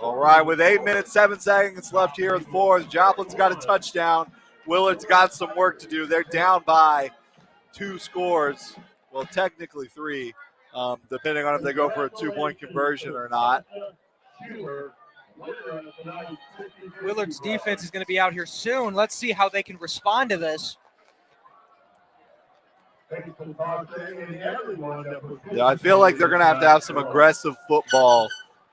All right, with 8 minutes, 7 seconds left here in the fourth, Joplin's got a touchdown. Willard's got some work to do. They're down by 2 scores. Well, technically 3, depending on if they go for a 2-point conversion or not. Willard's defense is going to be out here soon. Let's see how they can respond to this. Yeah, I feel like they're going to have some aggressive football.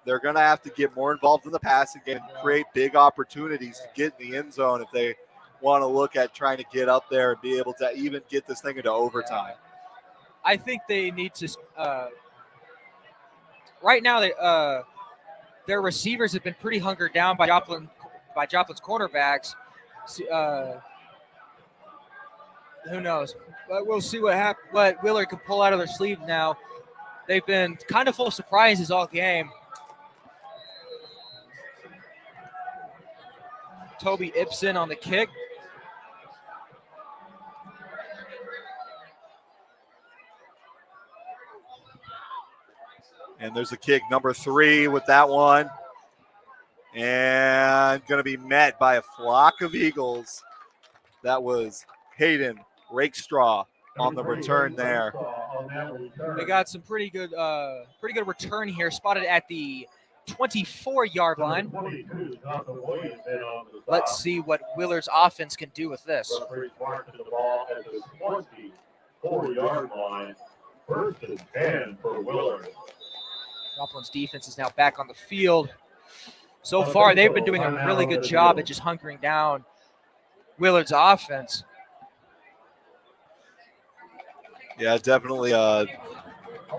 They're going to have to get more involved in the passing game and create big opportunities to get in the end zone if they want to look at trying to get up there and be able to even get this thing into overtime. I think they need to right now their receivers have been pretty hunkered down by Joplin's cornerbacks. Who knows? But we'll see what Willard can pull out of their sleeve now. They've been kind of full of surprises all game. Toby Ibsen on the kick. And there's a kick, number 3 with that one. And going to be met by a flock of Eagles. That was Hayden Rakestraw on the return there. They got some pretty good return here, spotted at the 24-yard line. Let's see what Willard's offense can do with this. 24-yard line. First and 10 for Willard. Joplin's defense is now back on the field. So far, they've been doing a really good job at just hunkering down Willard's offense. Yeah, definitely.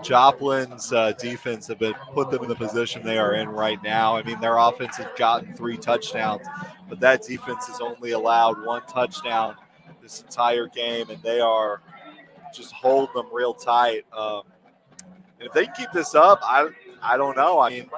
Joplin's defense have put them in the position they are in right now. I mean, their offense has gotten 3 touchdowns, but that defense has only allowed 1 touchdown this entire game, and they are just holding them real tight. And if they keep this up, I don't know. I mean,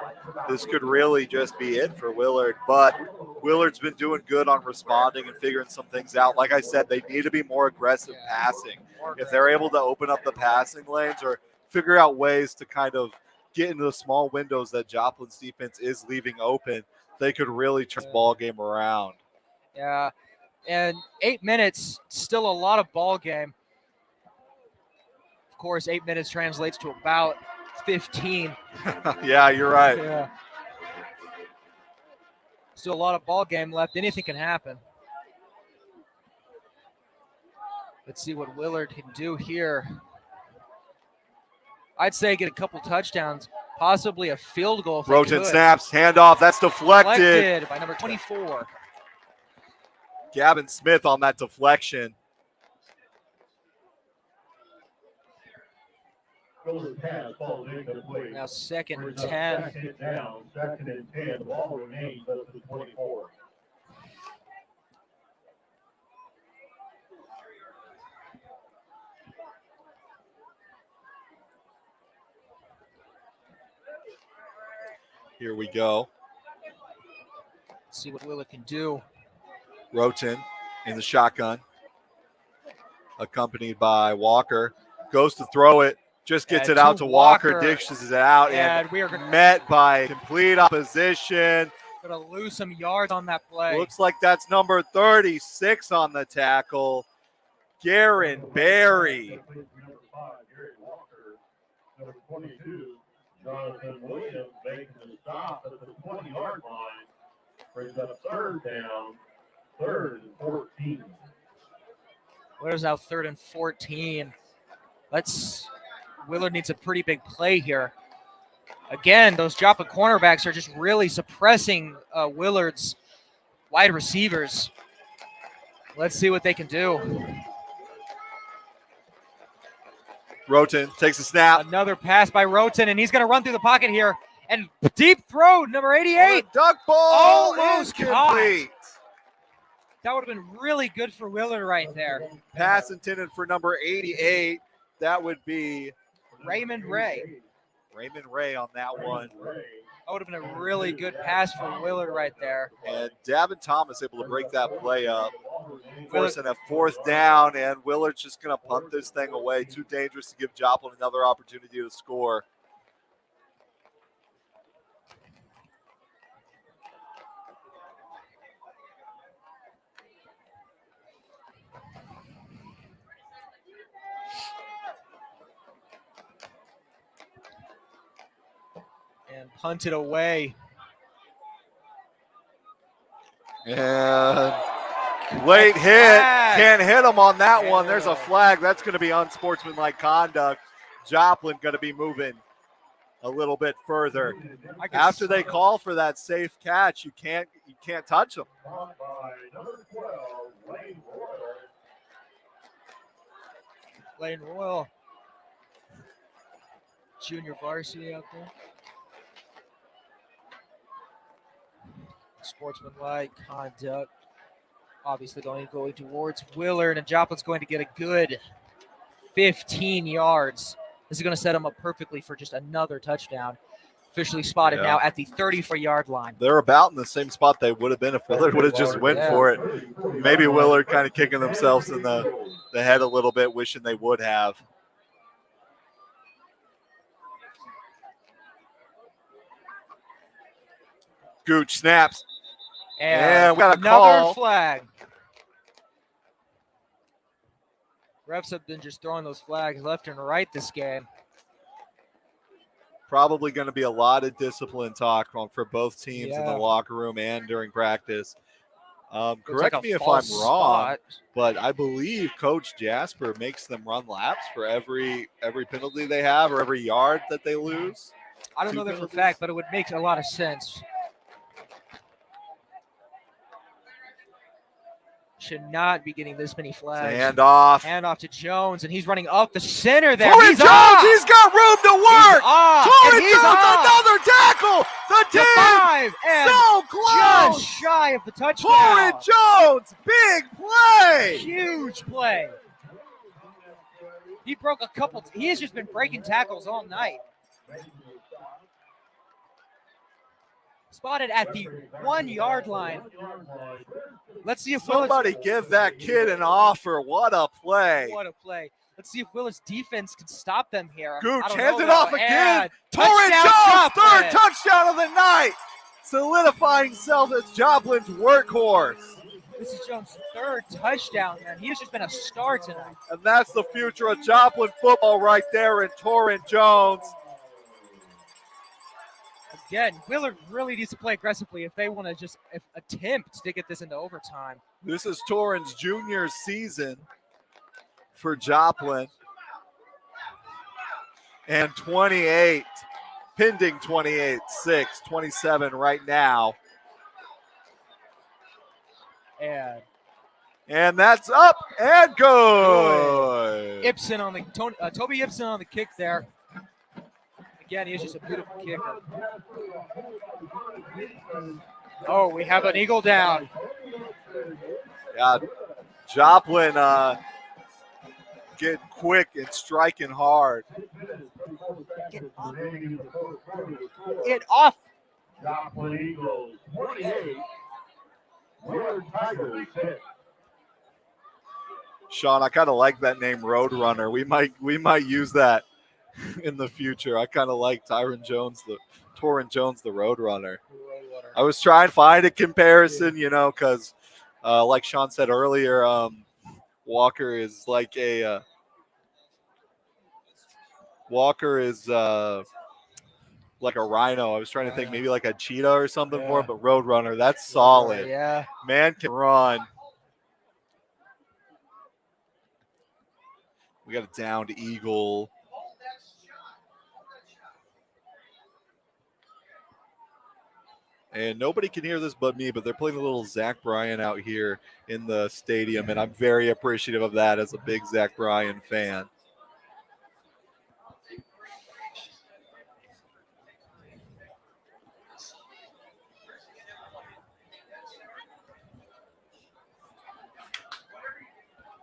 this could really just be it for Willard, but Willard's been doing good on responding and figuring some things out. Like I said, they need to be more aggressive passing. If they're able to open up the passing lanes or figure out ways to kind of get into the small windows that Joplin's defense is leaving open, they could really turn the ball game around. Yeah, and 8 minutes, still a lot of ball game. Of course, 8 minutes translates to about 15. Yeah, you're right. Yeah. Still a lot of ball game left. Anything can happen. Let's see what Willard can do here. I'd say get a couple touchdowns, possibly a field goal. Roten snaps, handoff. That's deflected by number 24. Gavin Smith on that deflection. Now second and 10. Second and 10. The ball remains at the 24. Here we go. Let's see what Willard can do. Roten in the shotgun, accompanied by Walker. Goes to throw it, just gets it out to Walker, dishes it out, and we are met by complete opposition. Going to lose some yards on that play. Looks like that's number 36 on the tackle, Garen Berry. Number 22, Jonathan Williams making the stop at the 20-yard line. Brings up third down, 3rd and 14. Where's now 3rd and 14? Willard needs a pretty big play here. Again, those Joplin cornerbacks are just really suppressing Willard's wide receivers. Let's see what they can do. Roten takes a snap. Another pass by Roten, and he's going to run through the pocket here. And deep throw, number 88. Duck ball almost incomplete. caught. That would have been really good for Willard right there. Pass intended for number 88. That would be Raymond Ray. Raymond Ray on that one. That would have been a really good pass for Willard right there. And Davin Thomas able to break that play up. Forcing a 4th down, and Willard's just going to punt this thing away. Too dangerous to give Joplin another opportunity to score. And punted away. And late hit. Flag. Can't hit him on that one. There's Yeah. a flag. That's going to be unsportsmanlike conduct. Joplin going to be moving a little bit further. After they call for that safe catch, you can't touch them. Lane Royal. Junior varsity out there. Sportsmanlike conduct. Obviously going towards Willard, and Joplin's going to get a good 15 yards. This is going to set him up perfectly for just another touchdown. Officially spotted now at the 34-yard line. They're about in the same spot they would have been if Willard would have just went for it. Maybe Willard kind of kicking themselves in the head a little bit, wishing they would have. Gooch snaps. And we got a another call. flag. Refs have been just throwing those flags left and right this game. Probably going to be a lot of discipline talk for both teams in the Yeah. locker room and during practice. Looks Correct like a me if I'm false wrong, spot. but I believe Coach Jasper makes them run laps for every penalty they have or every yard that they lose. I don't know that for a fact, but it would make a lot of sense. Should not be getting this many flags. Handoff. Hand off to Jones, and he's running up the center there. Torrent He's Jones, off. he's got room to work. Torrent He's Jones, off. another tackle. The To team 5 and so close. just shy of the touchdown. Torrent Jones, big play. Huge play. He broke a couple. He has just been breaking tackles all night. Spotted at the 1-yard line. Let's see if Somebody give that kid an offer. What a play. What a play. Let's see if Willard's defense can stop them here. Gooch I don't hands know, it though. off again. And Torrent touchdown, Jones, Joplin. third touchdown of the night. Solidifying himself as Joplin's workhorse. This is Jones' third touchdown, man. He has just been a star tonight. And that's the future of Joplin football right there in Torrent Jones. Again, Willard really needs to play aggressively if they want to just attempt to get this into overtime. This is Torrent's junior season for Joplin. And 28, pending 28-6, 27 right now. And that's up and good. Ibsen on the Toby Ibsen on the kick there. Again, he is just a beautiful kicker. Oh, we have an eagle down. Yeah, Joplin getting quick and striking hard. It off. Joplin Eagles 28. Willard Tigers hit. Sean, I kind of like that name, Roadrunner. We might use that in the future. I kind of like Torrent Jones, the Roadrunner. I was trying to find a comparison, because like Sean said earlier, Walker is like a like a rhino. I was trying to think maybe like a cheetah or something for it, but Roadrunner, that's solid. Yeah. Man can run. We got a downed eagle. And nobody can hear this but me, but they're playing a little Zach Bryan out here in the stadium, and I'm very appreciative of that as a big Zach Bryan fan.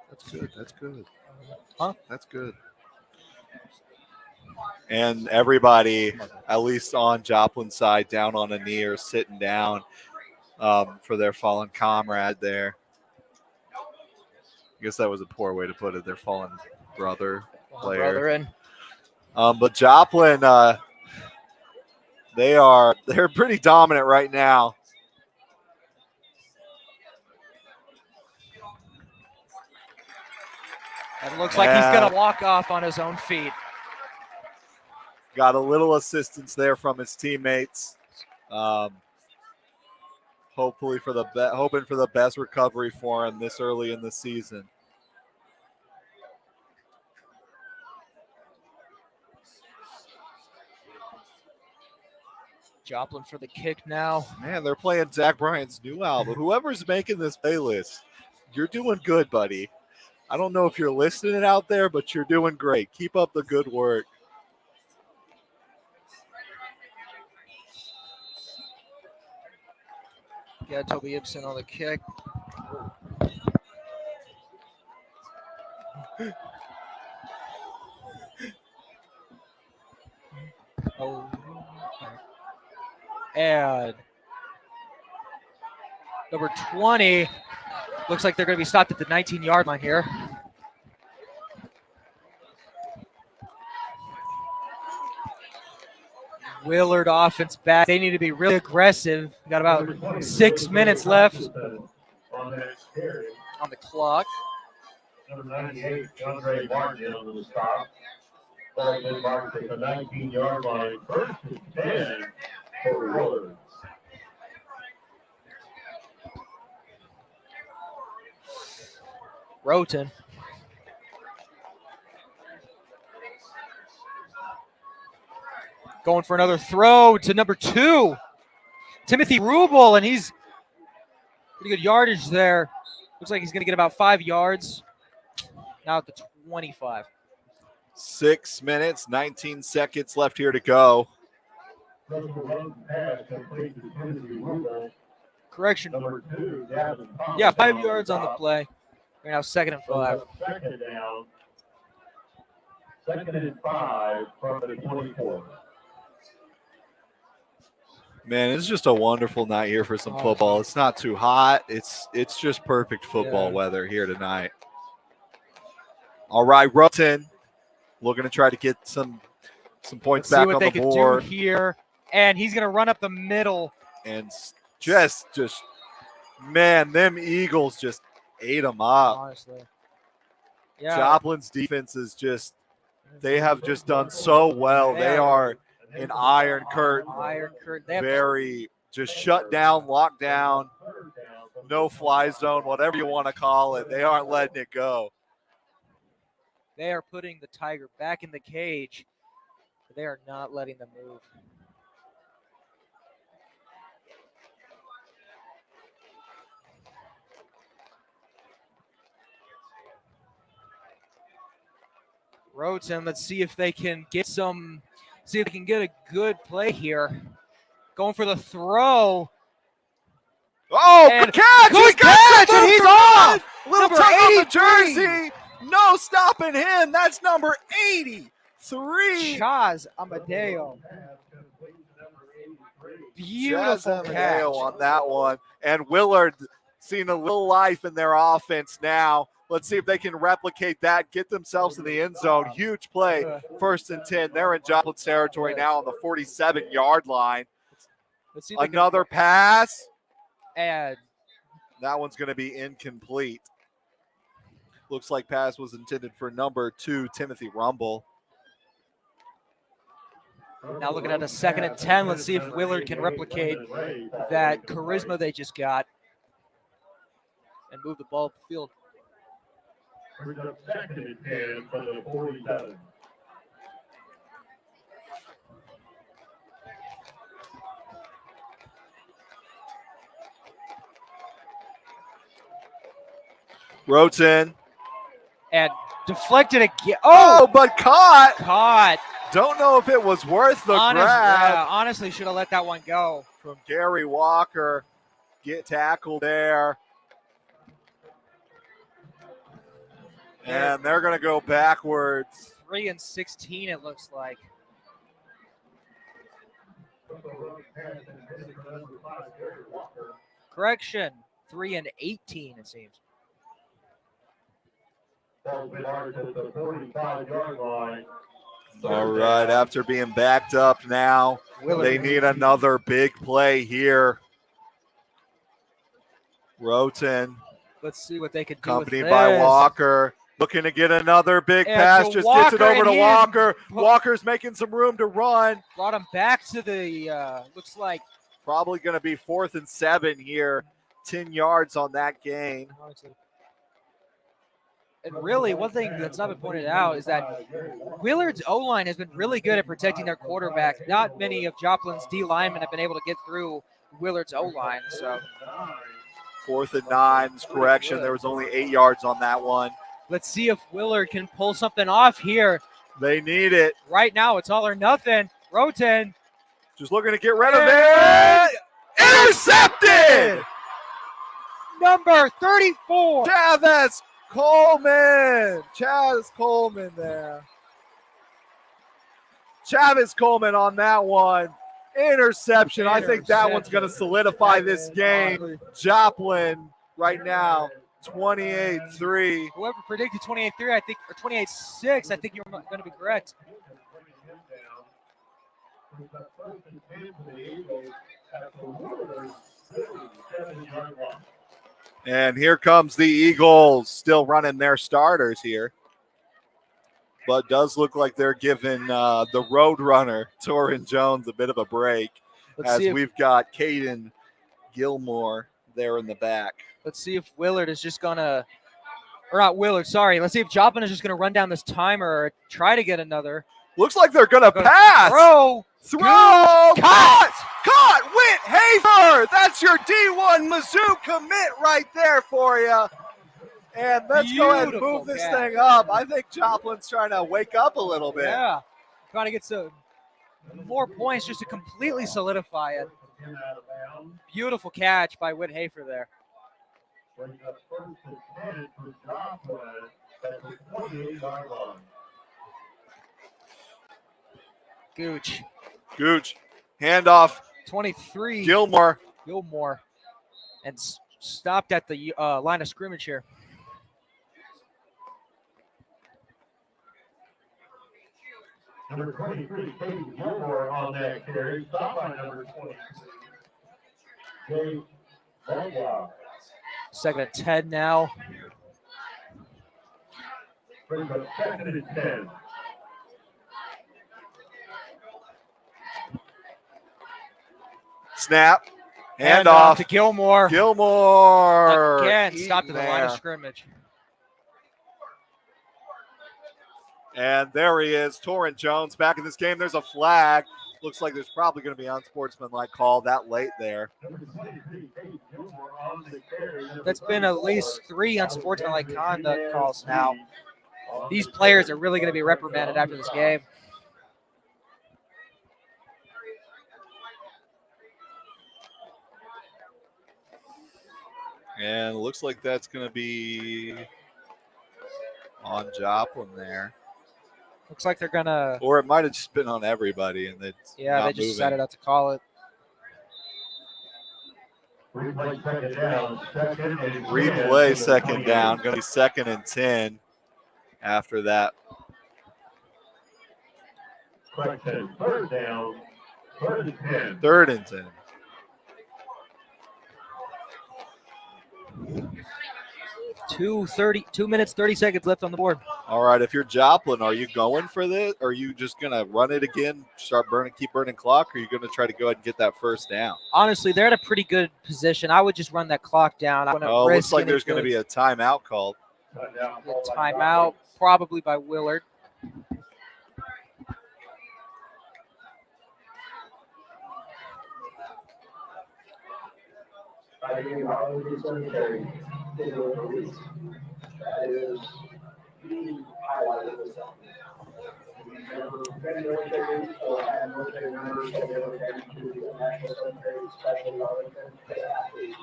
That's good. That's good. Huh? That's good. And everybody, at least on Joplin's side, down on a knee or sitting down for their fallen comrade there. I guess that was a poor way to put it. Their fallen player. Brethren. But Joplin, they're pretty dominant right now. It looks like he's going to walk off on his own feet. got a little assistance there from his teammates. Hopefully hoping for the best recovery for him this early in the season. Joplin for the kick now. Man, they're playing Zach Bryan's new album. Whoever's making this playlist, you're doing good, buddy. I don't know if you're listening out there, but you're doing great. Keep up the good work. Yeah, Toby Ibsen on the kick. Oh. And number 20 looks like they're going to be stopped at the 19-yard line here. Willard offense back. They need to be really aggressive. We got about 6 minutes left on the clock. Number 98, Andre Martin on the stop. Followed Martin at the 19-yard line. First and 10 for Willard. Roten. Going for another throw to number 2, Timothy Rubel, and he's pretty good yardage there. Looks like he's going to get about 5 yards. Now at the 25. 6 minutes, 19 seconds left here to go. Correction. Number 2, Gavin Thomas. Yeah, 5 yards on the play. We're now 2nd and 5. Second down. 2nd and 5 from the 24. Man, it's just a wonderful night here for some football. It's not too hot. It's just perfect football weather here tonight. All right, Roten looking to try to get some points back on the board. See what they can do here. And he's going to run up the middle. And just man, them Eagles just ate them up. Honestly. Yeah. Joplin's defense is they have just done so well. They are in Iron Curtain. Very just shut down, locked down, no fly zone, whatever you want to call it. They aren't letting it go. They are putting the Tiger back in the cage. They are not letting them move. Roten, let's see if they can get a good play here. Going for the throw. Oh, and good catch! Good catch, and he's off! Little Number tug on the 83. jersey. No stopping him. That's number 83. Chaz Amadeo. Beautiful catch on that one. And Willard seeing a little life in their offense now. Let's see if they can replicate that, get themselves in the end zone. Huge play, 1st and 10. They're in Joplin's territory now on the 47-yard line. Let's see Another pass. And that one's going to be incomplete. Looks like pass was intended for number 2, Timothy Rumble. Now looking at a 2nd and 10. Let's see if Willard can replicate that charisma they just got and move the ball up the field. Brings up 2nd and 10 from the 47. Roten. And deflected again. Oh, but caught. Caught. Don't know if it was worth the grab. Yeah, honestly, should have let that one go. From Gary Walker. Get tackled there. And they're going to go backwards. 3 and 16, it looks like. Correction, 3 and 18, it seems. All right, after being backed up now, they need another big play here. Roten. Let's see what they could do accompanied with by this. Walker. Looking to get another big And pass, to just Walker, gets it over and to he Walker. is- Walker's making some room to run. Brought him back to the, looks like. Probably going to be 4th and 7 here. 10 yards on that gain. And really, one thing that's not been pointed out is that Willard's O-line has been really good at protecting their quarterback. Not many of Joplin's D linemen have been able to get through Willard's O-line. So 4th and 9 is correction. There was only 8 yards on that one. let's see if Willard can pull something off here. They need it. Right now, it's all or nothing. Roten. Just looking to get rid of it. Intercepted! Number 34. Chaz Coleman there. Chavis Coleman on that one. Interception. I think that one's going to solidify this game. Joplin right now, 28-3. Whoever predicted 28-3, I think, or 28-6, I think you're going to be correct. And here comes the Eagles, still running their starters here. But does look like they're giving the road runner, Torrin Jones, a bit of a break. Let's see if we've got Caden Gilmore there in the back. Let's see if Willard is just going to, or not Willard, sorry. Let's see if Joplin is just going to run down this timer or try to get another. Looks like they're going to pass. Throw. Caught. Whit Hafer. That's your D1 Mizzou commit right there for you. And let's go ahead and move this thing up. I think Joplin's trying to wake up a little bit. Yeah. Trying to get some more points just to completely solidify it. Beautiful catch by Whit Hafer there. Gooch. Handoff. 23. Gilmore. And stopped at the line of scrimmage here. Number 23, Caden Gilmore on that carry. Stop by number 23. Second and 10 now. Brings up 2nd and 10. Snap. Handoff to Gilmore. Again, stopped at the line of scrimmage. And there he is, Torrin Jones back in this game. There's a flag. Looks like there's probably going to be unsportsmanlike call that late there. That's been at least 3 unsportsmanlike conduct calls now. These players are really going to be reprimanded after this game. And it looks like that's going to be on Joplin there. Looks like they're going to... Or it might have just been on everybody. And yeah, they just decided not to call it. Replay second down. Replay second down. Going to be 2nd and 10 after that. Correction. 3rd down. 3rd and 10. 3rd and 10. Two minutes, 30 seconds left on the board. All right, if you're Joplin, are you going for this? Are you just going to run it again, keep burning clock, or are you going to try to go ahead and get that 1st down? Honestly, they're at a pretty good position. I would just run that clock down. Looks like there's going to be a timeout called. A timeout, probably by Willard. That is the highlight of the film. Many military and military members of the military to the National Cemetery, especially Arlington, the athletes.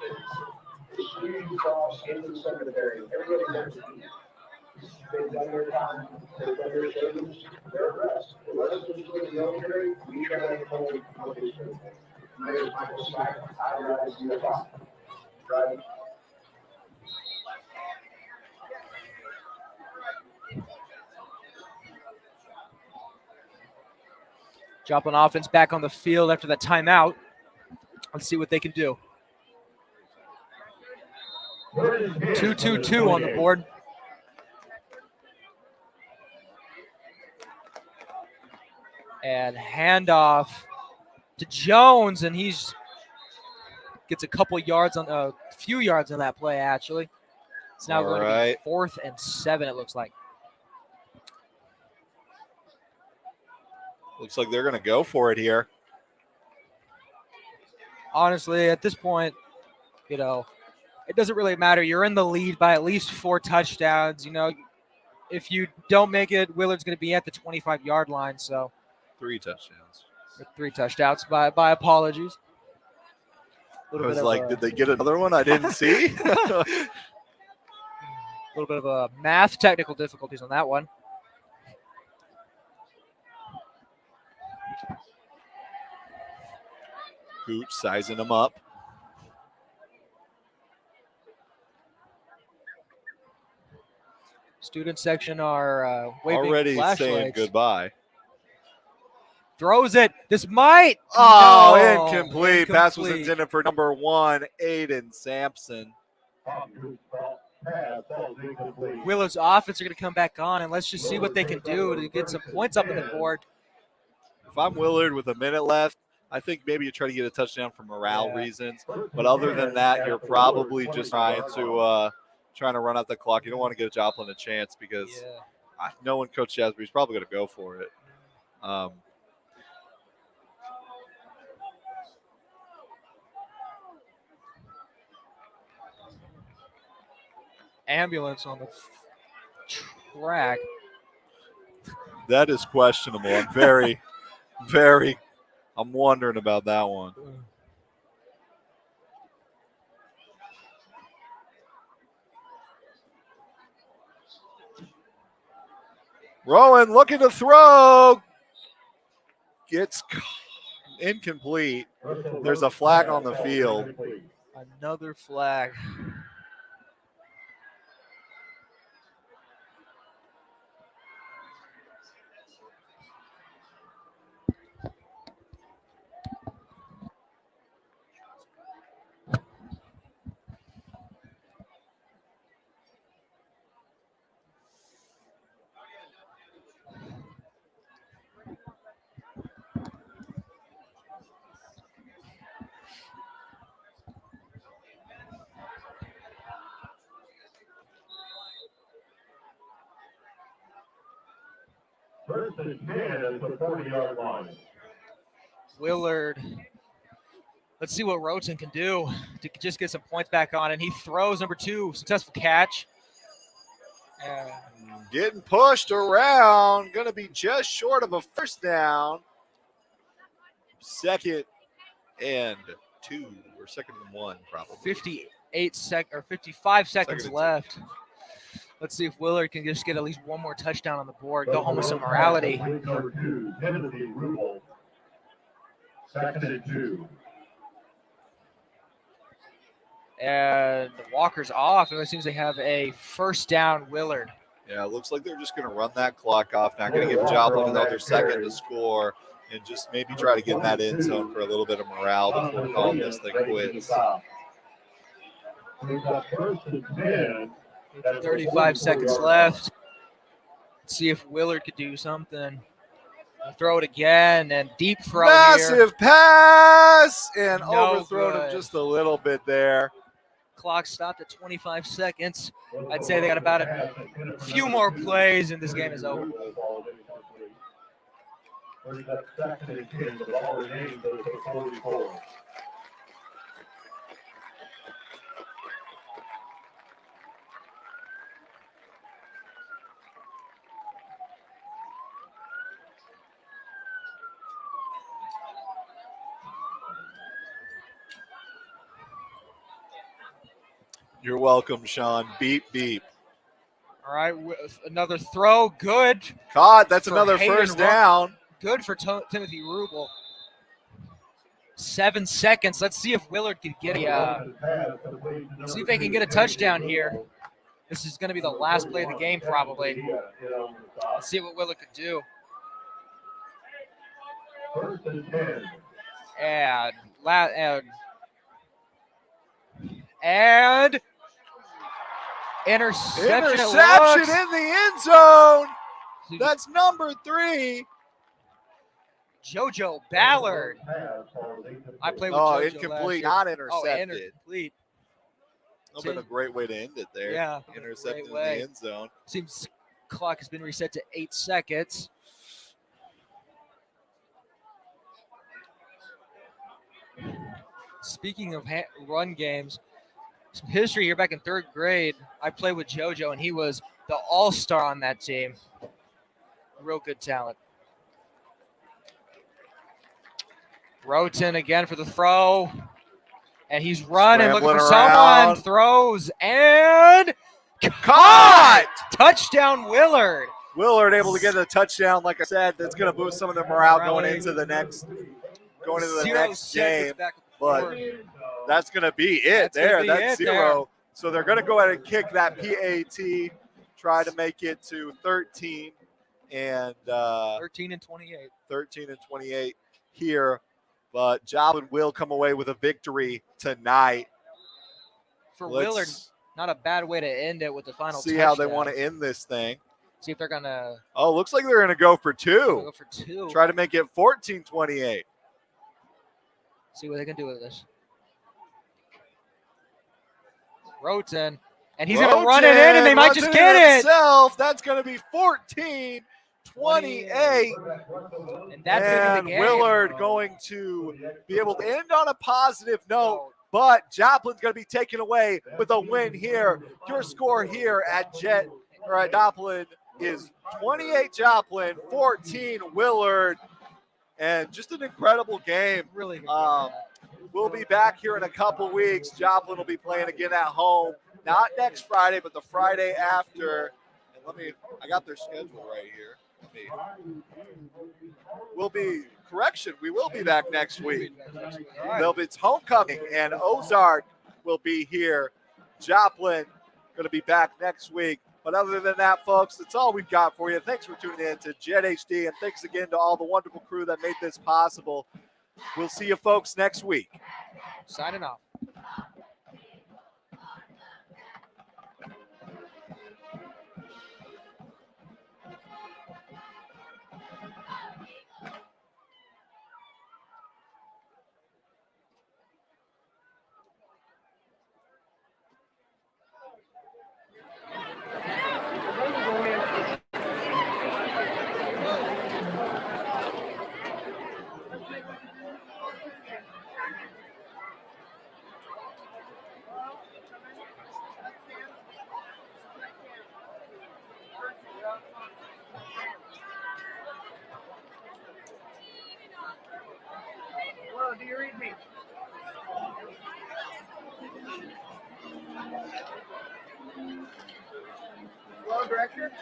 The huge cross into the cemetery. Everybody there to be. They've done their time. They've done their service. They're rest. The rest of the military, we try to hold military service. Mayor Michael Slack, I rise to your thought. Right? Joplin offense back on the field after that timeout. Let's see what they can do. 2-2-2 on the board. And handoff to Jones, and he's gets a couple yards on a few yards on that play. Actually, it's now going to be 4th and 7. It looks like. Looks like they're going to go for it here. Honestly, at this point, you know, it doesn't really matter. You're in the lead by at least 4 touchdowns. You know, if you don't make it, Willard's going to be at the 25-yard line. So 3 touchdowns. 3 touchdowns. My apologies. I was like, did they get another one? I didn't see. A little bit of a math technical difficulties on that one. Gooch sizing them up. Student section are waving already flashlights. saying goodbye. Throws it. This might. Oh, No. incomplete. Pass was intended for number 1, Aiden Sampson. Willow's offense are going to come back on, and let's just see what they can do to get some points up on the board. If I'm Willard with a minute left, I think maybe you try to get a touchdown for morale reasons. But other than that, you're probably just trying to run out the clock. You don't want to give Joplin a chance because knowing Coach Jasper's probably going to go for it. Ambulance on the track. That is questionable. I'm I'm wondering about that one. Rowan looking to throw. Gets incomplete. There's a flag on the field. Another flag. First and 10 at the 40-yard line. Willard. Let's see what Roten can do to just get some points back on. And he throws number 2. Successful catch. Getting pushed around. Going to be just short of a first down. 2nd and 2, or 2nd and 1, probably. 55 seconds left. Let's see if Willard can just get at least one more touchdown on the board. Go home with some morality. Number 2, Timothy Rubel. 2nd and 2. And Walker's off, and it seems they have a first down Willard. Yeah, it looks like they're just going to run that clock off. Not going to give Joplin another second to score, and just maybe try to get in that end zone for a little bit of morale before calling this thing quits. We've got first and 10. 35 seconds left. Let's see if Willard could do something. Throw it again, and deep throw Massive pass, and No overthrown good. him just a little bit there. Clock stopped at 25 seconds. I'd say they got about a few more plays, and this game is over. We've got 2nd and 10, the ball remains at the 44. You're welcome, Sean. Beep, beep. All right, another throw. Good. Caught. That's for another Hayden first down. Good for Timothy Rubel. 7 seconds. Let's see if Willard can get see if they can get a touchdown here. This is going to be the last play of the game, probably. Let's see what Willard could do. First and 10. And interception. Interception in the end zone. That's number 3. JoJo Ballard. I played with JoJo last incomplete, year. not Oh, intercepted. incomplete. That would have been a great way to end it there. Yeah, Intercepted in great way. the end zone. Seems clock has been reset to 8 seconds. Speaking of run games, some history here back in 3rd grade. I played with JoJo, and he was the all-star on that team. Real good talent. Roten again for the throw. And he's running, looking for someone. Throws and caught! Touchdown, Willard. Willard able to get a touchdown. Like I said, that's going to boost some of their morale going into the next game. But that's going to be it there. That's 0. So they're going to go ahead and kick that PAT, try to make it to 13 and 13 and 28. 13 and 28 here. But Joplin will come away with a victory tonight. For Willard, not a bad way to end it with the final see touchdown. how they want to end this thing. See if they're going to. Oh, looks like they're going to go for 2. Go for 2. Try to make it 14-28. See what they can do with this. Roten. And he's going to run it in, and they might just get it. That's going to be 14-28. And Willard going to be able to end on a positive note, but Joplin's going to be taken away with a win here. Your score here at Joplin is 28 Joplin, 14 Willard, and just an incredible game. Really good. We'll be back here in a couple weeks. Joplin will be playing again at home, not next Friday, but the Friday after. And I got their schedule right here. We will be back next week. It's homecoming, and Ozark will be here. Joplin going to be back next week. But other than that, folks, that's all we've got for you. Thanks for tuning in to JETHD, and thanks again to all the wonderful crew that made this possible. We'll see you folks next week. Signing off. Hello, do you read me? Hello, director?